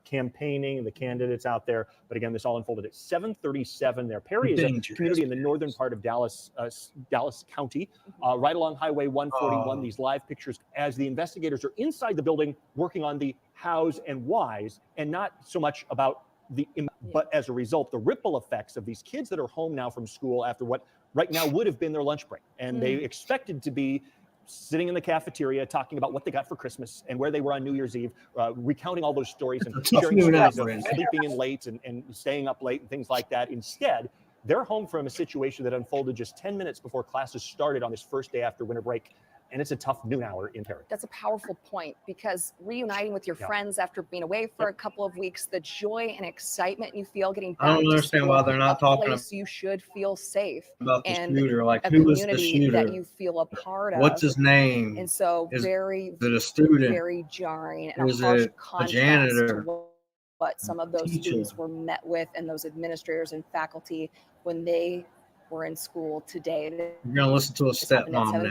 campaigning and the candidates out there. But again, this all unfolded at 7:37 there. Perry is a community in the northern part of Dallas County, right along Highway 141. These live pictures as the investigators are inside the building working on the hows and whys, and not so much about but as a result, the ripple effects of these kids that are home now from school after what right now would have been their lunch break. And they expected to be sitting in the cafeteria talking about what they got for Christmas and where they were on New Year's Eve, recounting all those stories and sharing stories of sleeping in late and staying up late and things like that. Instead, they're home from a situation that unfolded just 10 minutes before classes started on this first day after winter break. And it's a tough noon hour in Perry. That's a powerful point because reuniting with your friends after being away for a couple of weeks, the joy and excitement you feel getting back I don't understand why they're not talking place you should feel safe about the and shooter. Like, a who is the community that shooter? you feel a part of. What's his name? And so Is very, it a student? very jarring and Is a harsh it a contrast janitor? to what some of those students were met with and those administrators and faculty when they were in school today. You're gonna listen to a stepmom now.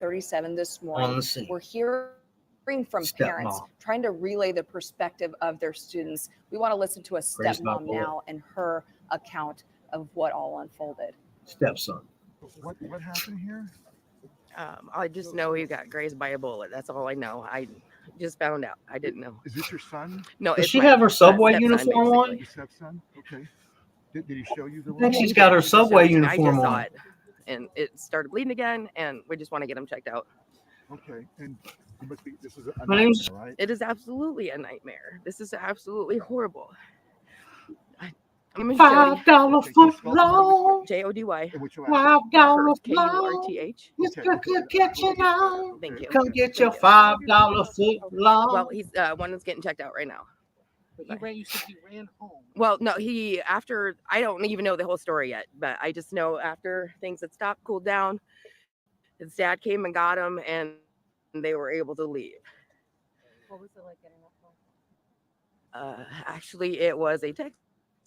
37 this On morning. the scene. We're hearing from parents Stepmom. trying to relay the perspective of their students. We want to listen to a Raised by stepmom boy. now and her account of what all unfolded. Stepson. What happened here? I just know he got grazed by a bullet. That's all I know. I just found out. I didn't know. Is this your son? No, Does it's she my have her Subway stepson, uniform on? basically. Your stepson? Okay. Did he show you the I think room? she's got her He just showed Subway it to me. I uniform just saw on. it, and it started bleeding again, and we just want to get him checked out. Okay. And it must be, this is a My name's- nightmare, right? It is absolutely a nightmare. This is absolutely horrible. $5 foot long. Jody. And what's your $5 long. Kurth. It's good catching on. Thank you. Come get your $5 foot long. Well, he's one is getting checked out right now. But he ran. You said he ran home. Well, no, I don't even know the whole story yet, but I just know after things had stopped, cooled down, his dad came and got him, and they were able to leave. What was it like getting that phone? Actually, it was a text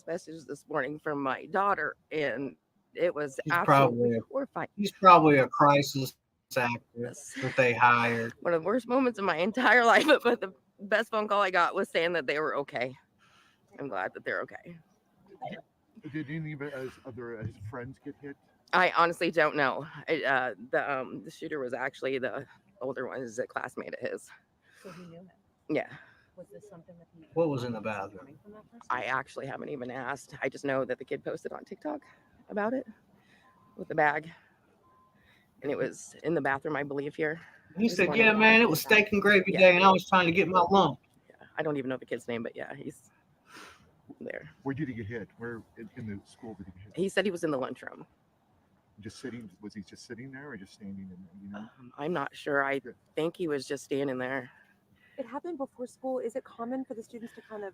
message this morning from my daughter, and it was absolutely horrifying. He's probably a crisis actor that they hired. One of the worst moments of my entire life, but the best phone call I got was saying that they were okay. I'm glad that they're okay. Did any of his friends get hit? I honestly don't know. The shooter was actually the older one, is a classmate of his. So he knew him. Yeah. Was this something that he? What was in the bathroom? I actually haven't even asked. I just know that the kid posted on TikTok about it with the bag, and it was in the bathroom, I believe, here. He said, "Yeah, man, it was steak and gravy day, and I was trying to get my lump." Yeah, I don't even know the kid's name, but yeah, he's there. Where did he get hit? Where in the school did he get hit? He said he was in the lunchroom. Just sitting? Was he just sitting there or just standing in there? You know? I'm not sure. I think he was just standing there. It happened before school. Is it common for the students to kind of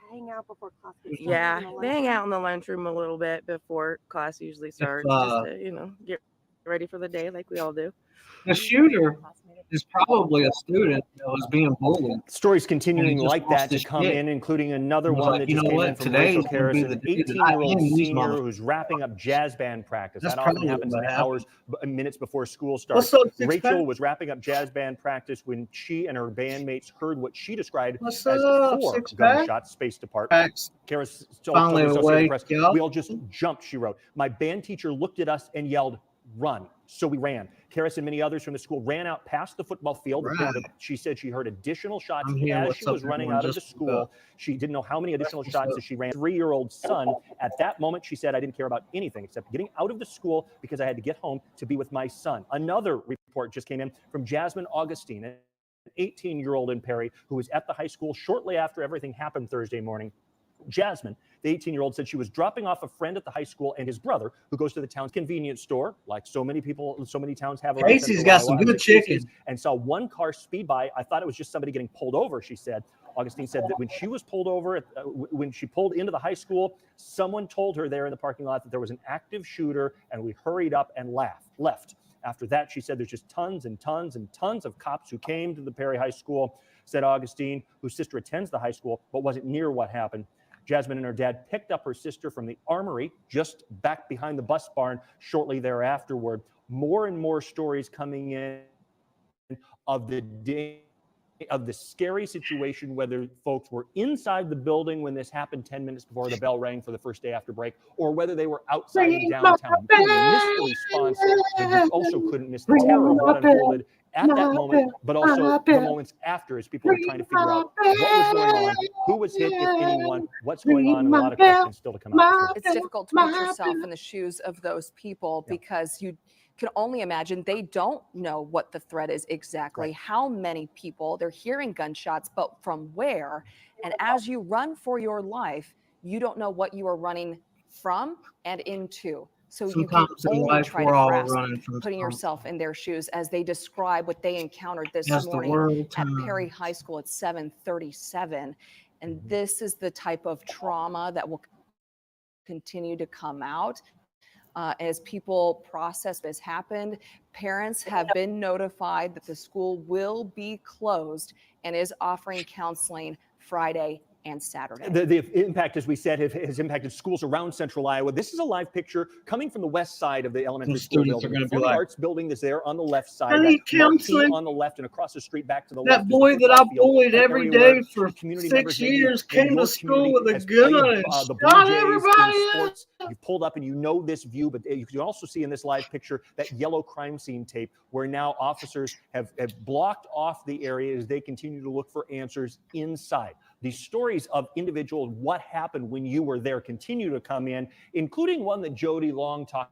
hang out before class gets started? Yeah, they hang out in the lunchroom a little bit before class usually starts, just to, get ready for the day like we all do. The shooter is probably a student that was being bullied. Stories continuing like that to come in, including another one that just came in from Rachel Harris, an 18-year-old senior who's wrapping up jazz band practice. That often happens in hours, minutes before school starts. Rachel was wrapping up jazz band practice when she and her bandmates heard what she described as 4 gunshots spaced apart. Karis told the Associated Press, "We all just jumped," she wrote. "My band teacher looked at us and yelled, 'Run.' So we ran." Karis and many others from the school ran out past the football field. She said she heard additional shots as she was running out of the school. She didn't know how many additional shots as she ran. 3-year-old son. At that moment, she said, "I didn't care about anything except getting out of the school because I had to get home to be with my son." Another report just came in from Jasmine Augustine, an 18-year-old in Perry, who was at the high school shortly after everything happened Thursday morning. Jasmine, the 18-year-old, said she was dropping off a friend at the high school and his brother, who goes to the town's convenience store, like so many towns have. Casey's got some good chicken. And saw one car speed by. "I thought it was just somebody getting pulled over," she said. Augustine said that when she was pulled over, when she pulled into the high school, someone told her there in the parking lot that there was an active shooter, and we hurried up and left. After that, she said there's just tons and tons and tons of cops who came to the Perry High School, said Augustine, whose sister attends the high school, but wasn't near what happened. Jasmine and her dad picked up her sister from the armory just back behind the bus barn shortly thereafterward. More and more stories coming in of the scary situation, whether folks were inside the building when this happened 10 minutes before the bell rang for the first day after break, or whether they were outside in downtown. You couldn't miss the response, and you also couldn't miss the terror of what unfolded at that moment, but also the moments after, as people were trying to figure out what was going on, who was hit, if anyone, what's going on, and a lot of questions still to come out. It's difficult to put yourself in the shoes of those people because you can only imagine they don't know what the threat is exactly, how many people, they're hearing gunshots, but from where. And as you run for your life, you don't know what you are running from and into. So you can only try to grasp putting yourself in their shoes as they describe what they encountered this morning at Perry High School at 7:37. And this is the type of trauma that will continue to come out as people process this happened. Parents have been notified that the school will be closed and is offering counseling Friday and Saturday. The impact, as we said, has impacted schools around central Iowa. This is a live picture coming from the west side of the elementary school building. The arts building is there on the left side. On the left and across the street back to the left. That boy that I bullied every day for 6 years came to school with a gun and shot everybody. You pulled up and you know this view, but you can also see in this live picture that yellow crime scene tape where now officers have blocked off the area as they continue to look for answers inside. These stories of individuals, what happened when you were there, continue to come in, including one that Jody Long talked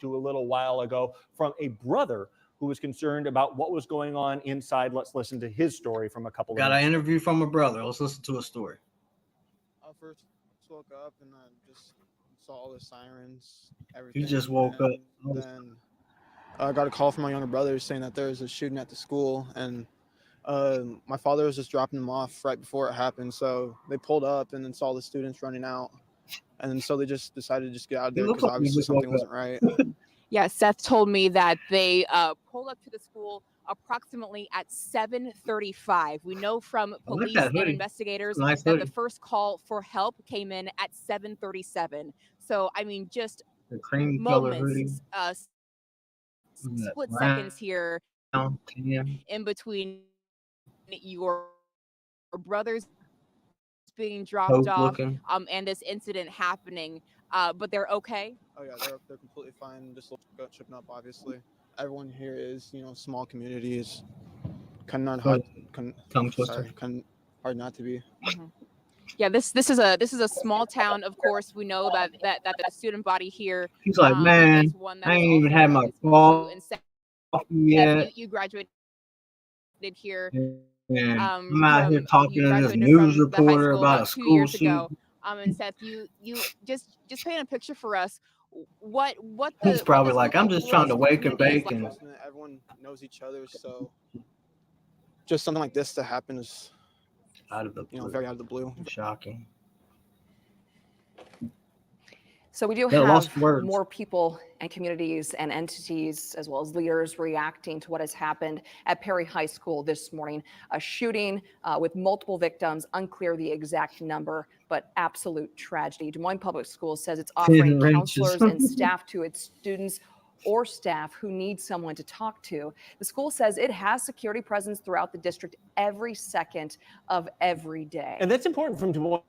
to a little while ago from a brother who was concerned about what was going on inside. Let's listen to his story from a couple of Got an interview from a brother. Let's listen to a story. First, just woke up and I just saw all the sirens, You everything. just woke up. And then I got a call from my younger brother saying that there was a shooting at the school, and my father was just dropping them off right before it happened. So they pulled up and then saw the students running out, and then so they just decided to just get out of You there look because like you obviously just woke something wasn't up. right. Yeah, Seth told me that they pulled up to the school approximately at 7:35. We know from I like police that and hoodie. investigators Nice that the hoodie. first call for help came in at 7:37. So, I mean, just The cream color hoodie. moments, That split seconds here brown tan. in between your brothers being dropped Hope off looking. and this incident happening. But they're okay. Oh yeah, they're completely fine. Just tripping up, obviously. Everyone here is, small communities. Kind of hard. Tongue twister. Kind hard not to be. Yeah, this is a small town. Of course, we know that the student body here He's like, is man, one that I is ain't even also had my blue. And Seth, coffee yet. you graduated here And I'm out here talking you to this graduated news from the high reporter school about about a 2 school years ago. shooting. And Seth, you just paint a picture for us. What He's the probably like, I'm just trying to wake and community is bake. And Everyone knows each other, so just something like this to happen is out of the blue. Very out of the blue. Shocking. So we do Yeah, lost have words. more people and communities and entities as well as leaders reacting to what has happened at Perry High School this morning. A shooting with multiple victims, unclear the exact number, but absolute tragedy. Des Moines Public Schools says it's offering counselors and staff to its students or staff who need someone to talk to. The school says it has security presence throughout the district every second of every day. And that's important from Des Moines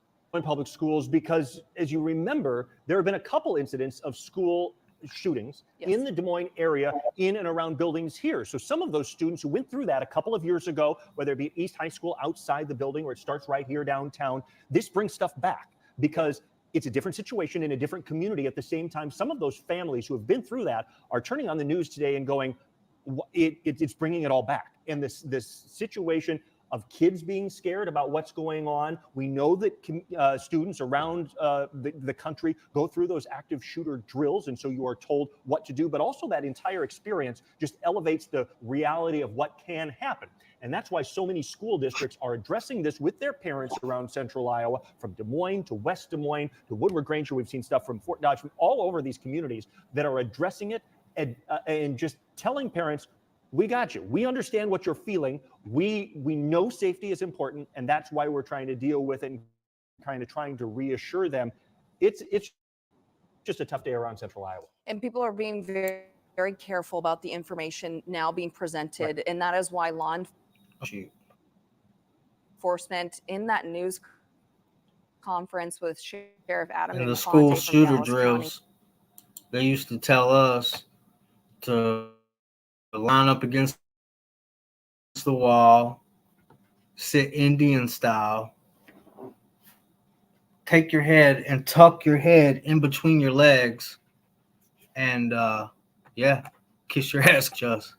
Public Schools because, as you remember, there have been a couple incidents of school shootings in the Des Moines area in and around buildings here. So some of those students who went through that a couple of years ago, whether it be at East High School outside the building or it starts right here downtown, this brings stuff back because it's a different situation in a different community. At the same time, some of those families who have been through that are turning on the news today and going, it's bringing it all back. And this situation of kids being scared about what's going on. We know that students around the country go through those active shooter drills, and so you are told what to do, but also that entire experience just elevates the reality of what can happen. And that's why so many school districts are addressing this with their parents around central Iowa, from Des Moines to West Des Moines to Woodward Granger. We've seen stuff from Fort Dodge, from all over these communities that are addressing it and just telling parents, we got you. We understand what you're feeling. We know safety is important, and that's why we're trying to deal with it and trying to reassure them. It's just a tough day around central Iowa. And people are being very, very careful about the information now being presented, and that is why law enforcement in that news conference with Sheriff Adam and the school shooter drills, they used to tell us to line up against the wall, sit Indian style, take your head and tuck your head in between your legs, and kiss your ass just.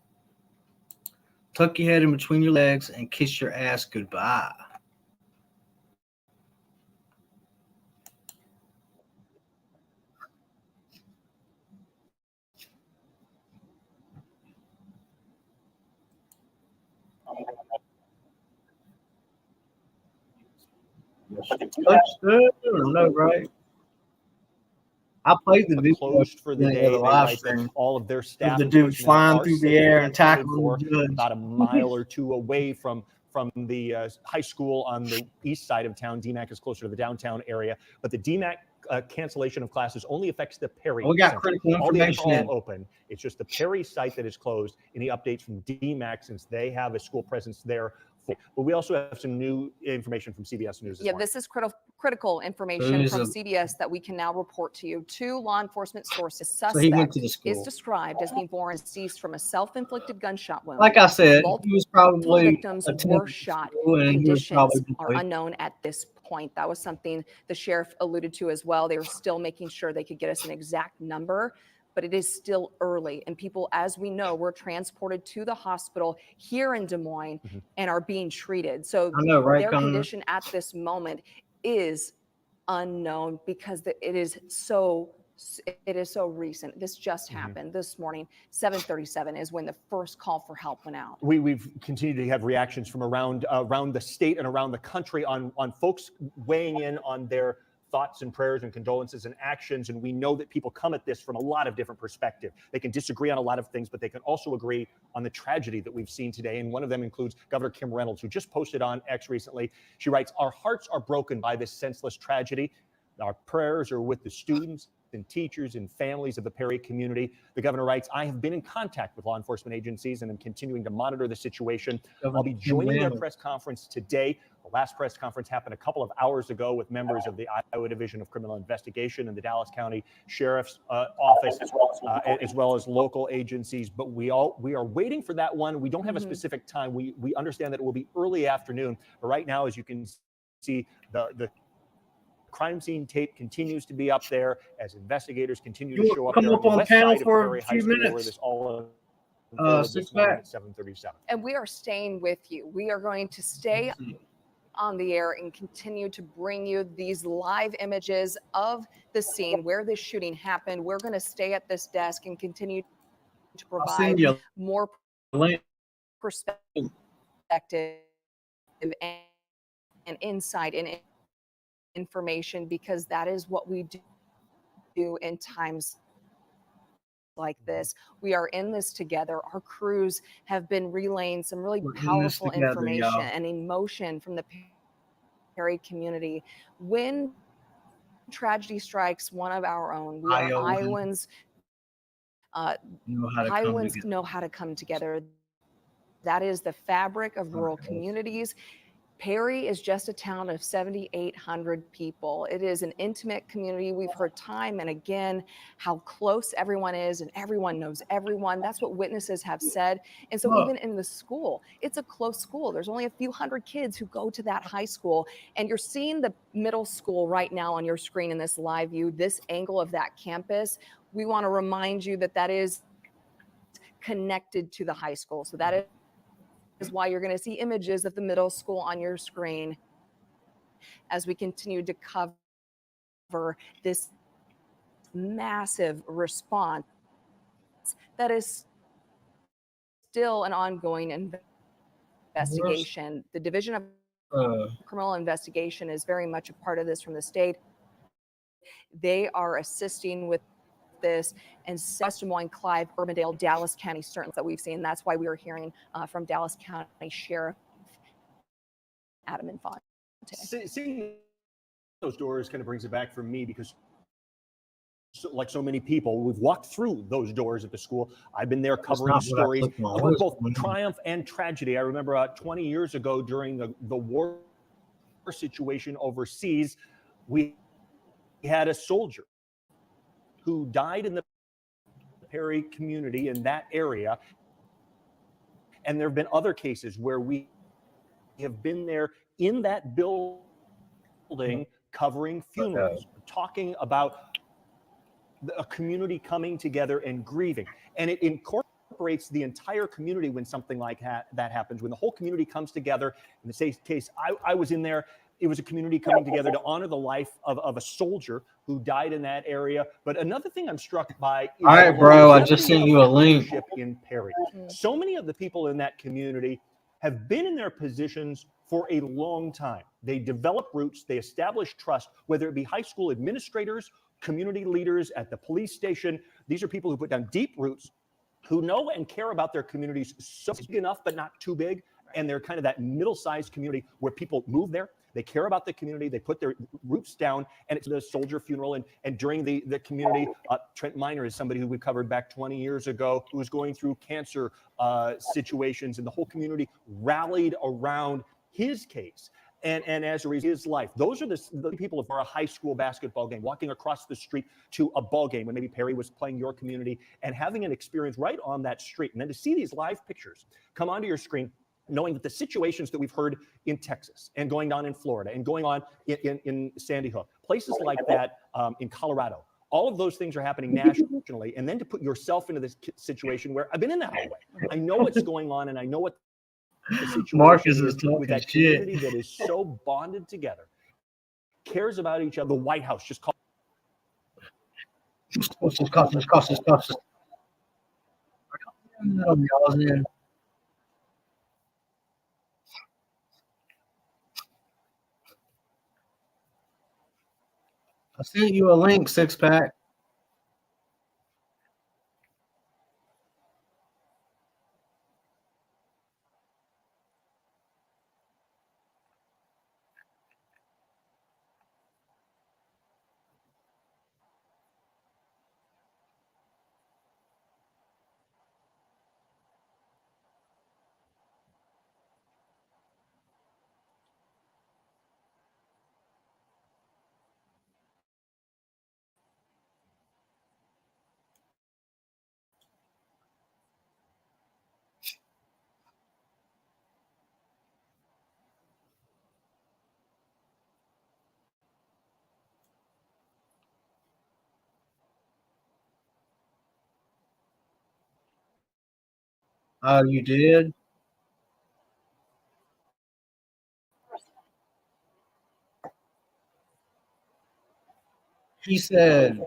Tuck your head in between your legs and kiss your ass goodbye. No, right? I played the video closed for the day. They write that all of their staff the dude flying through the air and tackling the judge about a mile or two away from the high school on the east side of town. DMAC is closer to the downtown area, but the DMAC cancellation of classes only affects the Perry. We got Center. critical information. All the all open. It's just the Perry site that is closed. Any updates from DMAC, since they have a school presence there. But we also have some new information from CBS News. This is critical information from CBS that we can now report to you. 2 law enforcement sources. Suspect is described as being born deceased from a self-inflicted gunshot wound. Like I said, he was probably multiple victims were shot. Conditions are unknown at this point. That was something the sheriff alluded to as well. They were still making sure they could get us an exact number, but it is still early. And people, as we know, were transported to the hospital here in Des Moines and are being treated. So I know, right, their condition at this moment is unknown because it is so recent. This just happened this morning. 7:37 is when the first call for help went out. We've continued to have reactions from around the state and around the country on folks weighing in on their thoughts and prayers and condolences and actions. And we know that people come at this from a lot of different perspectives. They can disagree on a lot of things, but they can also agree on the tragedy that we've seen today. And one of them includes Governor Kim Reynolds, who just posted on X recently. She writes, "Our hearts are broken by this senseless tragedy. Our prayers are with the students and teachers and families of the Perry community." The governor writes, "I have been in contact with law enforcement agencies and am continuing to monitor the situation. I'll be joining their press conference today." The last press conference happened a couple of hours ago with members of the Iowa Division of Criminal Investigation and the Dallas County Sheriff's Office, as well as local agencies. But we are waiting for that one. We don't have a specific time. We understand that it will be early afternoon. But right now, as you can see, the crime scene tape continues to be up there as investigators continue to show up there on the west side of Perry High School, where this all unfolded this morning at 7:37. And we are staying with you. We are going to stay on the air and continue to bring you these live images of the scene where this shooting happened. We're going to stay at this desk and continue to provide more perspective and insight and information, because that is what we do in times like this. We are in this together. Our crews have been relaying some really powerful information and emotion from the Perry community. When tragedy strikes one of our own, we are Iowans. Iowans know how to come together. That is the fabric of rural communities. Perry is just a town of 7,800 people. It is an intimate community. We've heard time and again how close everyone is and everyone knows everyone. That's what witnesses have said. And so even in the school, it's a close school. There's only a few hundred kids who go to that high school. And you're seeing the middle school right now on your screen in this live view, this angle of that campus. We want to remind you that that is connected to the high school. So that is why you're going to see images of the middle school on your screen as we continue to cover this massive response that is still an ongoing investigation. The Division of Criminal Investigation is very much a part of this from the state. They are assisting with this, and West Des Moines, Clive, Urbandale, Dallas County, certainly that we've seen. That's why we were hearing from Dallas County Sheriff Adam Infante. Seeing those doors kind of brings it back for me, because like so many people, we've walked through those doors at the school. I've been there covering stories of both triumph and tragedy. I remember 20 years ago during the war situation overseas, we had a soldier who died in the Perry community in that area. And there have been other cases where we have been there in that building covering funerals, talking about a community coming together and grieving. And it incorporates the entire community when something like that happens, when the whole community comes together. In the case, I was in there. It was a community coming together to honor the life of a soldier who died in that area. But another thing I'm struck by is all right, bro, I just sent you a link. In Perry. So many of the people in that community have been in their positions for a long time. They develop roots, they establish trust, whether it be high school administrators, community leaders at the police station. These are people who put down deep roots, who know and care about their communities so big enough, but not too big. And they're kind of that middle-sized community where people move there. They care about the community. They put their roots down, and it's the soldier funeral. And during the community, Trent Miner is somebody who we covered back 20 years ago, who was going through cancer situations, and the whole community rallied around his case. And as a result, his life. Those are the people for a high school basketball game, walking across the street to a ball game when maybe Perry was playing your community and having an experience right on that street. And then to see these live pictures come onto your screen, knowing that the situations that we've heard in Texas and going on in Florida and going on in Sandy Hook, places like that in Colorado, all of those things are happening nationally. And then to put yourself into this situation where I've been in that hallway. I know what's going on, and I know what the situation Marcus is with that talking community shit. that is so bonded together. cares about each other. The White House just called. Cautious. I sent you a link, six pack. Oh, you did? He said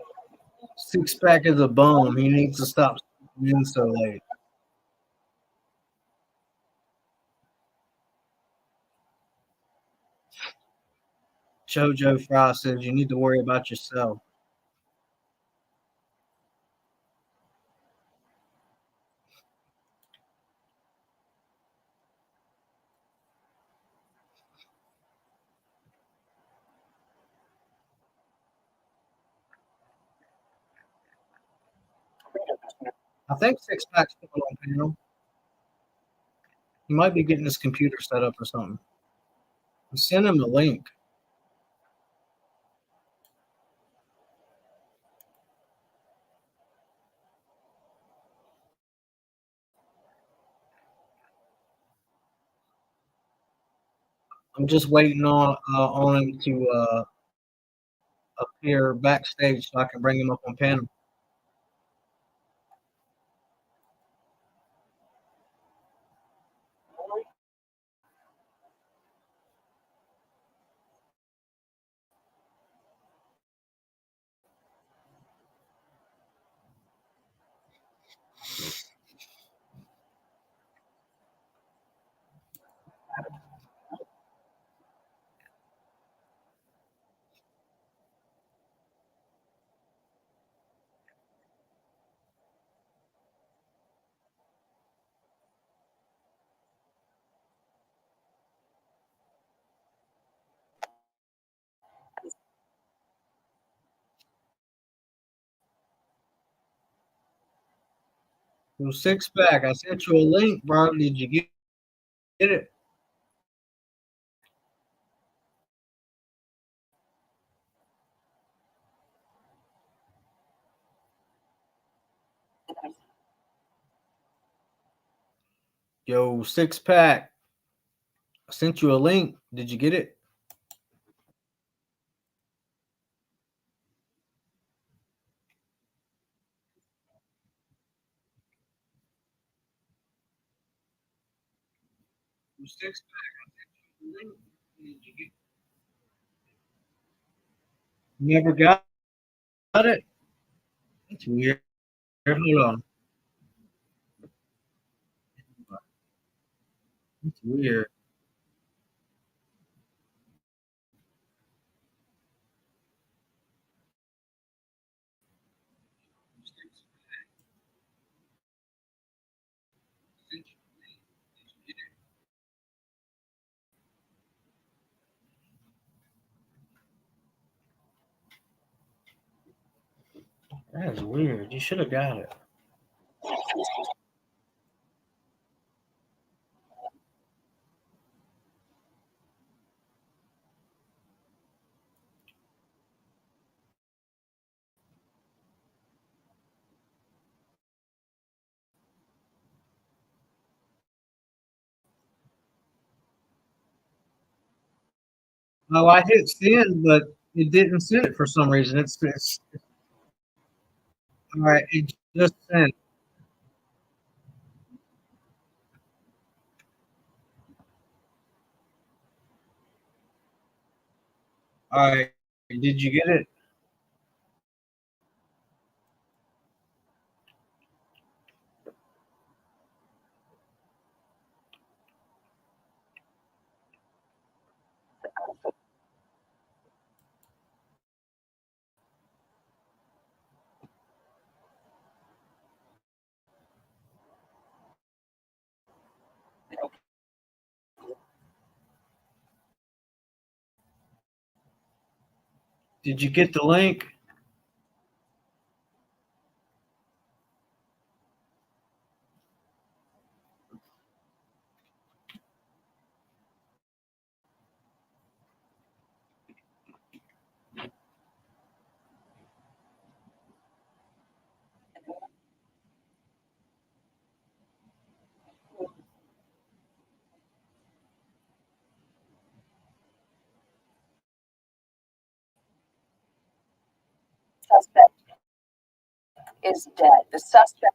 six pack is a bum. He needs to stop being so late. JoJo Fry says you need to worry about yourself. I think six pack's still on panel. He might be getting his computer set up or something. Send him the link. I'm just waiting on him to appear backstage so I can bring him up on panel. Yo, six pack. I sent you a link, bro. Did you get it? Yo, six pack. I sent you a link. Did you get it? Yo, six pack. I sent you a link. Did you get it? Never got it? That's weird. Hold on. That's weird. That is weird. You should have got it. Oh, I hit send, but it didn't send it for some reason. It's all right. It just sent. All right. Did you get it? Did you get the link? Suspect is dead. The suspect.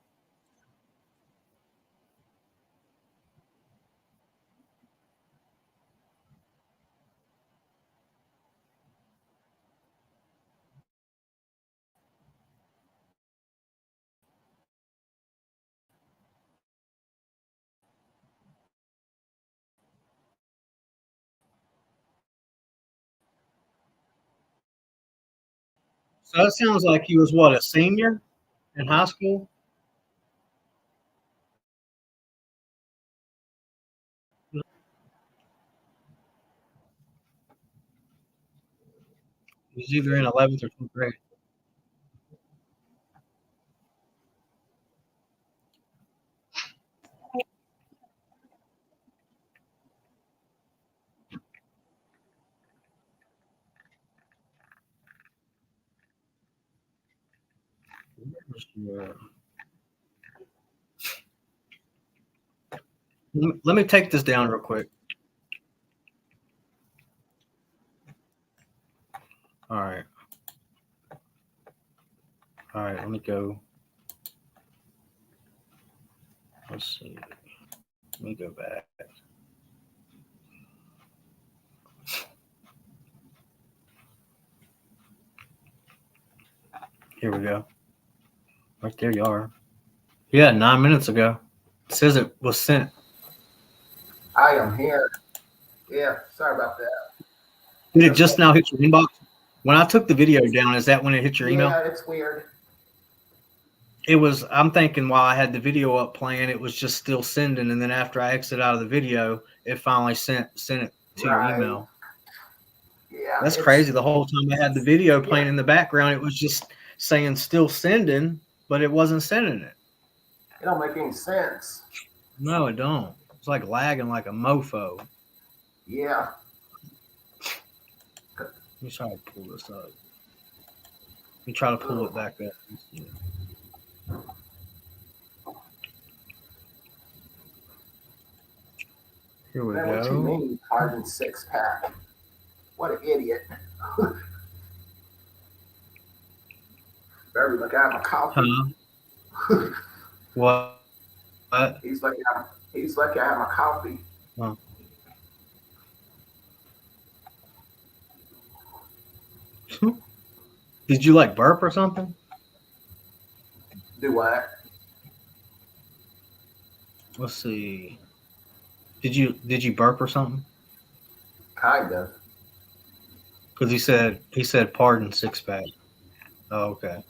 So that sounds like he was what, a senior in high school? He was either in 11th or 12th grade. Let me take this down real quick. All right. All right, let me go. Let's see. Let me go back. Here we go. Right there you are. Yeah, 9 minutes ago. It says it was sent. I am here. Yeah, sorry about that. Did it just now hit your inbox? When I took the video down, is that when it hit your email? Yeah, it's weird. It was, I'm thinking while I had the video up playing, it was just still sending. And then after I exit out of the video, it finally sent it to your email. Yeah. That's crazy. The whole time I had the video playing in the background, it was just saying still sending, but it wasn't sending it. It don't make any sense. No, it don't. It's like lagging like a mofo. Yeah. Let me try to pull this up. Let me try to pull it back up. Here we Man, what you go. mean, Harden six pack? What an idiot. Better look at my coffee. Huh? What? He's lucky I have my coffee. Huh. Did you like burp or something? Do what? Let's see. Did you burp or something? Kind of. Because he said pardon six pack. Oh, okay.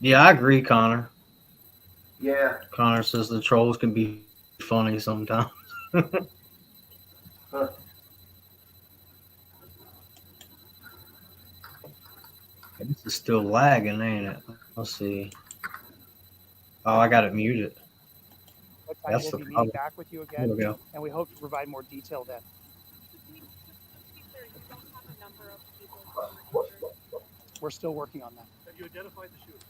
Yeah, I agree, Connor. Yeah. Connor says the trolls can be funny sometimes. Huh. This is still lagging, ain't it? Let's see. Oh, I got it muted. What time That's we'll the be meeting problem. back with you again, Here we go. and we hope to provide more detail then. We're still working on that. Have you identified the shooter?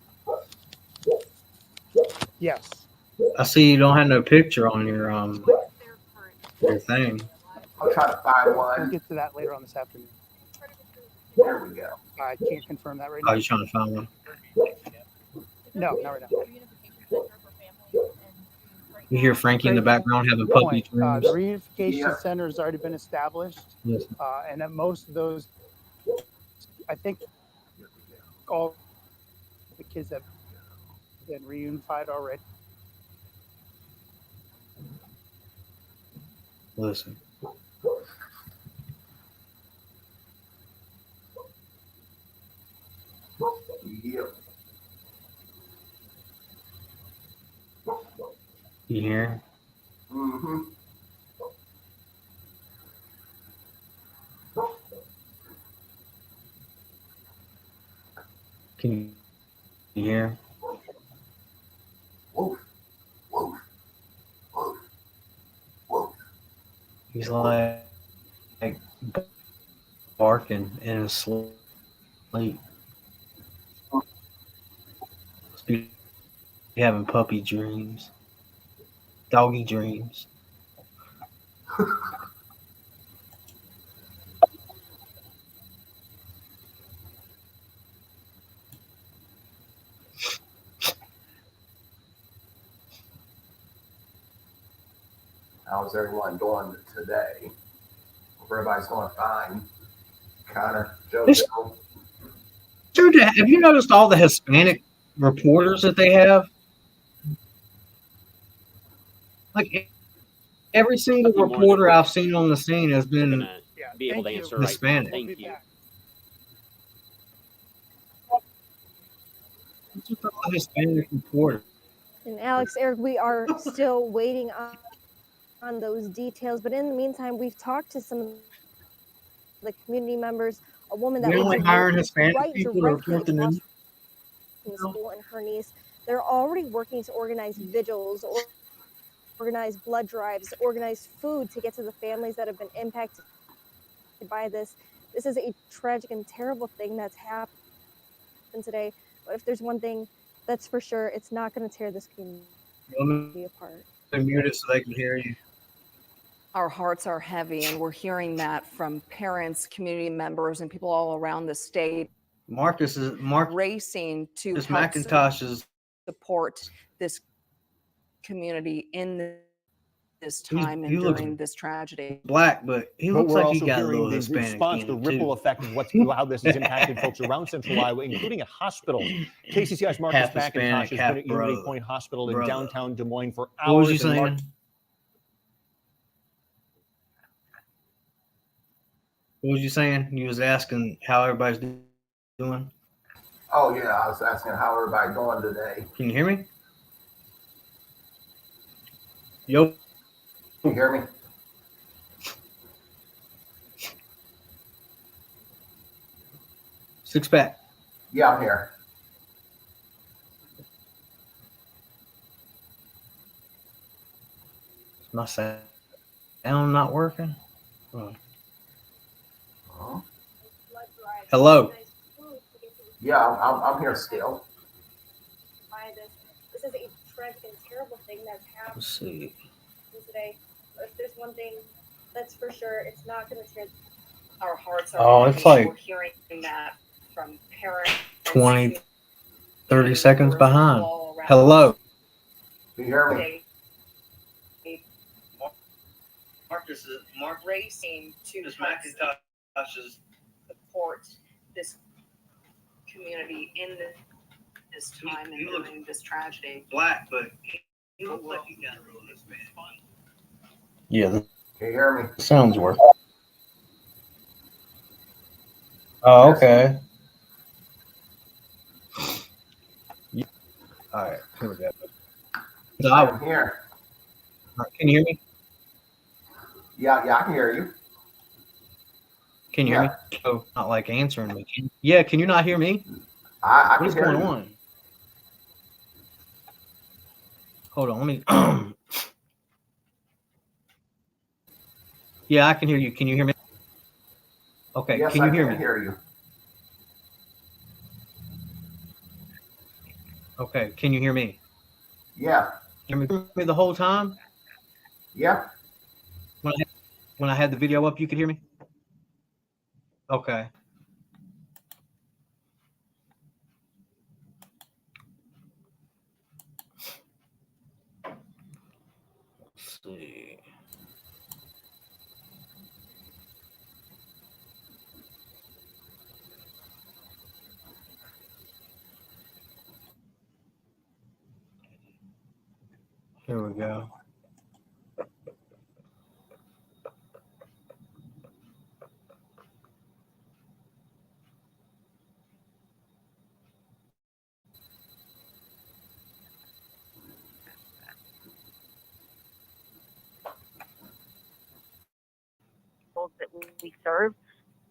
Yes. I see you don't have no picture on your thing. I'll try to find We'll one. get to that later on this afternoon. There we go. I can't confirm that right Oh, now. you trying to find one? No, not right now. You hear Frankie in the background having puppy point. The dreams. reunification center has already been established, Yes. and at most of those, I think all the kids have been reunified already. Listen. Yep. You hear? Mm-hmm. Can you hear? Woof. Woof. Woof. Woof. He's like barking in his sleep. Must be having puppy dreams, doggy dreams. How's everyone doing today? Hope everybody's doing fine. Connor, JoJo. Dude, have you noticed all the Hispanic reporters that they have? Like every single Nothing more than reporter I've seen on the scene has we're been gonna be able to answer right now. Hispanic. Thank you. What's with all the Hispanic reporters? And Alex, Eric, we are still waiting on those details. But in the meantime, we've talked to some of the community members. A woman that We lives only in hiring Hispanic right people to directly report the across news. from the school, and her niece. They're already working to organize vigils, organize blood drives, organize food to get to the families that have been impacted by this. This is a tragic and terrible thing that's happened today. But if there's one thing that's for sure, it's not going to tear this community apart. They're muted so they can hear you. Our hearts are heavy, and we're hearing that from parents, community members, and people all around the state. Marcus racing to help McIntosh's support this community in this he time and looks during this tragedy. black, but he But looks we're like he also got a hearing little the Hispanic response, in the him, ripple too. effect of how this has impacted folks around Central Iowa, including at hospitals. KCCI's Marcus Half Hispanic, McIntosh has been half at Unity brother. Point Hospital in downtown Des Moines for hours. What was you and saying? What was you saying? You was asking how everybody's doing? Oh, yeah, I was asking how everybody doing today. Can you hear me? Yo. Can you hear me? Six pack. Yeah, I'm here. Is my sound not working? Oh. Hello. Yeah, I'm here still. This is a tragic and terrible thing that's happened Let's see. today. But if there's one thing that's for sure, it's not going to tear our hearts Oh, it's like we're hearing that from parents. 20, 30 seconds behind. Hello. Can you hear me? Marcus racing to McIntosh's support this community in this time and during this tragedy. Black, but he looks like he got a little Hispanic. Yeah, Can you hear me? sounds work. Oh, okay. Yeah. All right, here we go. So I'm here. Can you hear me? Yeah, I can hear you. Can you hear me? Oh, not like answering me. Yeah, can you not hear me? I What is can hear going you. on? Hold on, let me. Yeah, I can hear you. Can you hear me? Okay, Yes, can you I hear can me? hear you. Okay, can you hear me? Yeah. Hear me the whole time? Yeah. When I had the video up, you could hear me? Okay. see. Here we go. That we serve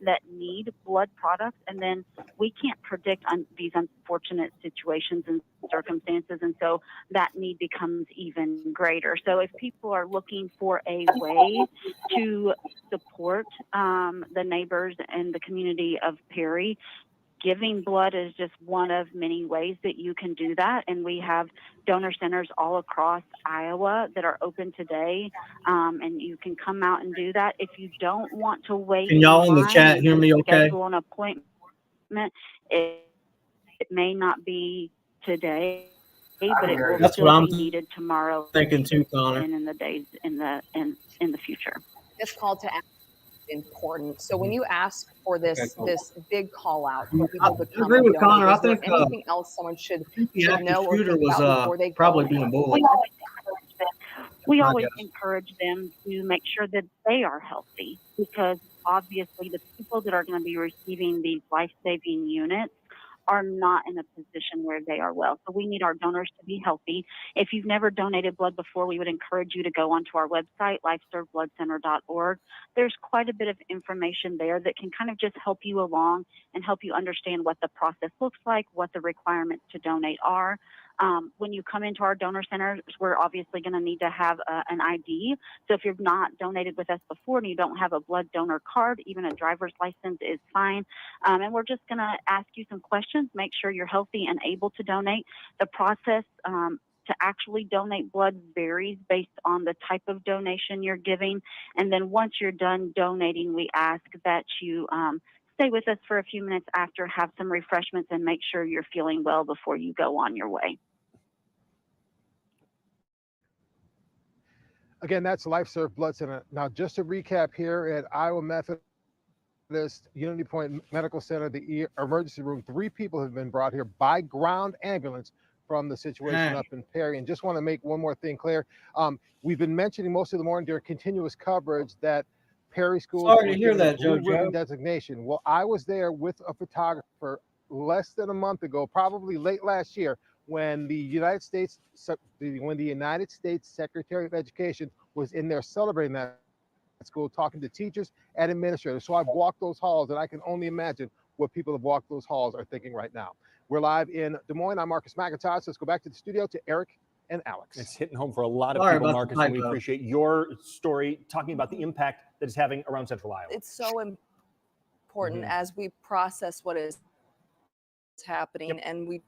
that need blood products, and then we can't predict these unfortunate situations and circumstances, and so that need becomes even greater. So if people are looking for a way to support the neighbors and the community of Perry, giving blood is just one of many ways that you can do that. And we have donor centers all across Iowa that are open today. And you can come out and do that. If you don't want to wait Can y'all in the line chat and hear me okay? schedule an appointment, it may not be today, but it will That's still what I'm be needed tomorrow thinking too, Connor. and in the days in the future. This call to action is important. So when you ask for this cool. this big call out for people to I come agree and with donate, Connor. I is there think anything else someone should the active know or shooter think was about before they go? probably being bullied. We My always guess. encourage them to make sure that they are healthy, because obviously the people that are going to be receiving these life-saving units are not in a position where they are well. So we need our donors to be healthy. If you've never donated blood before, we would encourage you to go onto our website, lifeservebloodcenter.org. There's quite a bit of information there that can kind of just help you along and help you understand what the process looks like, what the requirements to donate are. When you come into our donor centers, we're obviously going to need to have an ID. So if you've not donated with us before and you don't have a blood donor card, even a driver's license is fine. And we're just going to ask you some questions, make sure you're healthy and able to donate. The process to actually donate blood varies based on the type of donation you're giving. And then once you're done donating, we ask that you stay with us for a few minutes after, have some refreshments, and make sure you're feeling well before you go on your way. Again, that's LifeServe Blood Center. Now, just to recap here at Iowa Methodist Unity Point Medical Center, the emergency room, 3 people have been brought here by ground ambulance from the situation up in Perry. And just want to make one more thing clear. We've been mentioning most of the morning during continuous coverage that Perry Schools Sorry to was hear given a that, blue ribbon JoJo. designation. Well, I was there with a photographer less than a month ago, probably late last year, when the United States Secretary of Education was in there celebrating that school, talking to teachers and administrators. So I've walked those halls, and I can only imagine what people have walked those halls are thinking right now. We're live in Des Moines. I'm Marcus McIntosh. Let's go back to the studio to Eric and Alex. It's hitting home for a lot of Sorry people, about the Marcus, and we typo. appreciate your story talking about the impact that it's having around Central Iowa. It's so important as we process what is happening and we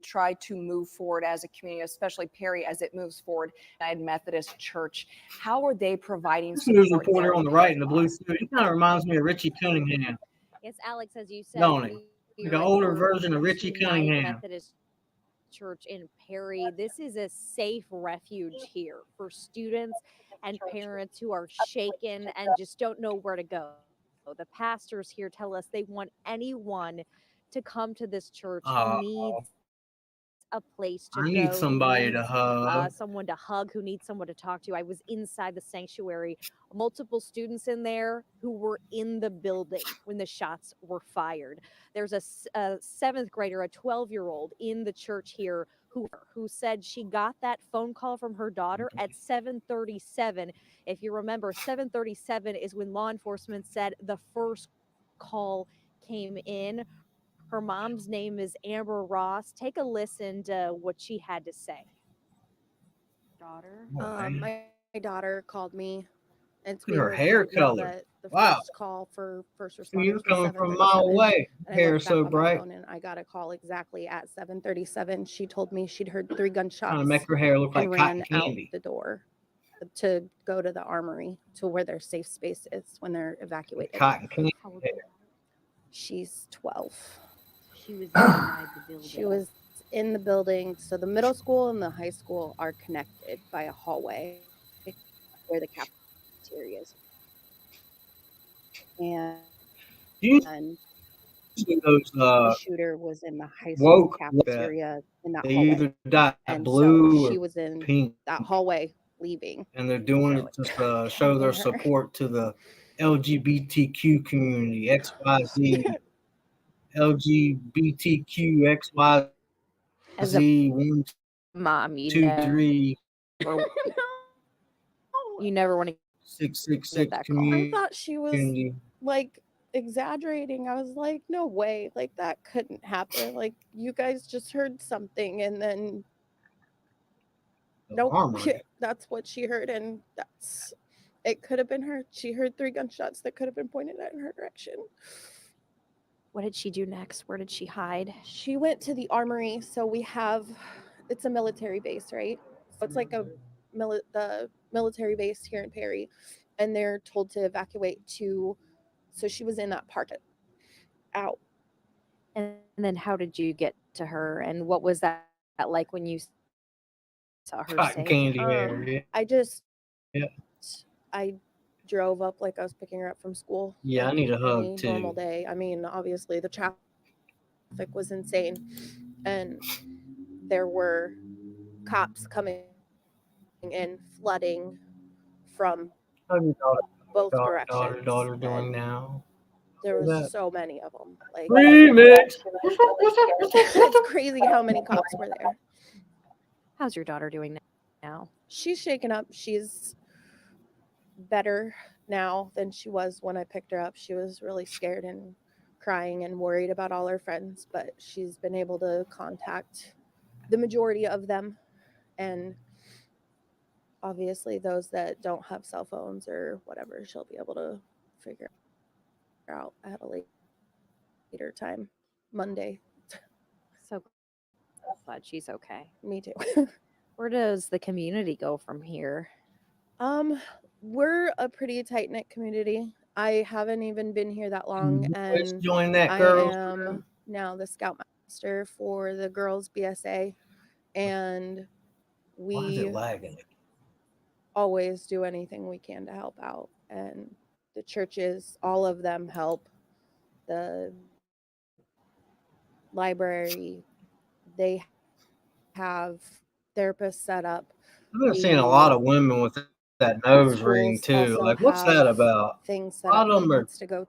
try to move forward as a community, especially Perry as it moves forward. United Methodist Church, how are they providing This news support reporter there? on the right in the blue suit, he kind of reminds me of Richie Cunningham, Yes, Alex, as you said, don't he? Like an older here version of Richie United Cunningham. Methodist Church in Perry. This is a safe refuge here for students and parents who are shaken and just don't know where to go. The pastors here tell us they want anyone to come to this church who needs a place to I go, need who somebody needs, to hug. someone to hug, who needs someone to talk to. I was inside the sanctuary, multiple students in there who were in the building when the shots were fired. There's a 7th grader, a 12-year-old in the church here who said she got that phone call from her daughter at 7:37. If you remember, 7:37 is when law enforcement said the first call came in. Her mom's name is Amber Ross. Take a listen to what she had to say. Daughter? My daughter called me, and Look we at her were hair told, you know, color. that the Wow. first call for first You're responders was coming from a mile 7:37. away. And I Hair looked is so back on my bright. phone, and I got a call exactly at 7:37. She told me she'd heard 3 Trying to gunshots make her hair look and like cotton ran out candy. the door to go to the armory, to where their safe space is when they're evacuated. Cotton candy. She's 12. She was inside the building. She was in the building. So the middle school and the high school are connected by a hallway. where the cafeteria is. You And see those the shooter was in the high school woke that cafeteria in that they hallway. either dye And so blue she or was in pink, that hallway leaving. and they're doing So it to show their her. support to the LGBTQ community, XYZ, LGBTQ As a XYZ, one, mom, you 2, never 3, you never want to get 666 that call. I thought she was community. like exaggerating. I was like, no way, like that couldn't happen. Like you guys just heard something and then nope, Armory. that's what she heard, and that's it could have been her. She heard 3 gunshots that could have been pointed at in her direction. What did she do next? Where did she hide? She went to the armory. So we have, it's a military base, right? So it's like the military base here in Perry, and they're told to evacuate to. So she was in that part out. And then how did you get to her? And what was that like when you saw her Cotton safe? candy area. I just Yeah. I drove up like I was picking her up from school. Yeah, like I need a hug any too. normal day. I mean, obviously the traffic was insane, and there were cops coming in, flooding from How's your both daughter directions. doing And now? there Who's was that? so many of them. Like Remix. it's crazy how many cops were there. How's your daughter doing now? She's shaken up. She's better now than she was when I picked her up. She was really scared and crying and worried about all her friends, but she's been able to contact the majority of them, and obviously those that don't have cell phones or whatever, she'll be able to figure out at a later time, Monday. So glad she's okay. Me too. Where does the community go from here? We're a pretty tight knit community. I haven't even been here that long, Let's and join that I girls. am now the scoutmaster for the girls BSA, and Why is it we lagging? always do anything we can to help out. And the churches, all of them help. The library, they have therapists set up. I've been seeing a lot of women with that nose ring Schools too. also Like, what's that have about? things A set lot up of for them are kids to go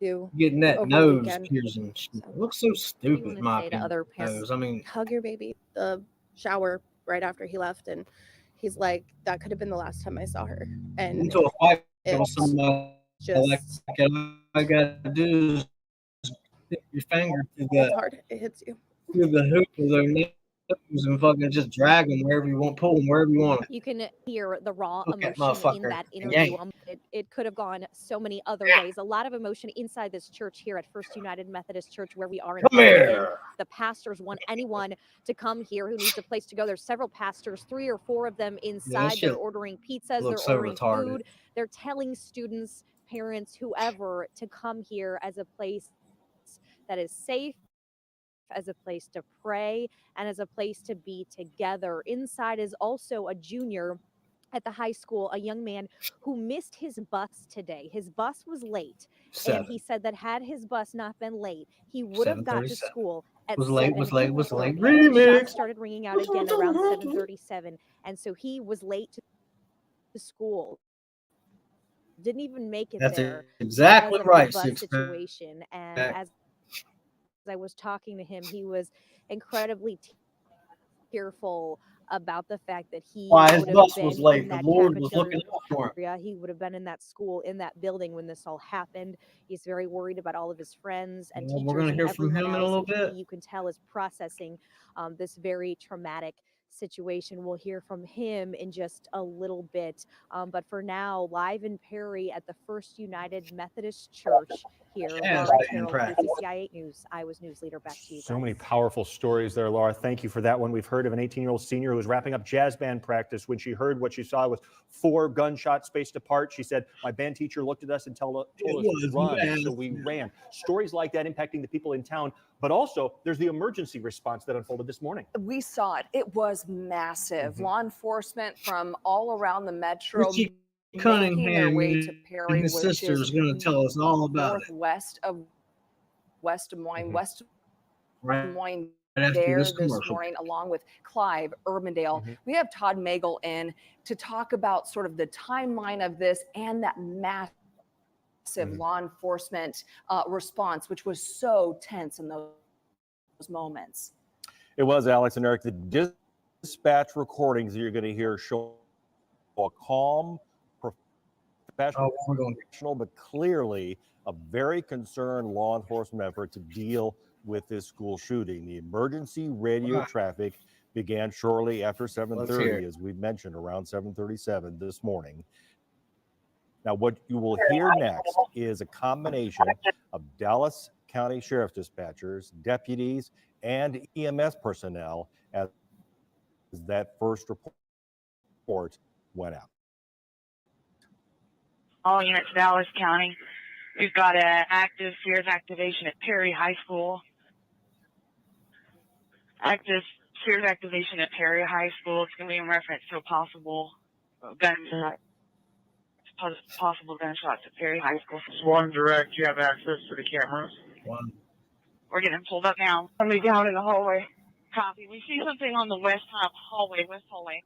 to getting that over the nose weekend. piercing. It looks so What do you stupid, want in to my say to opinion. other parents? Nose. I mean, Hug your baby. The shower right after he left, and he's like, that could have been the last time I saw her. And into a fight with it's somebody like just that, all I gotta do is stick your finger to it's hard. It hits you. the hoop of their nose and fucking just drag them wherever you want, pull them wherever you want. You can hear the raw Hook that emotion in motherfucker that and interview. yank. It could have gone so many other ways. A lot of emotion inside this church here at First United Methodist Church, where we are in Come Portland. here. The pastors want anyone to come here who needs a place to go. There's several pastors, 3 or 4 of them Yeah, that inside. They're shit ordering pizzas, they're looks so ordering retarded. food. They're telling students, parents, whoever, to come here as a place that is safe, as a place to pray, and as a place to be together. Inside is also a junior at the high school, a young man who missed his bus today. His bus was late, and 7. he said that had his bus not been late, he would have got to 7:37. school at Was late. 7:30. Remix. Shots started ringing out again around 7:37, and so he was late to school. Didn't even make it That's there exactly because of right. the bus 6 situation. And as I was talking to him, he was incredibly tearful about the fact that he Why his would have bus was been late. in The that Lord was looking out for him. cafeteria. He would have been in that school, in that building when this all happened. He's very worried about all of his friends and Well, we're teachers gonna and hear from everyone him in a else. little And bit. he, you can tell, is processing this very traumatic situation. We'll hear from him in just a little bit. But for now, live in Perry at the First United Methodist Church here. Yeah, Laura in Carroll, practice. KCCI 8 News, Iowa's news leader. Back to you So guys. many powerful stories there, Laura. Thank you for that one. We've heard of an 18-year-old senior who was wrapping up jazz band practice. When she heard what she saw was 4 gunshots spaced apart, she said, my band teacher looked at us and told us to run. So we ran. Stories like that impacting the people in town. But also, there's the emergency response that unfolded this morning. We saw it. It was massive. Law enforcement from all around the metro Richie making their way Cunningham to and Perry, his which sister is is going to tell us all about it northwest of West Des Moines. West right Des Moines after there this this commercial. morning, along with Clive Urbandale. We have Todd Magel in to talk about sort of the timeline of this and that massive law enforcement response, which was so tense in those moments. It was, Alex and Eric. The dispatch recordings that you're going to hear show a calm, professional, but clearly a very concerned law enforcement effort to deal with this school shooting. The emergency radio traffic began shortly after 7:30, as we mentioned, around 7:37 this morning. Now, what you will hear next is a combination of Dallas County Sheriff's dispatchers, deputies, and EMS personnel as that first report went out. All units, Dallas County. We've got an active Sears activation at Perry High School. Active Sears activation at Perry High School. It's going to be in reference to a possible gunshot. Possible gunshots at Perry High School. One direct, you have access to the cameras. We're getting pulled up now. Somebody down in the hallway. Copy. We see something on the west hallway. West hallway.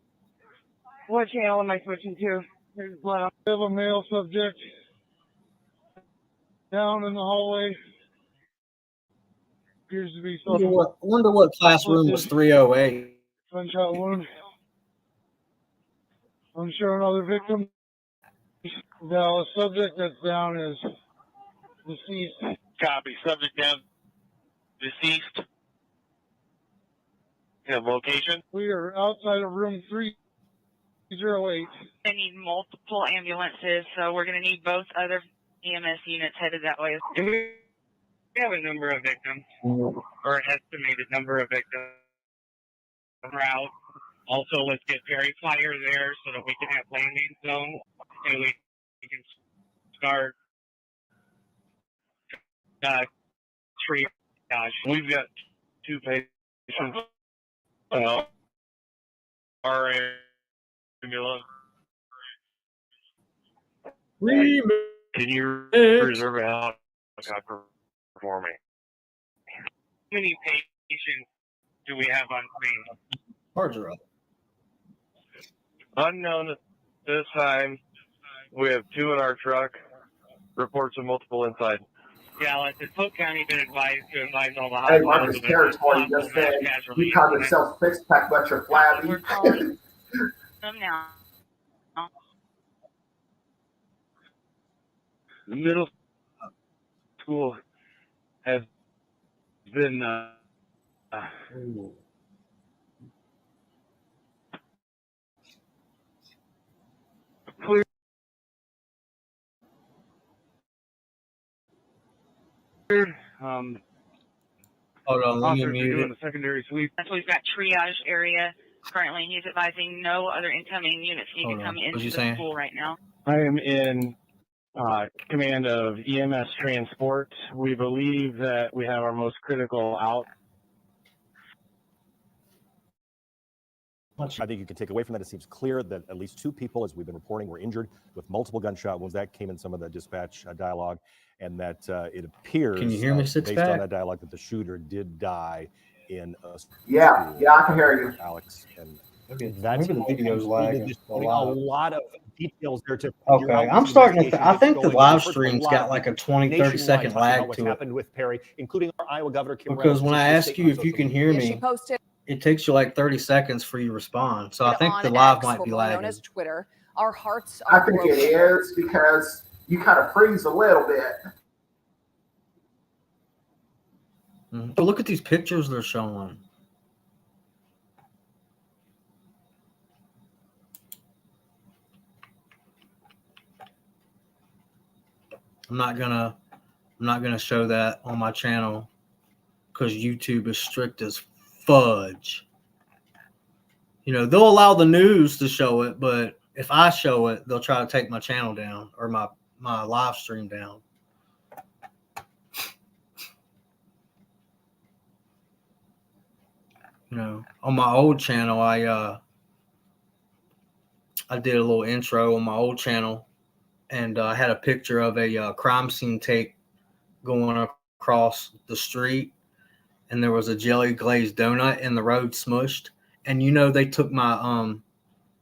What channel am I switching to? There's blood on. We have a male subject down in the hallway. Appears to be Wonder what classroom was 308. gunshot wound. Unsure another victim. Now, a subject that's down is deceased. Copy. Subject down. Deceased. You have location? We are outside of room 308. They need multiple ambulances, so we're going to need both other EMS units headed that way. Do we have a number of victims? Or an estimated number of victims? Route. Also, let's get Perry Fire there so that we can have landing zone and we can start triage. We've got 2 patients. Our ambulance. Can you reserve a helicopter for me? How many patients do we have on scene? Cards are up. Unknown at this time. We have 2 in our truck. Reports of multiple inside. Dallas, has Polk County been advised to advise all the Hey, Marcus Territory just said, you call yourself fixed pack, but you're flabby. We're calling them now. The middle school has been clear. Hold on, let me Officers are mute doing it. a secondary sweep. So we've got triage area currently. He's advising no other incoming units need to come into the school right now. I am in command of EMS transport. We believe that we have our most critical out. I think you can take away from that. It seems clear that at least 2 people, as we've been reporting, were injured with multiple gunshot wounds. That came in some of the dispatch dialogue, and that it appears, Can you hear me, based Six-Pack? on that dialogue, that the shooter did die in a Yeah, school. yeah, I can hear you. Alex, and That's maybe the video's lagging. just a lot of details there to Okay, I'm starting to. I think the live stream's got like a 20, 30 second lag what's to it. happened with Perry, including our Iowa Governor Kim Because Reynolds, when I issued a ask you statement if on you social can hear Yeah, she me, posted it takes you like 30 seconds for you to respond. So I think on the live X, might be formerly known lagging. as Twitter. Our hearts I are think broken. it is because you kind of freeze a little bit. But look at these pictures they're showing. I'm not gonna I'm not going to show that on my channel because YouTube is strict as fudge. You know, they'll allow the news to show it, but if I show it, they'll try to take my channel down or my live stream down. You know, on my old channel, I did a little intro on my old channel, and I had a picture of a crime scene tape going across the street, and there was a jelly glazed donut in the road smushed. And you know, they took my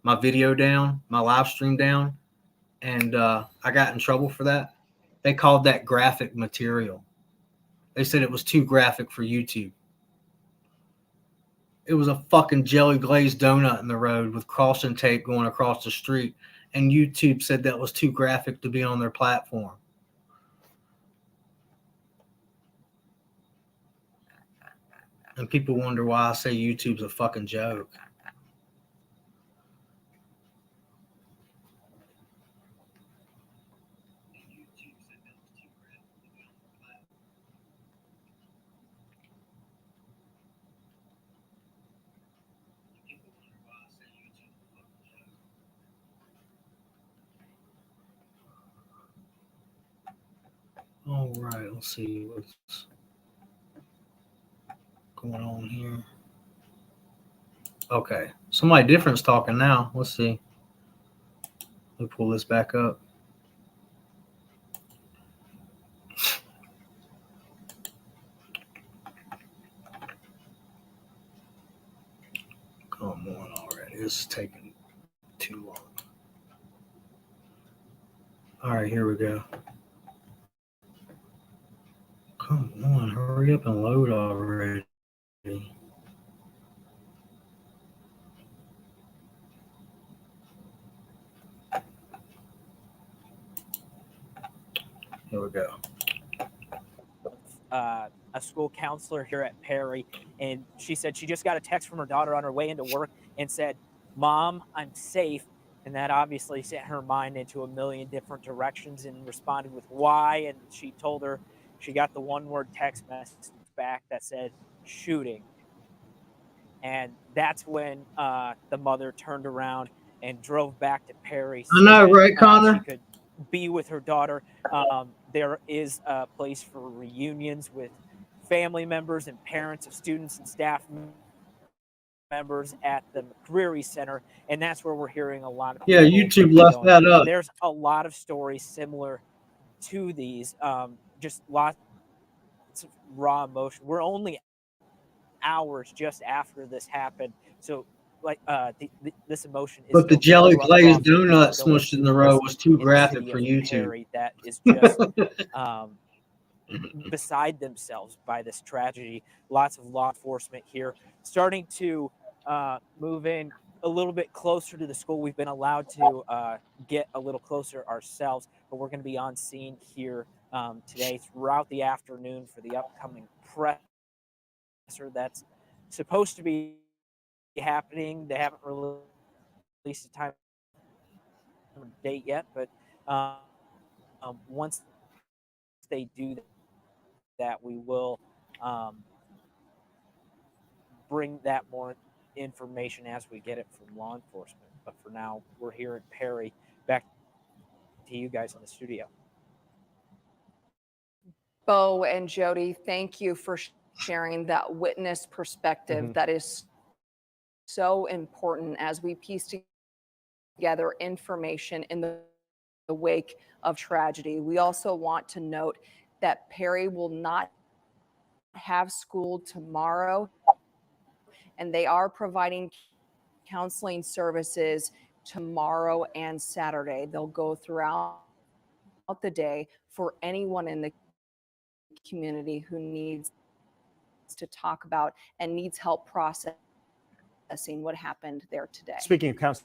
my video down, my live stream down, and I got in trouble for that. They called that graphic material. They said it was too graphic for YouTube. It was a fucking jelly glazed donut in the road with caution tape going across the street, and YouTube said that was too graphic to be on their platform. And people wonder why I say YouTube's a fucking joke. All right, let's see what's going on here. Okay, somebody different's talking now. Let's see. Let me pull this back up. Come on already. This is taking too long. All right, here we go. Come on, hurry up and load already. Here we go. A school counselor here at Perry, and she said she just got a text from her daughter on her way into work and said, "Mom, I'm safe." And that obviously sent her mind into a million different directions and responded with why. And she told her she got the one-word text message back that said shooting. And that's when the mother turned around and drove back to Perry so I know, that right, Connor? she could be with her daughter. There is a place for reunions with family members and parents of students and staff members at the McCreary Center, and that's where we're hearing a lot of Yeah, YouTube left that up. There's a lot of stories similar to these, just lots of raw emotion. We're only hours just after this happened, so like this emotion is. But the still jelly very glazed raw for donut going smushed in through the road this was too in the graphic city for of YouTube. Perry. That is just beside themselves by this tragedy. Lots of law enforcement here starting to move in a little bit closer to the school. We've been allowed to get a little closer ourselves, but we're going to be on scene here today throughout the afternoon for the upcoming presser that's supposed to be happening. They haven't released a time or date yet, but once they do that, we will bring that more information as we get it from law enforcement. But for now, we're here at Perry. Back to you guys in the studio. Bo and Jody, thank you for sharing that witness perspective. That is so important as we piece together information in the wake of tragedy. We also want to note that Perry will not have school tomorrow, and they are providing counseling services tomorrow and Saturday. They'll go throughout the day for anyone in the community who needs to talk about and needs help processing what happened there today. Speaking of counseling,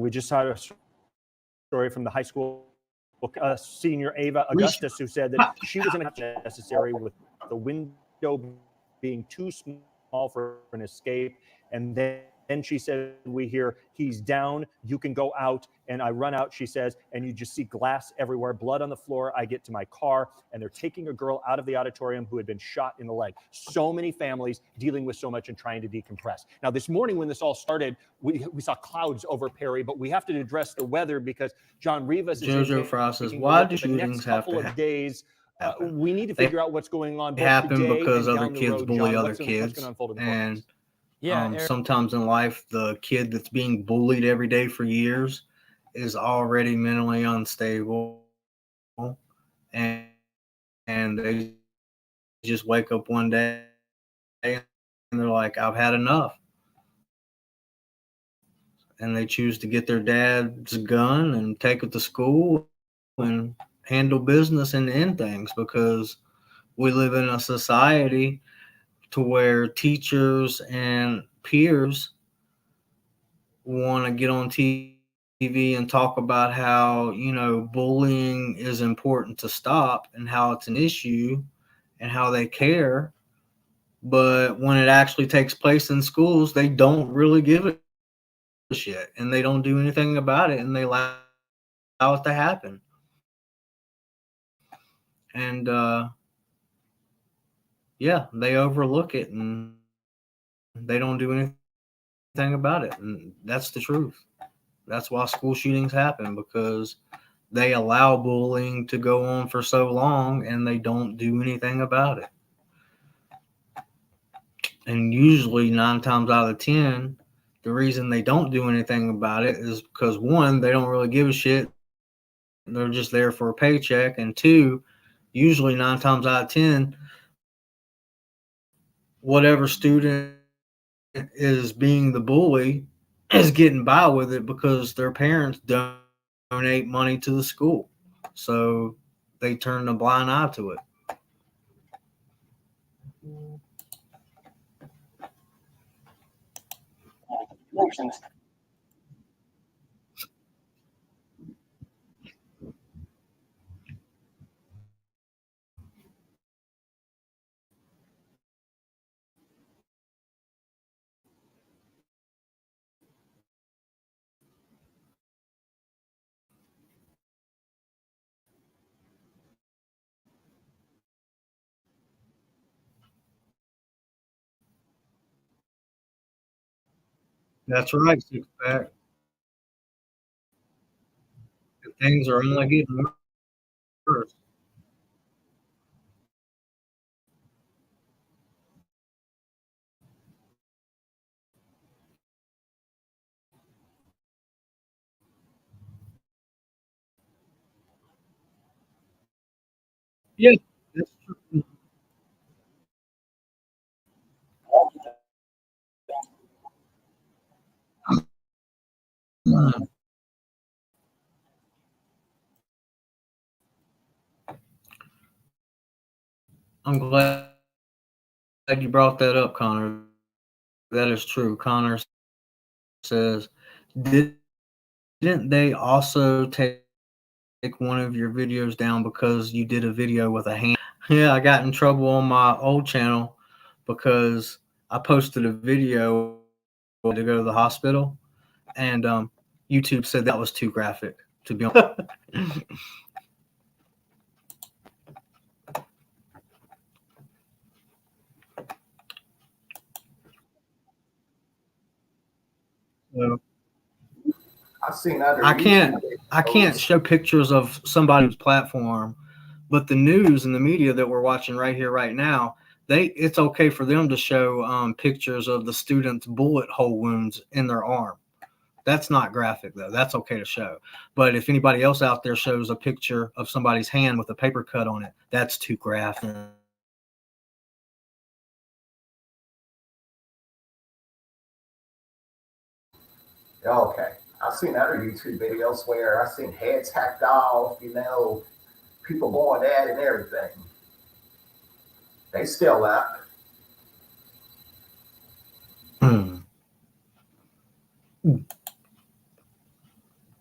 we just saw a story from the high school senior Ava Augustus, who said that she was in a necessary with the window being too small for an escape, and then then she said, we hear, he's down, you can go out. And I run out, she says, and you just see glass everywhere, blood on the floor. I get to my car, and they're taking a girl out of the auditorium who had been shot in the leg. So many families dealing with so much and trying to decompress. Now, this morning when this all started, we saw clouds over Perry, but we have to address the weather because John Rivas is Jojo Frost says, taking why over do the next shootings have couple to of days. We need to They figure out what's going on both happen today because and other down the kids road, bully John. other What's going kids, to unfold in the courthouse? and sometimes in life, the kid that's being bullied every day for years is already mentally unstable, and they just wake up one day and they're like, I've had enough. And they choose to get their dad's gun and take it to school and handle business and end things, because we live in a society to where teachers and peers want to get on TV and talk about how, bullying is important to stop and how it's an issue and how they care. But when it actually takes place in schools, they don't really give a shit and they don't do anything about it, and they allow it to happen. And yeah, they overlook it and they don't do anything about it. And that's the truth. That's why school shootings happen, because they allow bullying to go on for so long and they don't do anything about it. And usually 9 times out of 10, the reason they don't do anything about it is because, one, they don't really give a shit. They're just there for a paycheck. And two, usually 9 times out of 10, whatever student is being the bully is getting by with it because their parents donate money to the school. So they turn a blind eye to it. That's right, Six Pack. Things are only getting worse. Yeah, that's true. I'm glad you brought that up, Connor. That is true. Connor says, didn't they also take one of your videos down because you did a video with a hand? Yeah, I got in trouble on my old channel because I posted a video to go to the hospital, and YouTube said that was too graphic, to be honest. So, I've seen other I can't videos. show pictures of somebody's platform, but the news and the media that we're watching right here, right now, it's okay for them to show pictures of the students' bullet hole wounds in their arm. That's not graphic though. That's okay to show. But if anybody else out there shows a picture of somebody's hand with a paper cut on it, that's too graphic. Okay. I've seen other YouTube videos where I've seen heads hacked off, people going at it and everything. They still up.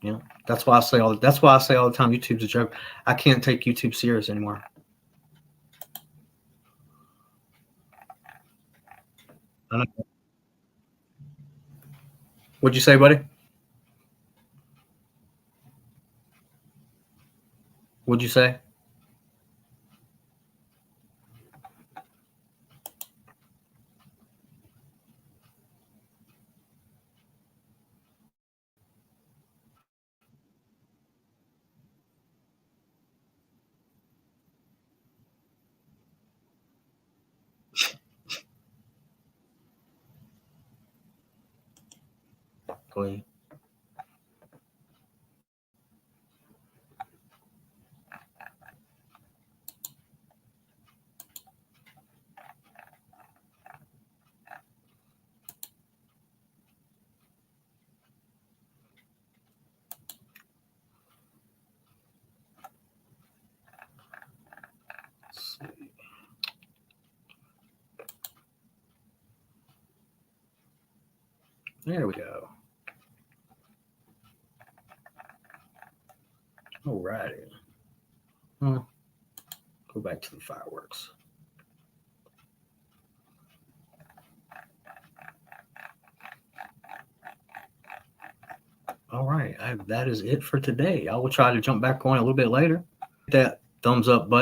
Yeah, that's why I say all the time YouTube's a joke. I can't take YouTube serious anymore. What'd you say, buddy? What'd you say? Go ahead. There we go. All righty. Go back to the fireworks. All right. That is it for today. I will try to jump back on a little bit later. Hit that thumbs up button.